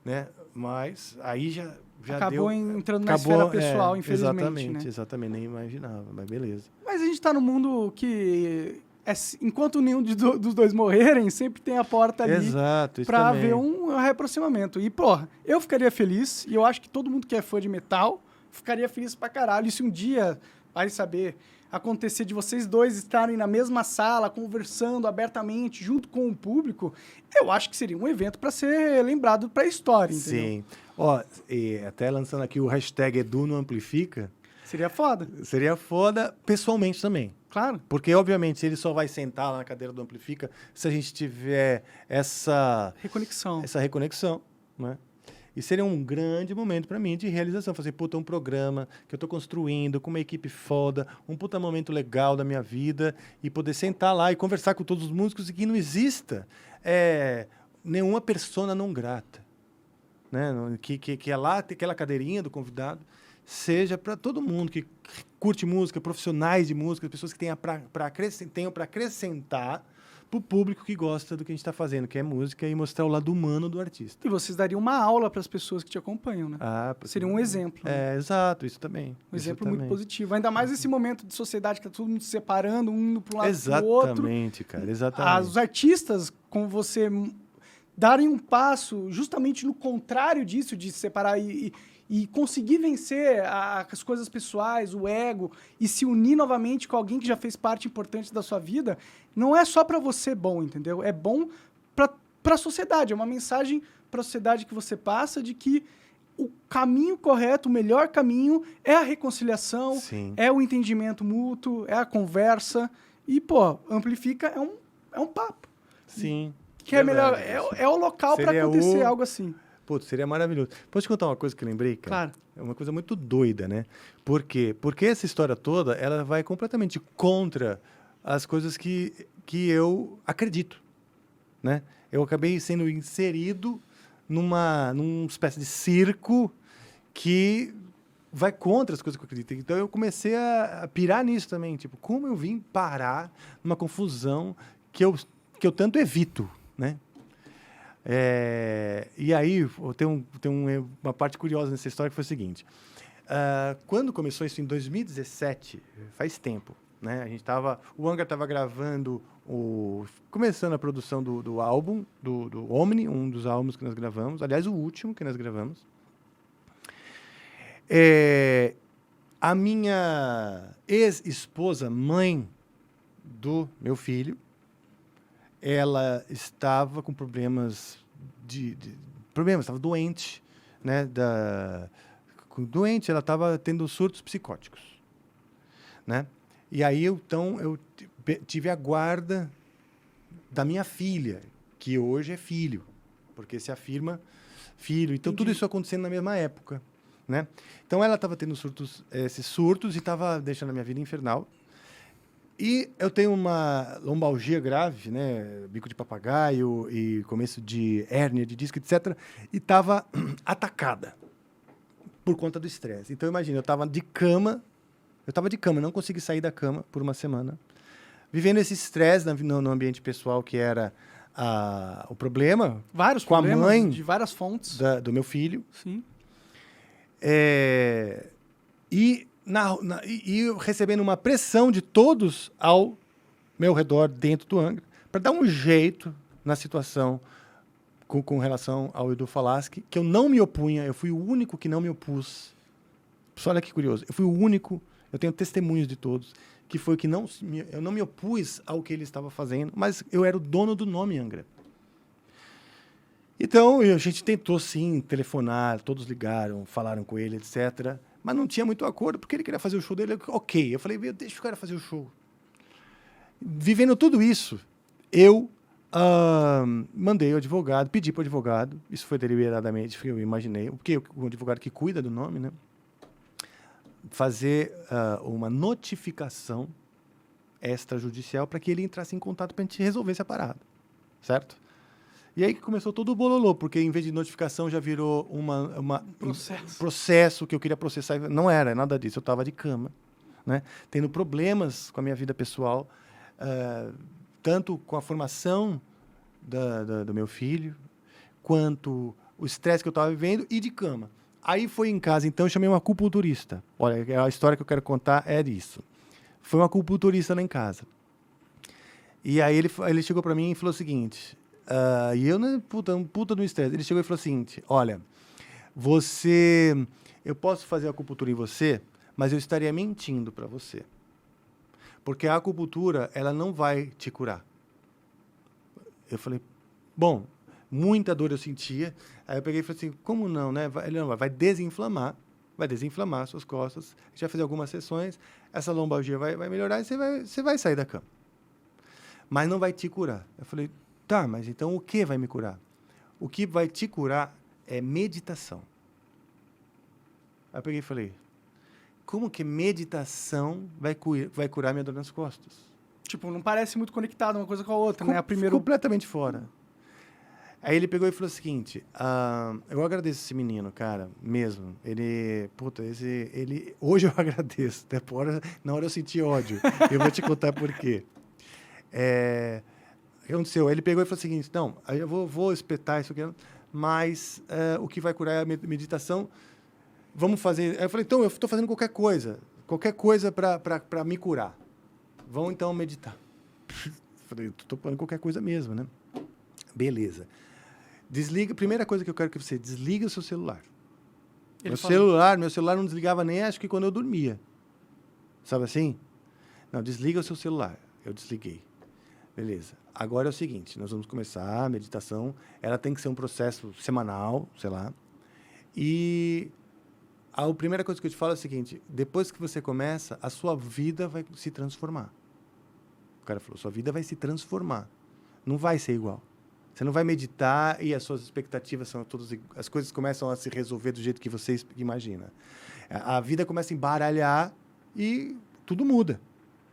Né? Mas aí já acabou entrando na esfera pessoal, infelizmente. Exatamente, nem imaginava, mas beleza. Mas a gente tá num mundo que, enquanto nenhum dos dois morrerem, sempre tem a porta ali pra haver um reaproximamento. E, porra, eu ficaria feliz, e eu acho que todo mundo que é fã de metal ficaria feliz pra caralho. E se um dia, vai saber, acontecer de vocês dois estarem na mesma sala, conversando abertamente, junto com o público, eu acho que seria um evento para ser lembrado para a história, entendeu? Sim. Ó, e até lançando aqui o hashtag Edu não amplifica. Seria foda. Seria foda pessoalmente também. Claro. Porque, obviamente, ele só vai sentar lá na cadeira do Amplifica se a gente tiver essa reconexão, né? E seria um grande momento para mim de realização. Fazer, puta, um programa que eu estou construindo com uma equipe foda, um puta momento legal da minha vida e poder sentar lá e conversar com todos os músicos e que não exista nenhuma persona não grata. Né? Que é lá, aquela cadeirinha do convidado, seja para todo mundo que curte música, profissionais de música, pessoas que tenham para acrescentar para o público que gosta do que a gente está fazendo, que é música, e mostrar o lado humano do artista. E vocês dariam uma aula para as pessoas que te acompanham, né? Seria um exemplo. Né? Exato, isso também. Um exemplo muito positivo. Ainda mais nesse momento de sociedade que está todo mundo se separando, um indo para um lado para o outro. Exatamente, cara, exatamente. Os artistas, como você darem um passo justamente no contrário disso, de se separar e conseguir vencer as coisas pessoais, o ego, e se unir novamente com alguém que já fez parte importante da sua vida, não é só para você bom, entendeu? É bom para a sociedade, é uma mensagem para a sociedade que você passa de que o caminho correto, o melhor caminho é a reconciliação, Sim. É o entendimento mútuo, é a conversa, e, pô, Amplifica é um papo. Sim. Que é melhor, é o local para acontecer algo assim. Putz, seria maravilhoso. Posso te contar uma coisa que eu lembrei, cara? Claro. É uma coisa muito doida, né? Por quê? Porque essa história toda, ela vai completamente contra as coisas que eu acredito, né? Eu acabei sendo inserido numa espécie de circo que vai contra as coisas que eu acredito. Então, eu comecei a pirar nisso também. Tipo, como eu vim parar numa confusão que eu tanto evito, né? E aí, tem uma parte curiosa nessa história que foi o seguinte. Quando começou isso em 2017, faz tempo, né? O Angra estava gravando, começando a produção do álbum, do Omni, um dos álbuns que nós gravamos. Aliás, o último que nós gravamos. A minha ex-esposa, mãe do meu filho, ela estava com problemas estava doente, né? Doente, ela estava tendo surtos psicóticos, né? E aí, então, eu tive a guarda da minha filha, que hoje é filho, porque se afirma filho. Então, tudo isso acontecendo na mesma época, né? Então, ela estava tendo esses surtos e estava deixando a minha vida infernal. E eu tenho uma lombalgia grave, né? Bico de papagaio e começo de hérnia de disco, etc. E estava atacada por conta do estresse. Então, imagina, eu estava de cama, não consegui sair da cama por uma semana, vivendo esse estresse no ambiente pessoal, que era o problema. Vários com problemas, a mãe de várias fontes. Do meu filho. Sim. E eu recebendo uma pressão de todos ao meu redor, dentro do Angra, para dar um jeito na situação com relação ao Edu Falaschi, que eu não me opunha, eu fui o único que não me opus. Só olha que curioso, eu fui o único, eu tenho testemunhos de todos, que foi que eu não me opus ao que ele estava fazendo, mas eu era o dono do nome Angra. Então, a gente tentou, sim, telefonar, todos ligaram, falaram com ele, etc., mas não tinha muito acordo, porque ele queria fazer o show dele. Ok. Eu falei, deixa o cara fazer o show. Vivendo tudo isso, eu mandei o advogado, pedi para o advogado, isso foi deliberadamente, eu imaginei, porque o advogado que cuida do nome, né, fazer uma notificação extrajudicial para que ele entrasse em contato para a gente resolver essa parada, certo? E aí que começou todo o bololô, porque em vez de notificação já virou um processo que eu queria processar. Não era nada disso, eu estava de cama, né? Tendo problemas com a minha vida pessoal, tanto com a formação do meu filho, quanto o estresse que eu estava vivendo e de cama. Aí foi em casa, então, eu chamei um acupunturista. Olha, a história que eu quero contar é disso. Foi um acupunturista lá em casa. E aí ele chegou para mim e falou o seguinte, e eu, né, um puta do estresse, ele chegou e falou o seguinte, olha, eu posso fazer acupuntura em você, mas eu estaria mentindo para você. Porque a acupuntura, ela não vai te curar. Eu falei, bom, muita dor eu sentia. Aí eu peguei e falei assim, como não, né? Ele não vai desinflamar as suas costas. A gente vai fazer algumas sessões, essa lombalgia vai melhorar e você vai sair da cama. Mas não vai te curar. Eu falei, tá, mas então o que vai me curar? O que vai te curar é meditação. Aí eu peguei e falei, como que meditação vai curar minha dor nas costas? Tipo, não parece muito conectado uma coisa com a outra, né? Completamente fora. Aí ele pegou e falou o seguinte, eu agradeço esse menino, cara, mesmo. Hoje eu agradeço, até na hora eu senti ódio. Eu vou te contar por quê. O que aconteceu? Ele pegou e falou o seguinte, não, aí eu vou espetar isso aqui, mas o que vai curar é a meditação. Vamos fazer... Aí eu falei, então, eu estou fazendo qualquer coisa para me curar. Vamos, então, meditar. Falei, estou falando qualquer coisa mesmo, né? Beleza. Primeira coisa que eu quero que você desliga o seu celular. Meu celular não desligava nem, acho que quando eu dormia. Sabe assim? Não, desliga o seu celular. Eu desliguei. Beleza. Agora é o seguinte, nós vamos começar a meditação. Ela tem que ser um processo semanal, sei lá. E a primeira coisa que eu te falo é o seguinte, depois que você começa, a sua vida vai se transformar. O cara falou, sua vida vai se transformar. Não vai ser igual. Você não vai meditar e as suas expectativas são todas... As coisas começam a se resolver do jeito que você imagina. A vida começa a embaralhar e tudo muda.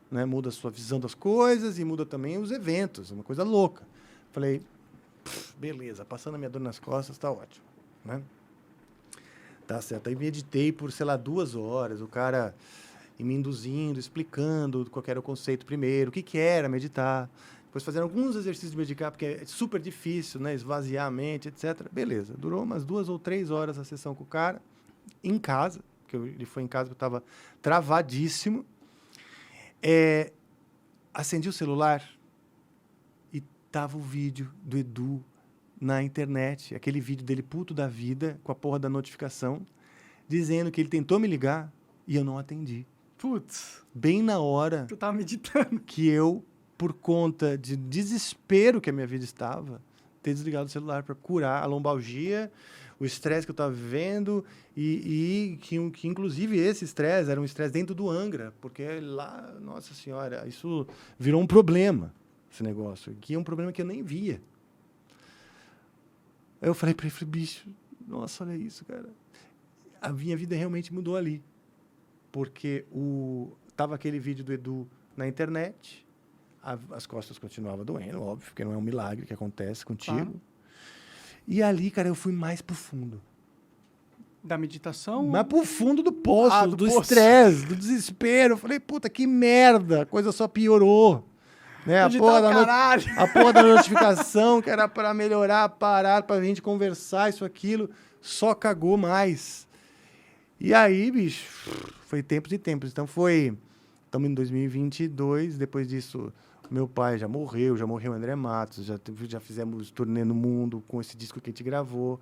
Né? Muda a sua visão das coisas e muda também os eventos. Uma coisa louca. Falei, beleza, passando a minha dor nas costas, tá ótimo. Né? Tá certo. Aí meditei por, 2 horas. O cara me induzindo, explicando qual era o conceito primeiro, o que era meditar. Depois fazendo alguns exercícios de meditar, porque é super difícil, né? Esvaziar a mente, etc. Beleza. Durou umas 2 ou 3 horas a sessão com o cara, em casa, porque ele foi em casa, eu estava travadíssimo. Acendi o celular e tava o vídeo do Edu na internet, aquele vídeo dele puto da vida, com a porra da notificação, dizendo que ele tentou me ligar e eu não atendi. Putz. Bem na hora... Tu tava meditando. Que eu... por conta de desespero que a minha vida estava, ter desligado o celular para curar a lombalgia, o estresse que eu estava vivendo e que inclusive, esse estresse era um estresse dentro do Angra, porque lá, nossa senhora, isso virou um problema, esse negócio, que é um problema que eu nem via. Aí eu falei para ele, bicho, nossa, olha isso, cara. A minha vida realmente mudou ali, porque tava aquele vídeo do Edu na internet... As costas continuavam doendo, óbvio, porque não é um milagre que acontece contigo. E ali, cara, eu fui mais pro fundo. Da meditação? Mais pro fundo do poço, do estresse, do desespero. Eu falei, puta, que merda, a coisa só piorou. Né? A porra da notificação, que era para melhorar, parar, pra gente conversar, isso, aquilo, só cagou mais. E aí, bicho, foi tempos e tempos. Então estamos em 2022, depois disso... Meu pai já morreu o André Matos, já fizemos turnê no mundo com esse disco que a gente gravou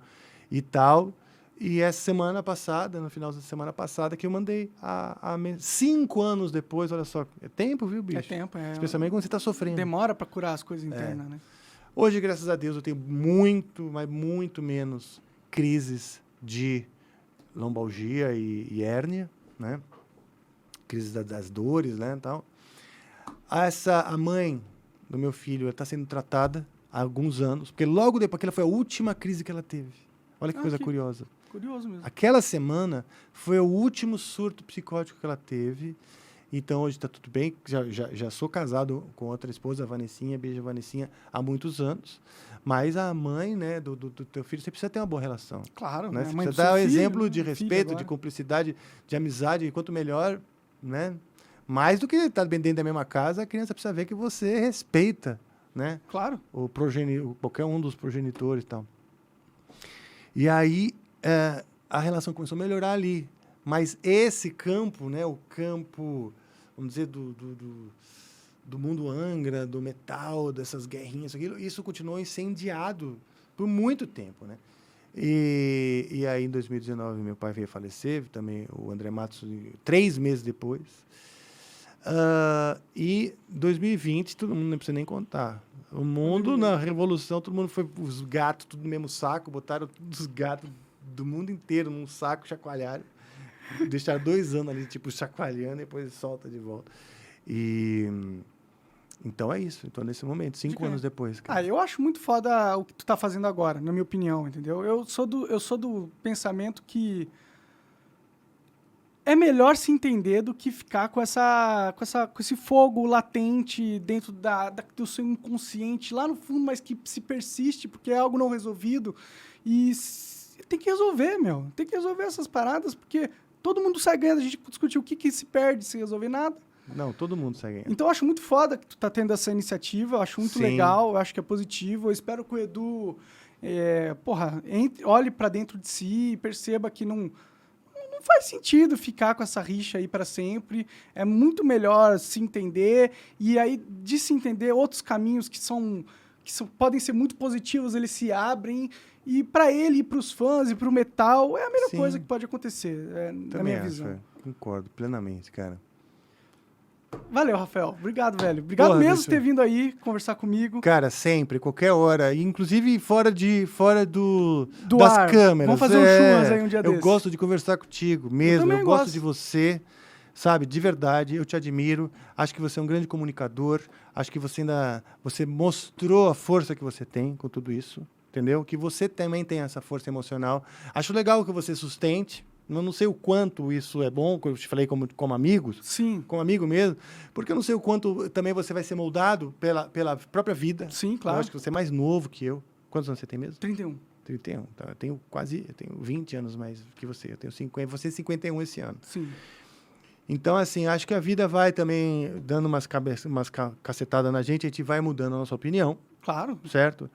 e tal. E essa semana passada, no final da semana passada, que eu mandei 5 anos depois, olha só, é tempo, viu, bicho? É tempo, é. Especialmente quando você está sofrendo. Demora para curar as coisas internas, né? Hoje, graças a Deus, eu tenho mas muito menos crises de lombalgia e hérnia, né? Crises das dores, né, tal. A mãe do meu filho está sendo tratada há alguns anos, porque logo depois, aquela foi a última crise que ela teve. Olha que coisa curiosa. Curioso mesmo. Aquela semana foi o último surto psicótico que ela teve. Então, hoje está tudo bem. Já sou casado com outra esposa, a Vanessinha, beijo a Vanessinha, há muitos anos. Mas a mãe, né, do teu filho, você precisa ter uma boa relação. Claro, né? Você precisa dar um exemplo de respeito, de cumplicidade, de amizade. E quanto melhor, né? Mais do que estar dentro da mesma casa, a criança precisa ver que você respeita, né? Claro. Qualquer um dos progenitores e tal. E aí, a relação começou a melhorar ali. Mas esse campo, né? O campo, vamos dizer, do mundo Angra, do metal, dessas guerrinhas, isso continuou incendiado por muito tempo, né? E aí, em 2019, meu pai veio falecer, também o André Matos, 3 meses depois. E 2020, todo mundo não precisa nem contar. O mundo, na Revolução, todo mundo foi, os gatos, tudo no mesmo saco, botaram todos os gatos do mundo inteiro num saco, chacoalharam, deixaram 2 anos ali, tipo, chacoalhando, e depois solta de volta. Então é isso. Então, nesse momento, 5 anos depois. Cara. Eu acho muito foda o que tu tá fazendo agora, na minha opinião, entendeu? Eu sou do pensamento que é melhor se entender do que ficar com esse fogo latente dentro do seu inconsciente, lá no fundo, mas que se persiste, porque é algo não resolvido. E tem que resolver, meu. Tem que resolver essas paradas, porque todo mundo sai ganhando. A gente discutiu o que se perde se resolver nada. Não, todo mundo sai ganhando. Então, eu acho muito foda que tu tá tendo essa iniciativa. Eu acho muito legal. Eu acho que é positivo. Eu espero que o Edu, olhe pra dentro de si e perceba que não faz sentido ficar com essa rixa aí para sempre. É muito melhor se entender. E aí, de se entender, outros caminhos que podem ser muito positivos, eles se abrem. E para ele, e para os fãs, e para o metal, é a melhor coisa que pode acontecer, na minha visão. Concordo plenamente, cara. Valeu, Rafael. Obrigado, velho. Obrigado mesmo por ter vindo aí conversar comigo. Cara, sempre, qualquer hora. Inclusive fora das ar. câmeras. Vamos fazer um churras aí um dia desse. Eu gosto de conversar contigo mesmo. Eu gosto de você, sabe? De verdade, eu te admiro. Acho que você é um grande comunicador. Acho que você mostrou a força que você tem com tudo isso. Entendeu? Que você também tem essa força emocional. Acho legal que você sustente. Eu não sei o quanto isso é bom, como eu te falei, como amigos. Sim. Como amigo mesmo. Porque eu não sei o quanto também você vai ser moldado pela própria vida. Sim, claro. Eu acho que você é mais novo que eu. Quantos anos você tem mesmo? 31. 31. Tá? Eu tenho 20 anos mais que você. Eu tenho 50, você 51 esse ano. Sim. Então, assim, acho que a vida vai também dando umas cacetadas na gente, a gente vai mudando a nossa opinião. Claro. Certo?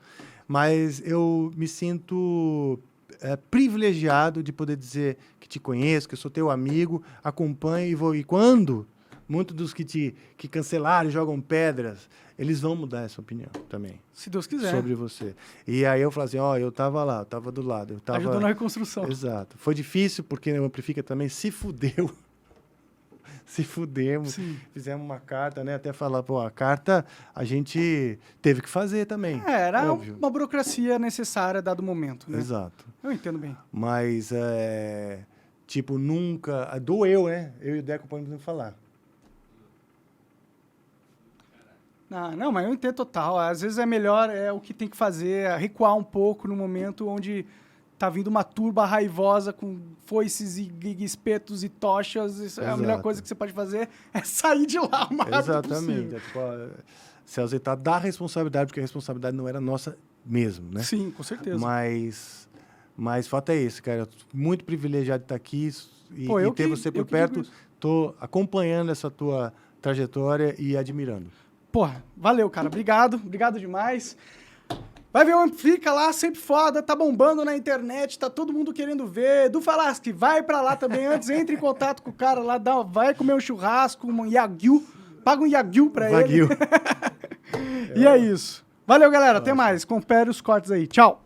Mas eu me sinto privilegiado de poder dizer que te conheço, que eu sou teu amigo, acompanho e quando muitos dos que cancelaram e jogam pedras, eles vão mudar essa opinião também. Se Deus quiser. Sobre você. E aí eu falo assim, eu tava lá, eu tava do lado. Eu tava... Ajudando a reconstrução. Exato. Foi difícil porque o Amplifica também se fudeu. Se fudemos, fizemos uma carta, né? Até falar, a carta a gente teve que fazer também. Era óbvio. Uma burocracia necessária dado o momento, né? Exato. Eu entendo bem. Mas, nunca... Doeu, né? Eu e o Deco podemos falar. Não, mas eu entendo total. Às vezes é melhor o que tem que fazer, recuar um pouco no momento onde tá vindo uma turba raivosa com foices e espetos e tochas. Isso é a melhor coisa que você pode fazer, é sair de lá o mais rápido possível. Exatamente. Se ausentar da responsabilidade, porque a responsabilidade não era nossa mesmo, né? Sim, com certeza. Mas o fato é esse, cara. Eu tô muito privilegiado de estar aqui e ter você por perto. Tô acompanhando essa tua trajetória e admirando. Porra, valeu, cara. Obrigado. Obrigado demais. Vai ver o Amplifica lá, sempre foda, tá bombando na internet, tá todo mundo querendo ver. Edu Falaschi, vai pra lá também antes, entre em contato com o cara lá, vai comer um churrasco, um Yagyu, paga um Yagyu pra ele. E é isso. Valeu, galera, até mais. Confere os cortes aí. Tchau.